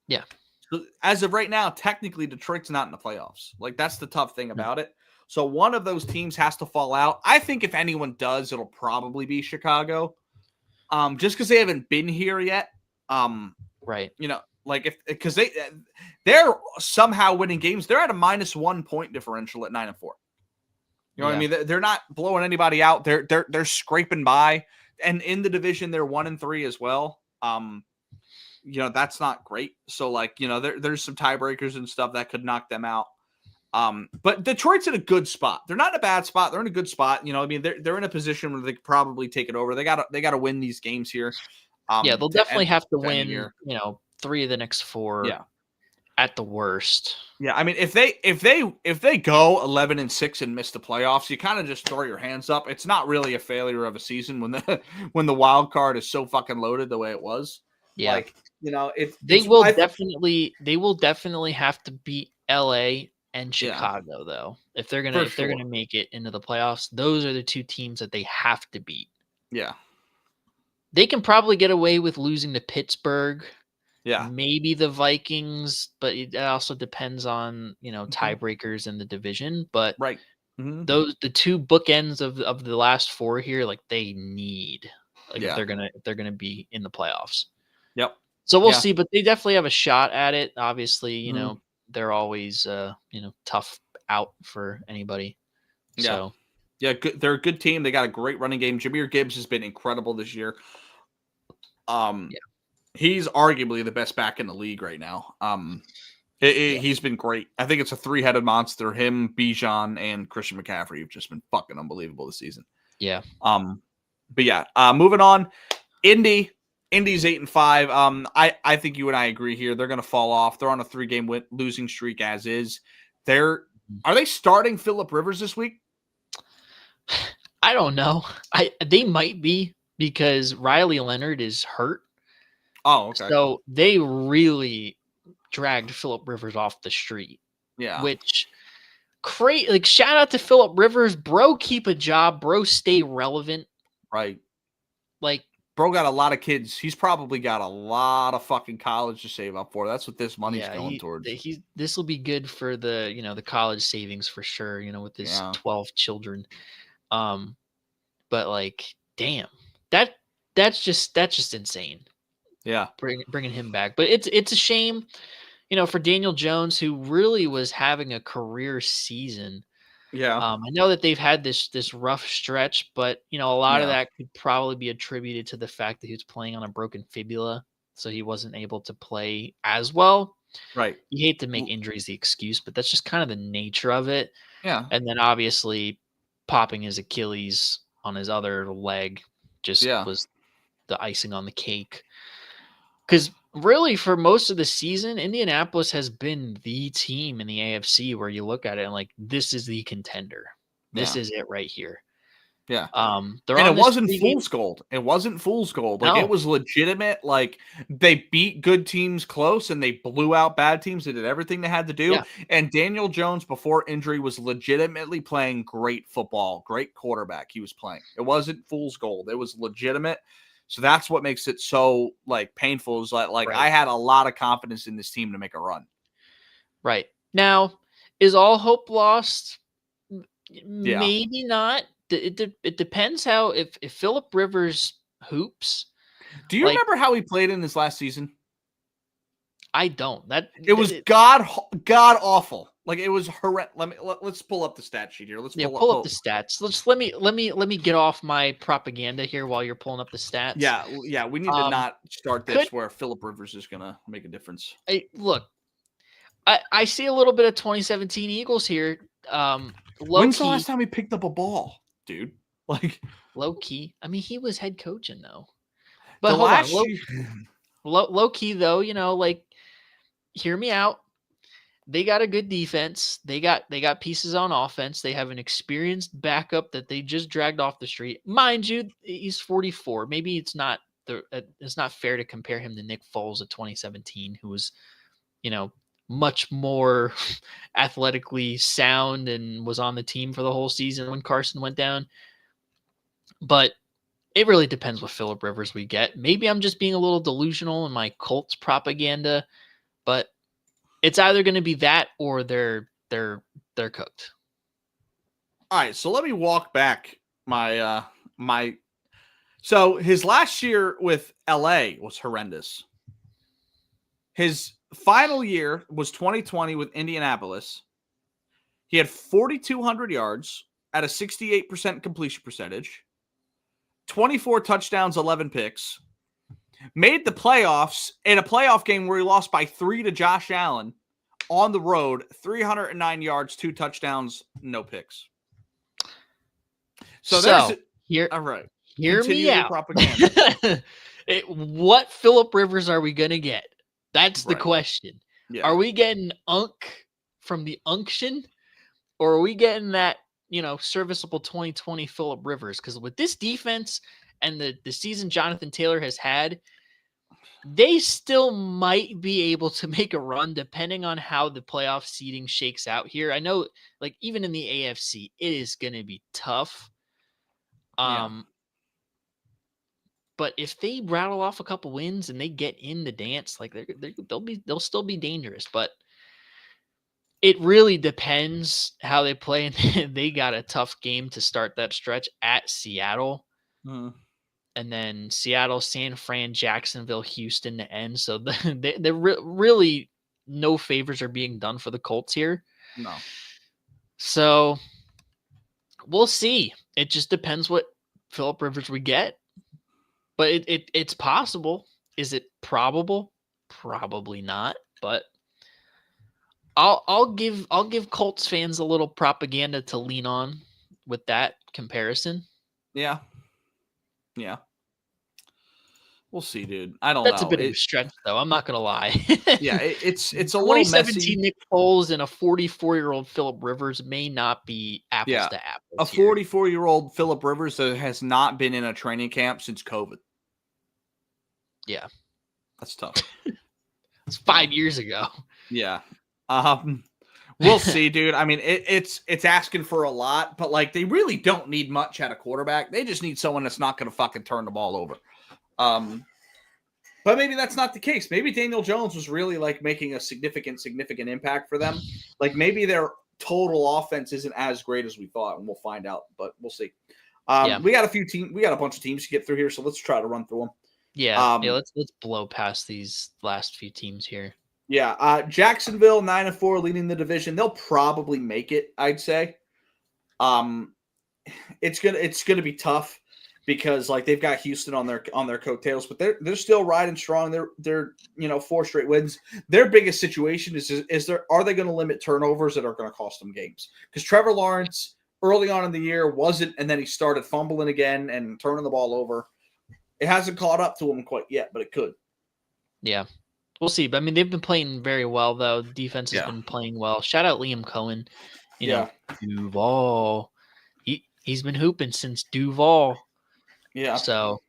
Yeah. So as of right now, technically Detroit's not in the playoffs. Like that's the tough thing about it. So one of those teams has to fall out. I think if anyone does, it'll probably be Chicago. Just because they haven't been here yet. Right. You know, like because they're somehow winning games. They're at a -1 point differential at 9-4. You know what I mean? They're not blowing anybody out. They're scraping by, and in the division they're 1-3 as well. You know, that's not great. So like, you know, there's some tiebreakers and stuff that could knock them out. But Detroit's in a good spot. They're not in a bad spot. They're in a good spot. You know, I mean, they're in a position where they could probably take it over. They gotta win these games here. They'll definitely have to win, here. 3 of the next 4. Yeah. At the worst. Yeah, I mean, if they go 11-6 and miss the playoffs, you kind of just throw your hands up. It's not really a failure of a season when the wild card is so fucking loaded the way it was. Yeah. Like, you know, they will definitely have to beat LA and Chicago though. If they're gonna make it into the playoffs, those are the 2 teams that they have to beat. Yeah. They can probably get away with losing to Pittsburgh. Yeah. Maybe the Vikings, but it also depends on, tiebreakers in the division. But right. The 2 bookends of the last 4 here, like they need, if they're gonna be in the playoffs. Yep. So we'll see, but they definitely have a shot at it. Obviously, Mm-hmm. they're always tough out for anybody. Yeah. So yeah, good. They're a good team. They got a great running game. Jahmyr Gibbs has been incredible this year. He's arguably the best back in the league right now. He's been great. I think it's a 3-headed monster. Him, Bijan, and Christian McCaffrey have just been fucking unbelievable this season. Yeah. But yeah, moving on. Indy's 8-5. I think you and I agree here. They're gonna fall off. They're on a 3-game losing streak as is. Are they starting Phillip Rivers this week? I don't know. They might be because Riley Leonard is hurt. Oh, okay. So they really dragged Phillip Rivers off the street. Yeah. Which shout out to Phillip Rivers, bro. Keep a job, bro. Stay relevant. Right. Like, bro got a lot of kids. He's probably got a lot of fucking college to save up for. That's what this money's going towards. This will be good for the the college savings for sure. With his 12 children. But like, damn, that's just insane. Yeah, bringing him back, but it's a shame, for Daniel Jones, who really was having a career season. Yeah, I know that they've had this rough stretch, but a lot of that could probably be attributed to the fact that he was playing on a broken fibula, so he wasn't able to play as well. Right. You hate to make injuries the excuse, but that's just kind of the nature of it. Yeah, and then obviously popping his Achilles on his other leg just was the icing on the cake. Because really, for most of the season, Indianapolis has been the team in the AFC where you look at it and like, this is the contender. This is it right here. Yeah. And it wasn't fool's gold. It wasn't fool's gold. Like, it was legitimate. Like, they beat good teams close and they blew out bad teams. They did everything they had to do. Yeah. And Daniel Jones, before injury, was legitimately playing great football, great quarterback he was playing. It wasn't fool's gold. It was legitimate. So that's what makes it so like painful, is that I had a lot of confidence in this team to make a run. Right. Now, is all hope lost? Maybe not. It depends how if Phillip Rivers hoops. Do you remember how he played in this last season? I don't. It was god awful. Like, it was horrendous. Let's pull up the stat sheet here. Pull up the stats. Let me get off my propaganda here while you're pulling up the stats. Yeah. We need to not start this where Phillip Rivers is gonna make a difference. Look, I see a little bit of 2017 Eagles here. When's the last time he picked up a ball, dude? Like, low key. I mean, he was head coaching though. But hold on. Low key though, hear me out. They got a good defense. They got pieces on offense. They have an experienced backup that they just dragged off the street. Mind you, he's 44. Maybe it's not it's not fair to compare him to Nick Foles of 2017, who was, much more athletically sound and was on the team for the whole season when Carson went down. But it really depends what Phillip Rivers we get. Maybe I'm just being a little delusional in my Colts propaganda, but it's either going to be that or they're cooked. All right, so let me walk back my so his last year with LA was horrendous. His final year was 2020 with Indianapolis. He had 4,200 yards at a 68% completion percentage, 24 touchdowns, 11 picks, made the playoffs in a playoff game where he lost by 3 to Josh Allen on the road, 309 yards, 2 touchdowns, no picks. So there's here. All right. Hear Continue me your out. propaganda. What Phillip Rivers are we going to get? That's the question. Yeah. Are we getting Unk from the Unction, or are we getting that, serviceable 2020 Phillip Rivers? Because with this defense and the season Jonathan Taylor has had, they still might be able to make a run depending on how the playoff seeding shakes out here. I know, like, even in the AFC, it is going to be tough. But if they rattle off a couple wins and they get in the dance, like they'll still be dangerous. But it really depends how they play. And they got a tough game to start that stretch at Seattle. And then Seattle, San Fran, Jacksonville, Houston to end. So they're really no favors are being done for the Colts here. No. So we'll see. It just depends what Phillip Rivers we get. But it's possible. Is it probable? Probably not. But I'll give Colts fans a little propaganda to lean on with that comparison. Yeah. We'll see, dude. I don't know. That's a bit of a stretch, though. I'm not gonna lie. Yeah, it's a little messy. 2017 Nick Foles and a 44-year-old Phillip Rivers may not be apples to apples. A 44-year-old Phillip Rivers that has not been in a training camp since COVID. Yeah, that's tough. It's 5 years ago. Yeah. We'll see, dude. I mean, it's asking for a lot, but like they really don't need much at a quarterback. They just need someone that's not going to fucking turn the ball over. But maybe that's not the case. Maybe Daniel Jones was really like making a significant impact for them. Like maybe their total offense isn't as great as we thought, and we'll find out. But we'll see. We got a bunch of teams to get through here, so let's try to run through them. Yeah, let's blow past these last few teams here. Yeah, Jacksonville 9-4 leading the division. They'll probably make it, I'd say. It's gonna be tough because like they've got Houston on their coattails, but they're still riding strong. They're 4 straight wins. Their biggest situation are they going to limit turnovers that are going to cost them games? Because Trevor Lawrence early on in the year wasn't, and then he started fumbling again and turning the ball over. It hasn't caught up to him quite yet, but it could. Yeah. We'll see. But I mean, they've been playing very well, though. The defense has been playing well. Shout out Liam Cohen. You know, Duval. He's been hooping since Duval. Yeah. So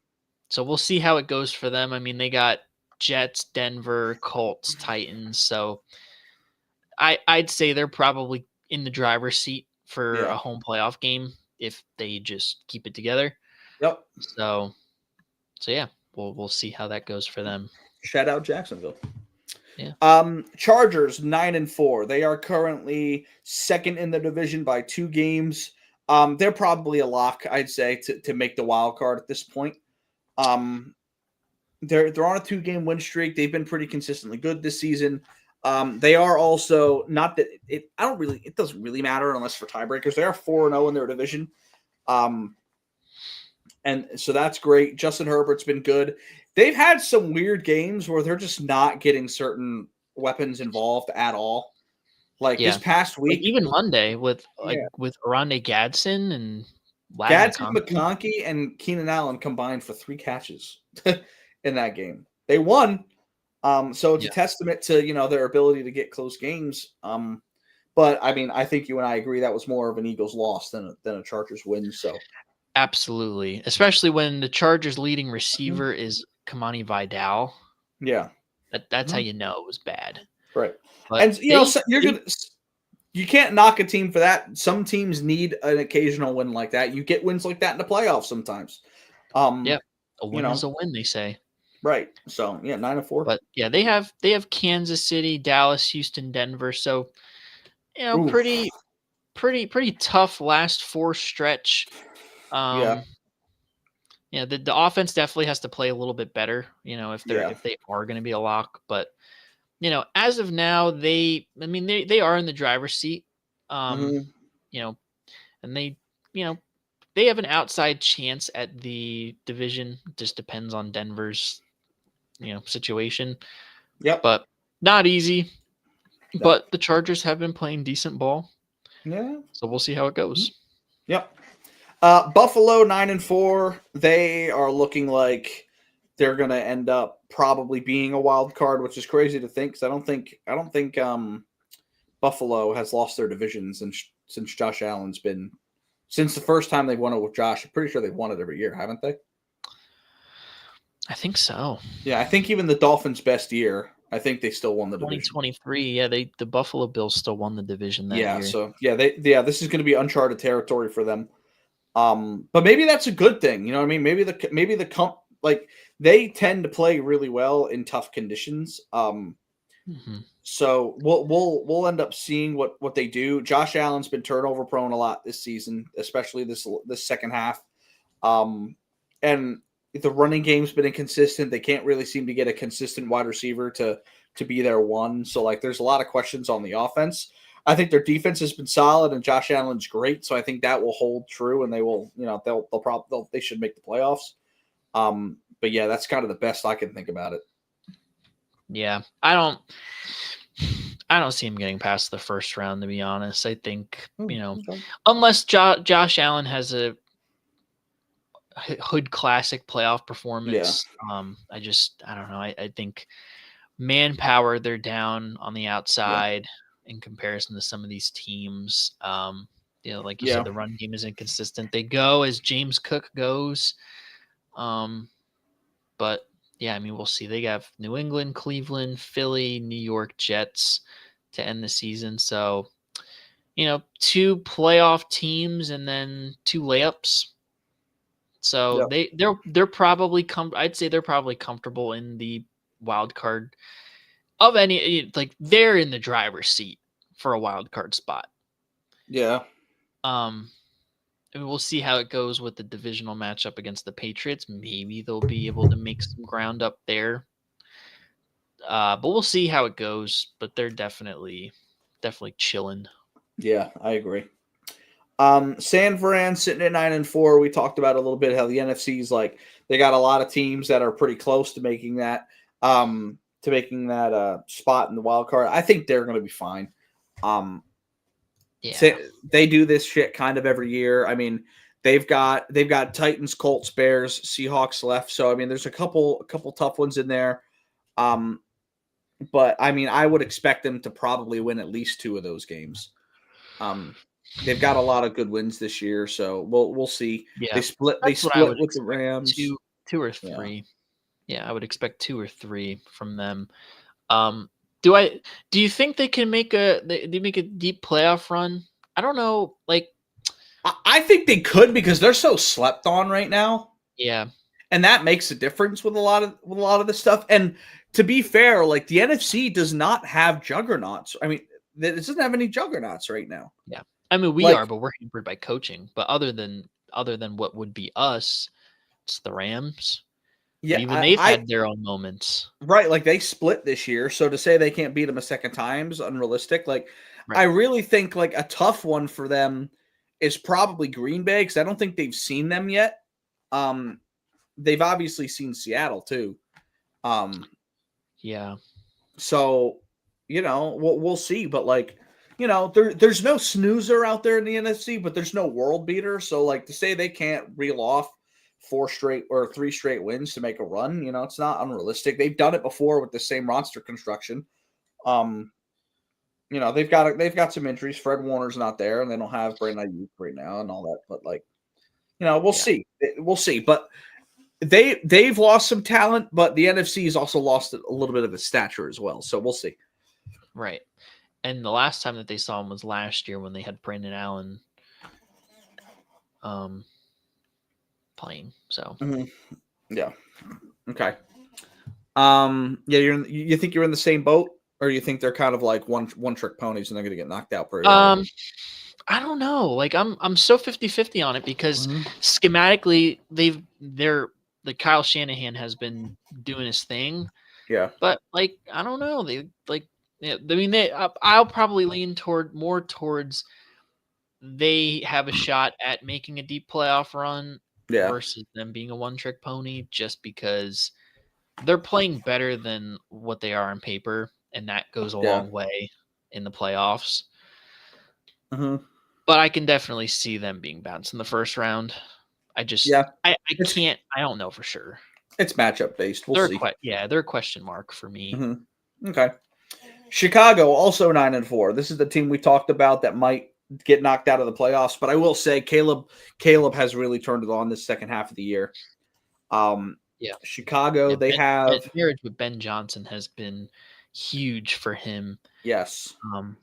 we'll see how it goes for them. I mean, they got Jets, Denver, Colts, Titans. So I'd say they're probably in the driver's seat for a home playoff game if they just keep it together. Yep. So yeah, we'll see how that goes for them. Shout out Jacksonville. Yeah. Chargers 9-4. They are currently second in the division by 2 games. They're probably a lock, I'd say, to make the wild card at this point. They're on a 2-game win streak. They've been pretty consistently good this season. They are also not that it doesn't really matter unless for tiebreakers. They are 4-0 in their division. And so that's great. Justin Herbert's been good. They've had some weird games where they're just not getting certain weapons involved at all. Like this past week, like even Monday with Oronde Gadsden and McConkey and Keenan Allen combined for 3 catches in that game. They won. So it's a testament to, their ability to get close games. But I mean, I think you and I agree that was more of an Eagles loss than a Chargers win. So Absolutely, especially when the Chargers' leading receiver is Kamani Vidal. Yeah. That's how Mhm. you know it was bad. Right. But And you can't knock a team for that. Some teams need an occasional win like that. You get wins like that in the playoffs sometimes. yeah, a You win is know, a win, they say. right. So yeah, 9-4. But yeah, they have Kansas City, Dallas, Houston, Denver. So Ooh, pretty tough last four stretch. yeah, Um, the offense definitely has to play a little bit better. yeah. If they are going to be a lock, but as of now, they are in the driver's seat. Um, Hmm. you know, and you know, they have an outside chance at the division. Just depends on Denver's, situation, Yep. but not easy. No. But the Chargers have been playing decent ball, Yeah. so we'll see how it goes. Yep. Buffalo 9-4. They are looking like they're going to end up probably being a wild card, which is crazy to think. Because I don't think Buffalo has lost their division since Josh Allen's been since the first time they won it with Josh. I'm pretty sure they've won it every year, haven't they? I think so. Yeah, I think even the Dolphins' best year, I think they still won the division. 2023, yeah, the Buffalo Bills still won the division that Yeah, year. so this is going to be uncharted territory for them. But maybe that's a good thing. You know what I mean? Like they tend to play really well in tough conditions. Mhm. So we'll end up seeing what they do. Josh Allen's been turnover prone a lot this season, especially this second half. And the running game's been inconsistent. They can't really seem to get a consistent wide receiver to be their one. So like there's a lot of questions on the offense. I think their defense has been solid and Josh Allen's great. So I think that will hold true and they will, they should make the playoffs. But yeah, that's kind of the best I can think about it. Yeah, I don't see him getting past the first round, to be honest. I think, Okay. unless Josh Allen has a Hood Classic playoff Yeah. performance, I don't know. I think manpower, they're down on the Yeah. outside in comparison to some of these teams. Like you said, Yeah. the run game is inconsistent. They go as James Cook goes. But yeah, I mean, we'll see. They have New England, Cleveland, Philly, New York Jets to end the season. So, two playoff teams and then two layups. So Yeah. they're probably I'd say they're probably comfortable in the wild card of any, like they're in the driver's seat for a wild card spot. Yeah. Um, and we'll see how it goes with the divisional matchup against the Patriots. Maybe they'll be able to make some ground up there. But we'll see how it goes. But they're definitely chilling. Yeah, I agree. San Fran sitting at 9-4. We talked about a little bit how the NFC's like they got a lot of teams that are pretty close to making that spot in the wild card. I think they're going to be fine. Yeah. They do this shit kind of every year. I mean, they've got Titans, Colts, Bears, Seahawks left. So I mean, there's a couple tough ones in there. But I mean, I would expect them to probably win at least two of those games. They've got a lot of good wins this year, so we'll see. Yeah. They split That's what I would with the expect. Rams. Two or Yeah. three. Yeah, I would expect 2 or 3 from them. Do you think they can make they make a deep playoff run? I don't know. Like, I think they could because they're so slept on right now, yeah, and that makes a difference with a lot of this stuff. And to be fair, like the NFC does not have juggernauts. I mean, it doesn't have any juggernauts right now. yeah. I mean, we Like, are, but we're hampered by coaching. But other than what would be us, it's the Rams. yeah, Even they've had their own moments. right, like they split this year, so to say they can't beat them a second time is unrealistic. Like, Right. I really think like a tough one for them is probably Green Bay because I don't think they've seen them yet. They've obviously seen Seattle too. Yeah. So we'll see, but like there's no snoozer out there in the NFC, but there's no world beater. So like to say they can't reel off 4 straight or 3 straight wins to make a run, it's not unrealistic. They've done it before with the same roster construction. They've got some injuries. Fred Warner's not there, and they don't have Brandon Ayuk right now, and all that. But like, We'll see. We'll see. But they've lost some talent, but the NFC has also lost a little bit of its stature as well. So we'll see. Right. And the last time that they saw him was last year when they had Brandon Allen playing. So yeah. Okay. You think you're in the same boat, or you think they're kind of like one trick ponies and they're gonna get knocked out pretty early? I don't know. Like I'm so 50-50 on it because schematically they're like Kyle Shanahan has been doing his thing. Yeah. But like I don't know. I'll probably lean more towards they have a shot at making a deep playoff run versus them being a one trick pony just because they're playing better than what they are on paper, and that goes a long way in the playoffs. But I can definitely see them being bounced in the first round. I don't know for sure. It's matchup based. We'll see. They're a question mark for me. Okay. Chicago also 9-4. This is the team we talked about that might get knocked out of the playoffs, but I will say Caleb has really turned it on this second half of the year. Chicago, they have marriage with Ben Johnson has been huge for him. Yes. And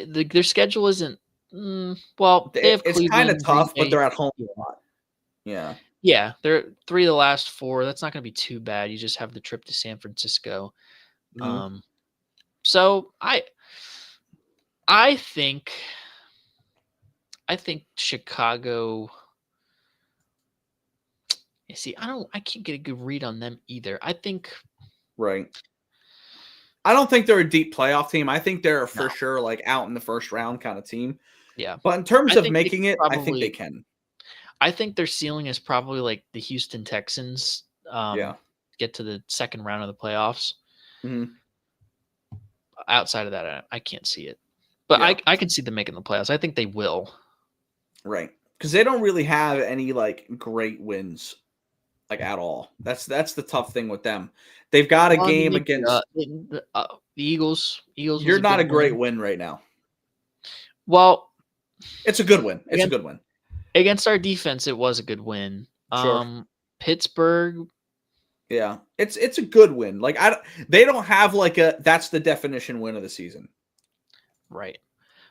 their schedule isn't well. They have it's kind of tough, but they're at home a lot. Yeah. Yeah, they're 3 of the last 4. That's not going to be too bad. You just have the trip to San Francisco. So I think Chicago. You see, I can't get a good read on them either. I think I don't think they're a deep playoff team. I think they're for sure like out in the first round kind of team. Yeah. But in terms of making it, I think they can. I think their ceiling is probably like the Houston Texans. Get to the second round of the playoffs. Outside of that, I can't see it. But I can see them making the playoffs. I think they will. Right. Because they don't really have any like great wins like at all. That's the tough thing with them. They've got a game against the Eagles. You're not a great win right now. Well, it's a good win. It's a good win. Against our defense, it was a good win. Sure. Pittsburgh. Yeah, it's a good win. Like they don't have like that's the definition win of the season. Right.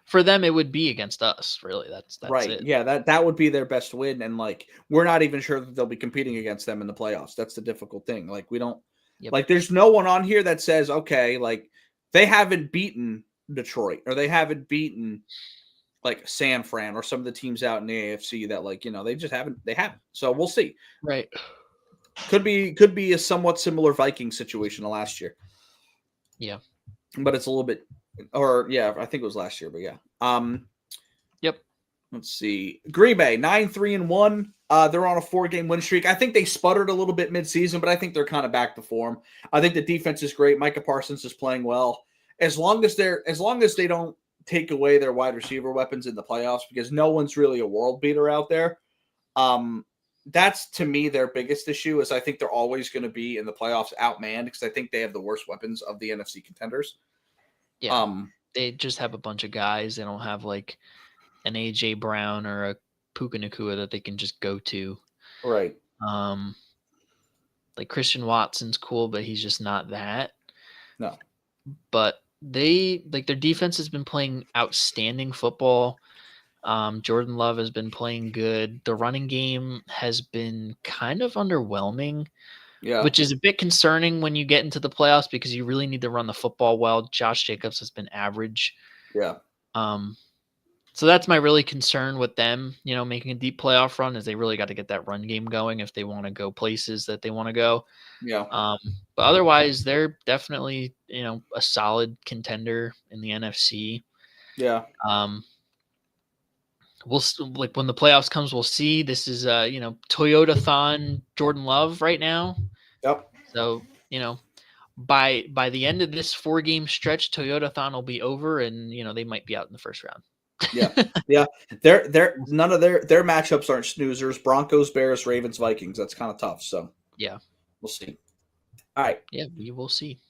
For them, it would be against us. Really, that's right. It. Yeah, that would be their best win, and like we're not even sure that they'll be competing against them in the playoffs. That's the difficult thing. Like we don't like. There's no one on here that says okay, like they haven't beaten Detroit or they haven't beaten like San Fran or some of the teams out in the AFC that like they just haven't. They haven't. So we'll see. Right. Could be a somewhat similar Viking situation to last year. Yeah. But it's a little bit I think it was last year, but yeah. Yep. Let's see. Green Bay, 9-3-1. They're on a 4-game win streak. I think they sputtered a little bit midseason, but I think they're kind of back to form. I think the defense is great. Micah Parsons is playing well. As long as they don't take away their wide receiver weapons in the playoffs, because no one's really a world beater out there. That's to me their biggest issue is I think they're always going to be in the playoffs outmanned because I think they have the worst weapons of the NFC contenders. Yeah. They just have a bunch of guys. They don't have like an AJ Brown or a Puka Nacua that they can just go to. Right. Like Christian Watson's cool, but he's just not that. No. But their defense has been playing outstanding football. Jordan Love has been playing good. The running game has been kind of underwhelming, which is a bit concerning when you get into the playoffs because you really need to run the football well. Josh Jacobs has been average. Yeah. So that's my really concern with them, making a deep playoff run is they really got to get that run game going if they want to go places that they want to go. Yeah. But otherwise, they're definitely, a solid contender in the NFC. Yeah. We'll like when the playoffs comes, we'll see. This is Toyota-thon Jordan Love right now. Yep. So by the end of this 4-game stretch, Toyota-thon will be over, and they might be out in the first round. Yeah. They're none of their matchups aren't snoozers. Broncos, Bears, Ravens, Vikings. That's kind of tough. So yeah, we'll see. All right. Yeah, we will see.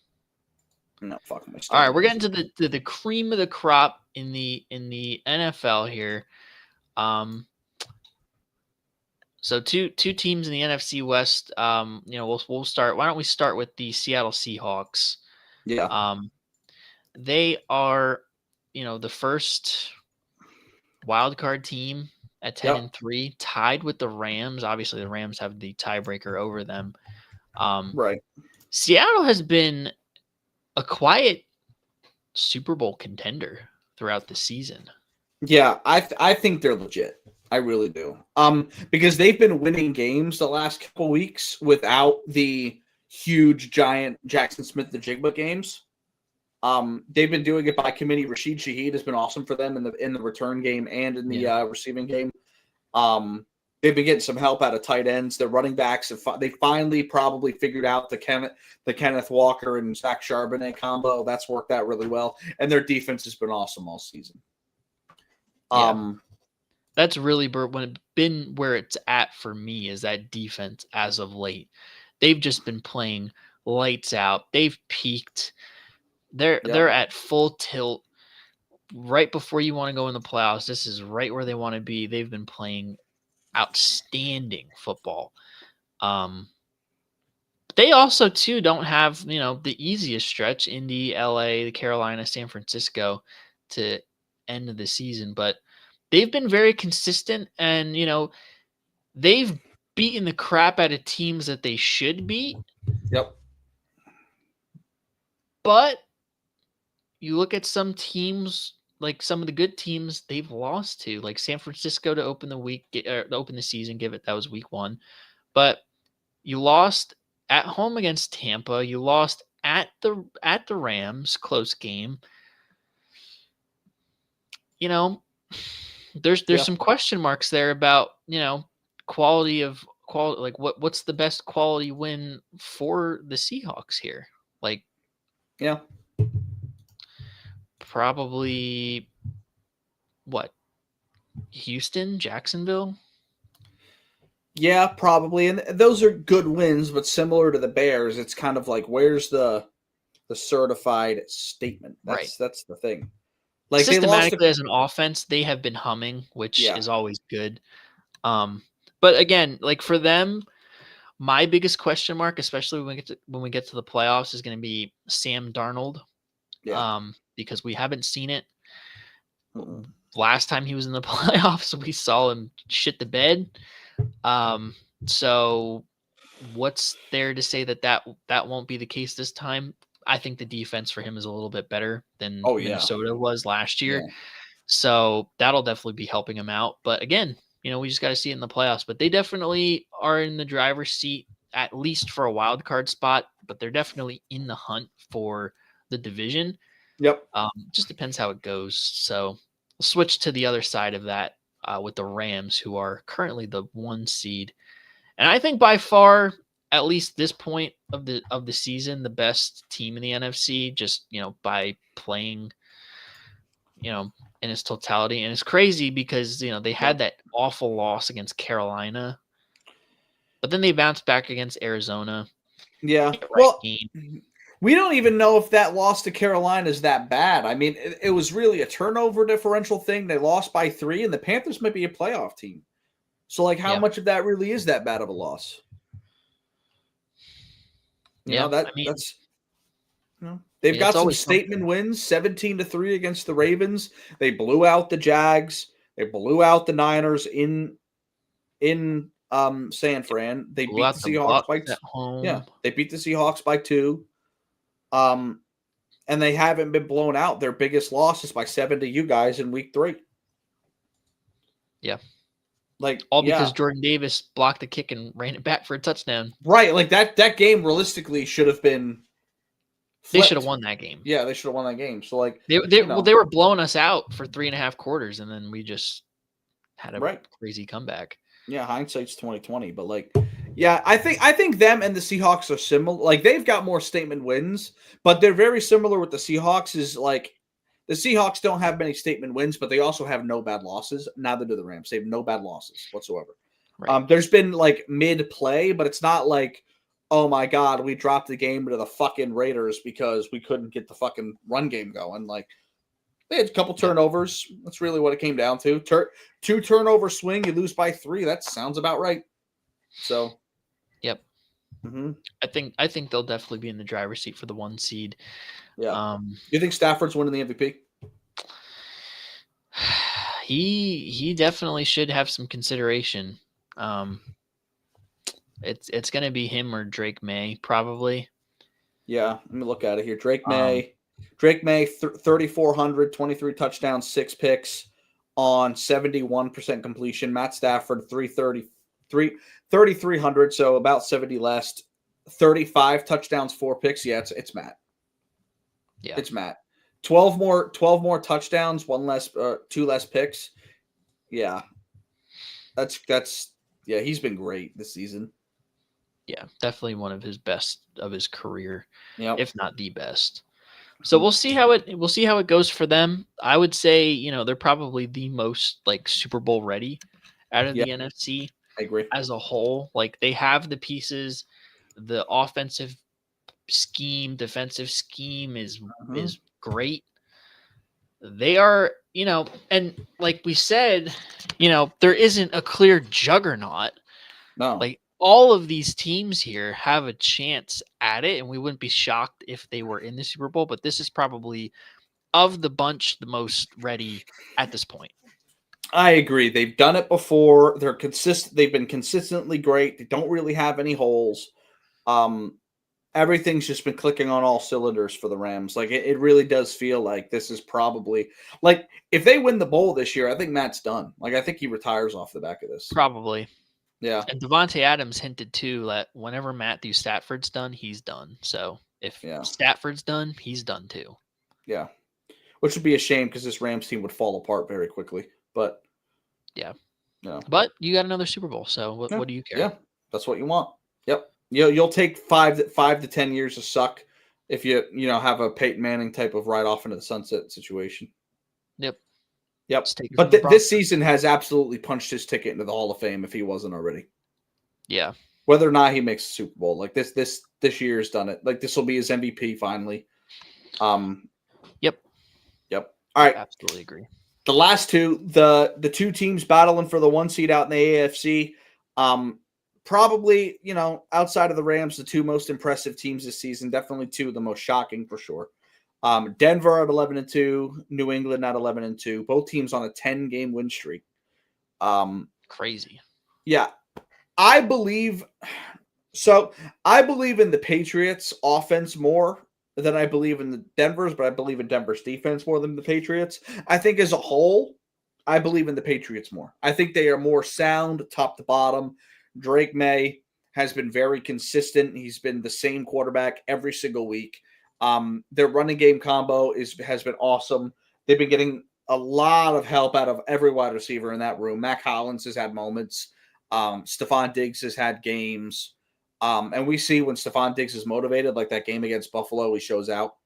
No, fuck my All right, we're getting to the cream of the crop in the NFL here. So two teams in the NFC West. We'll start. Why don't we start with the Seattle Seahawks? Yeah. They are, the first wild card team at 10-3, tied with the Rams. Obviously, the Rams have the tiebreaker over them. Right. Seattle has been a quiet Super Bowl contender throughout the season. Yeah, I think they're legit. I really do. Because they've been winning games the last couple weeks without the huge giant Jackson Smith-Njigba games. They've been doing it by committee. Rashid Shaheed has been awesome for them in the return game and in the receiving game. They've been getting some help out of tight ends. Their running backs they finally probably figured out the Kenneth Walker and Zach Charbonnet combo. That's worked out really well, and their defense has been awesome all season. That's really been where it's at for me, is that defense as of late. They've just been playing lights out. They've peaked. They're at full tilt right before you want to go in the playoffs. This is right where they want to be. They've been playing outstanding football. They also too don't have, the easiest stretch: Indy, LA, the Carolina, San Francisco to end of the season, but they've been very consistent, and they've beaten the crap out of teams that they should beat. Yep. But you look at some teams, like some of the good teams they've lost to, like San Francisco to open the season. That was week 1, but you lost at home against Tampa. You lost at the Rams, close game. There's some question marks there about quality. Like what's the best quality win for the Seahawks here? Like, probably what? Houston, Jacksonville? Yeah, probably. And those are good wins, but similar to the Bears, it's kind of like, where's the certified statement? That's the thing. Like, systematically, as an offense, they have been humming, which is always good. But again, like for them, my biggest question mark, especially when we get to the playoffs, is going to be Sam Darnold. Because we haven't seen it. Last time he was in the playoffs, we saw him shit the bed. So what's there to say that won't be the case this time? I think the defense for him is a little bit better than Minnesota was last year. Yeah. So that'll definitely be helping him out. But again, we just got to see it in the playoffs. But they definitely are in the driver's seat, at least for a wild card spot. But they're definitely in the hunt for the division. Yep. Just depends how it goes. So we'll switch to the other side of that with the Rams, who are currently the 1 seed. And I think by far, at least this point of the season, the best team in the NFC, just, by playing, in its totality. And it's crazy because, they had that awful loss against Carolina, but then they bounced back against Arizona. Yeah. We don't even know if that loss to Carolina is that bad. I mean, it was really a turnover differential thing. They lost by 3, and the Panthers might be a playoff team. So, like, how much of that really is that bad of a loss? That's they've got some statement wins, 17-3 against the Ravens. They blew out the Jags. They blew out the Niners in San Fran. They beat the Seahawks by 2. Yeah, they beat the Seahawks by 2. And they haven't been blown out. Their biggest loss is by 7 to you guys in week 3. Yeah. All because Jordan Davis blocked the kick and ran it back for a touchdown. Right. Like that game realistically should have been flipped. They should have won that game. Yeah, they should have won that game. So they were blowing us out for 3.5 quarters, and then we just had a crazy comeback. Yeah, hindsight's 2020, but I think them and the Seahawks are similar. Like, they've got more statement wins, but they're very similar with the Seahawks. Is like the Seahawks don't have many statement wins, but they also have no bad losses. Neither do the Rams. They have no bad losses whatsoever. Right. There's been mid play, but it's not like, oh my God, we dropped the game to the fucking Raiders because we couldn't get the fucking run game going. They had a couple turnovers. That's really what it came down to. 2 turnover swing, you lose by 3. That sounds about right. So, Yep. mm-hmm. I think they'll definitely be in the driver's seat for the 1 seed. Yeah. You think Stafford's winning the MVP? He definitely should have some consideration. It's going to be him or Drake May probably. Yeah, let me look at it here. Drake May, 3,400, 23 touchdowns, 6 picks on 71% completion. Matt Stafford, 3,300, so about 70 less. 35 touchdowns, 4 picks. Yeah, it's Matt. Yeah. It's Matt. 12 more touchdowns, 2 less picks. Yeah. That's yeah, he's been great this season. Yeah, definitely one of his best of his career, Yep. if not the best. So we'll see how it goes for them. I would say, they're probably the most like Super Bowl ready out of the NFC I agree. as a whole. Like they have the pieces, the offensive scheme, defensive scheme is great. They are, and like we said, there isn't a clear juggernaut. No. Like all of these teams here have a chance at it, and we wouldn't be shocked if they were in the Super Bowl, but this is probably of the bunch the most ready at this point. I agree. They've done it before. They're consistent. They've been consistently great. They don't really have any holes. Everything's just been clicking on all cylinders for the Rams. Like it really does feel like this is probably like if they win the bowl this year, I think Matt's done. Like I think he retires off the back of this. Probably. Yeah. And Devontae Adams hinted too that whenever Matthew Stafford's done, he's done. So if Stafford's done, he's done too. Yeah. Which would be a shame because this Rams team would fall apart very quickly. But yeah. No. But you got another Super Bowl, so what do you care? Yeah, that's what you want. Yep. You'll take 5 to 10 years to suck if you have a Peyton Manning type of ride off into the sunset situation. Yep. But this season has absolutely punched his ticket into the Hall of Fame if he wasn't already. Yeah. Whether or not he makes the Super Bowl, like this year's done it. Like this will be his MVP finally. Yep. All right. Absolutely agree. The last two, the two teams battling for the 1 seed out in the AFC. Probably, outside of the Rams, the 2 most impressive teams this season. Definitely 2 of the most shocking for sure. Denver at 11-2, New England at 11-2. Both teams on a 10-game win streak. Crazy. Yeah, I believe in the Patriots offense more than I believe in the Denver's, but I believe in Denver's defense more than the Patriots. I think as a whole, I believe in the Patriots more. I think they are more sound top to bottom. Drake May has been very consistent. He's been the same quarterback every single week. Their running game combo has been awesome. They've been getting a lot of help out of every wide receiver in that room. Mac Hollins has had moments. Stephon Diggs has had games. And we see when Stephon Diggs is motivated, like that game against Buffalo, he shows out.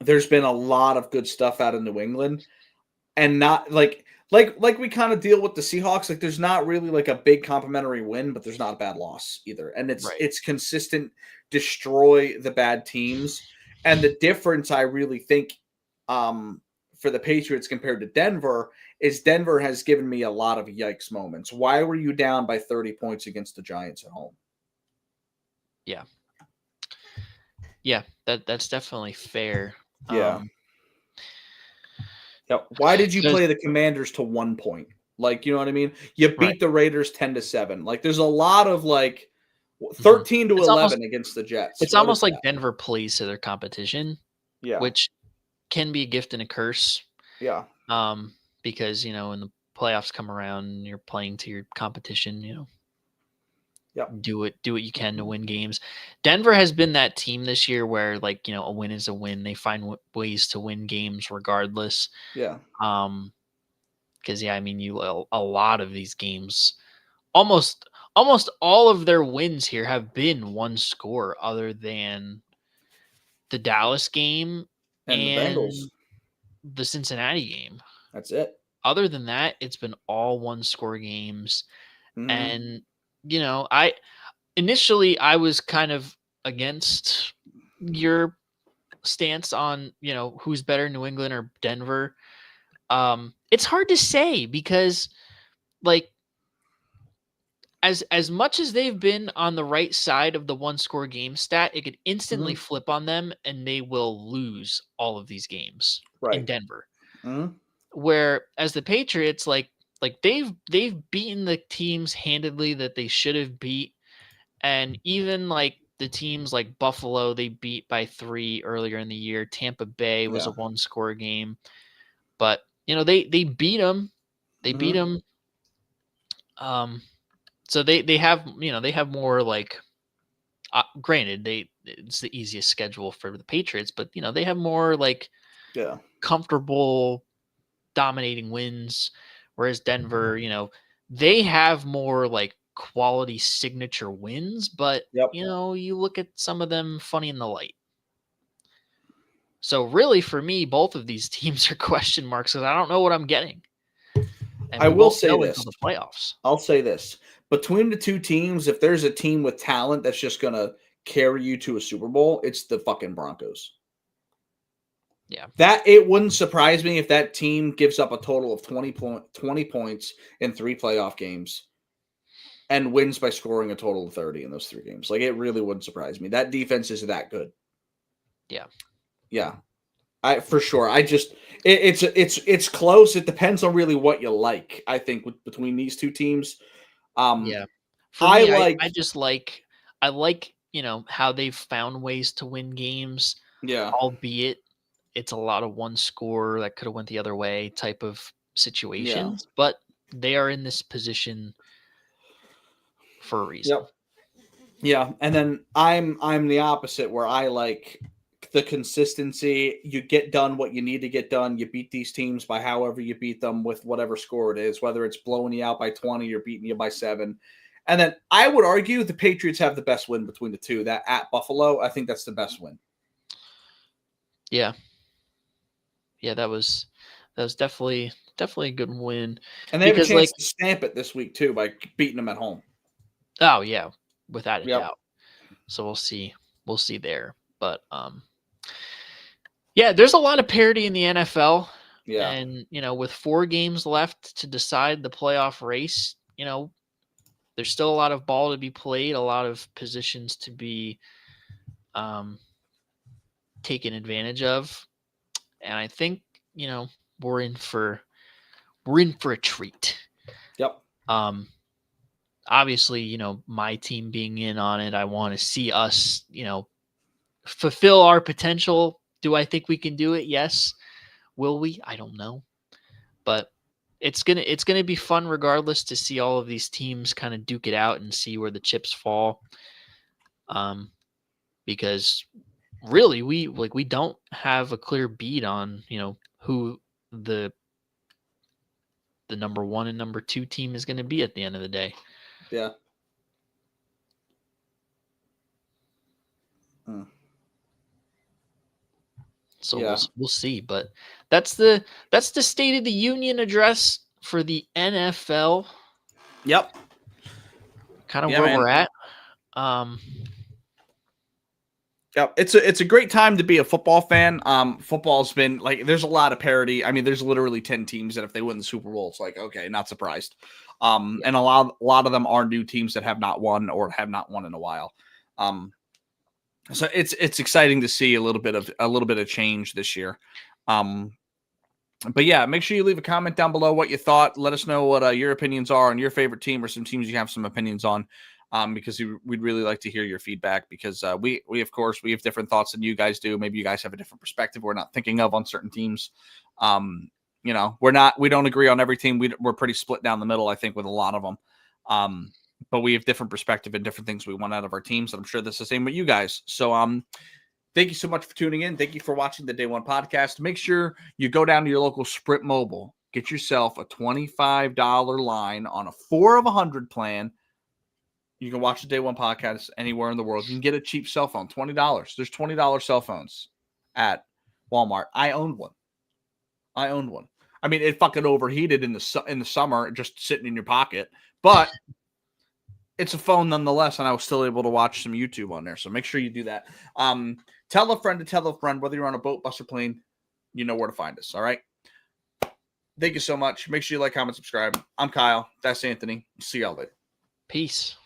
There's been a lot of good stuff out of New England. And not like we kind of deal with the Seahawks. Like there's not really like a big complimentary win, but there's not a bad loss either. And it's consistent, destroy the bad teams. And the difference I really think for the Patriots compared to Denver is Denver has given me a lot of yikes moments. Why were you down by 30 points against the Giants at home? Yeah. Yeah, that's definitely fair. Yeah. Why did you play the Commanders to 1 point? Like, you know what I mean? You beat the Raiders 10-7. Like, there's a lot of 13-11 against the Jets. It's almost like Denver plays to their competition. Yeah. Which can be a gift and a curse. Yeah. Because, when the playoffs come around, you're playing to your competition, do what you can to win games. Denver has been that team this year where a win is a win. They find ways to win games regardless. Yeah. Because a lot of these games, almost all of their wins here have been one score other than the Dallas game and the Bengals, the Cincinnati game. That's it. Other than that, it's been all one score games. And I initially was kind of against your stance on, who's better, New England or Denver. It's hard to say because as much as they've been on the right side of the one-score game stat, it could instantly Mhm. flip on them, and they will lose all of these games in Right. Denver. Mhm. Where as the Patriots, like they've beaten the teams handedly that they should have beat, and even like the teams like Buffalo, they beat by 3 earlier in the year. Tampa Bay was Yeah. a one-score game, but they beat them. They beat Mhm. them. So they have they have more like granted it's the easiest schedule for the Patriots, but they have more like Yeah. comfortable dominating wins, whereas Denver, they have more like quality signature wins, but Yep. you look at some of them funny in the light. So really for me, both of these teams are question marks because I don't know what I'm getting. And I we will won't say know this. until the playoffs. I'll say this. Between the two teams, if there's a team with talent that's just going to carry you to a Super Bowl, it's the fucking Broncos. Yeah. That it wouldn't surprise me if that team gives up a total of 20 points in 3 playoff games and wins by scoring a total of 30 in those 3 games. Like, it really wouldn't surprise me. That defense is that good. Yeah. Yeah. I for sure. It's close. It depends on really what you like, I think, between these two teams. Yeah. For I me, like I just I like, how they've found ways to win games, yeah. albeit it's a lot of one score that could have went the other way type of Yeah. situations, but they are in this position for a reason. Yep. Yeah, and then I'm the opposite where I like the consistency. You get done what you need to get done. You beat these teams by however you beat them with whatever score it is, whether it's blowing you out by 20 or beating you by 7. And then I would argue the Patriots have the best win between the two. That at Buffalo, I think that's the best win. Yeah. Yeah, that was definitely a good win And they have a because chance to stamp it this week too by beating them at home. oh yeah, without a Yep. doubt. So we'll see. We'll see there. But yeah, there's a lot of parity in the NFL. Yeah. And, with 4 games left to decide the playoff race, there's still a lot of ball to be played, a lot of positions to be taken advantage of. And I think, we're in for a treat. Yep. Obviously, my team being in on it, I want to see us, fulfill our potential. Do I think we can do it? Yes. Will we? I don't know. But it's gonna be fun regardless to see all of these teams kind of duke it out and see where the chips fall. Because really we don't have a clear beat on who the number 1 and number 2 team is going to be at the end of the day. Yeah. Hmm. So Yeah. we'll see, but that's the State of the Union address for the NFL. Yep. Kind of Yeah, where man. we're at. Yeah, it's a great time to be a football fan. Football's been like there's a lot of parity. I mean, there's literally 10 teams that if they win the Super Bowl, it's like okay, not surprised. And a lot of them are new teams that have not won or have not won in a while. So it's exciting to see a little bit of change this year. But yeah, make sure you leave a comment down below what you thought. Let us know what your opinions are on your favorite team or some teams you have some opinions on. Because we'd really like to hear your feedback because we of course we have different thoughts than you guys do. Maybe you guys have a different perspective we're not thinking of on certain teams. We don't agree on every team. We're pretty split down the middle, I think, with a lot of them. But we have different perspective and different things we want out of our teams. And I'm sure that's the same with you guys. So thank you so much for tuning in. Thank you for watching the Day One podcast. Make sure you go down to your local Sprint Mobile, get yourself a $25 line on a 4 of 100 plan. You can watch the Day One podcast anywhere in the world. You can get a cheap cell phone, $20. There's $20 cell phones at Walmart. I owned one. I mean, it fucking overheated in the summer, just sitting in your pocket. But it's a phone nonetheless, and I was still able to watch some YouTube on there. So make sure you do that. Tell a friend to tell a friend, whether you're on a boat, bus, or plane, you know where to find us. All right. Thank you so much. Make sure you like, comment, subscribe. I'm Kyle. That's Anthony. See y'all later. Peace.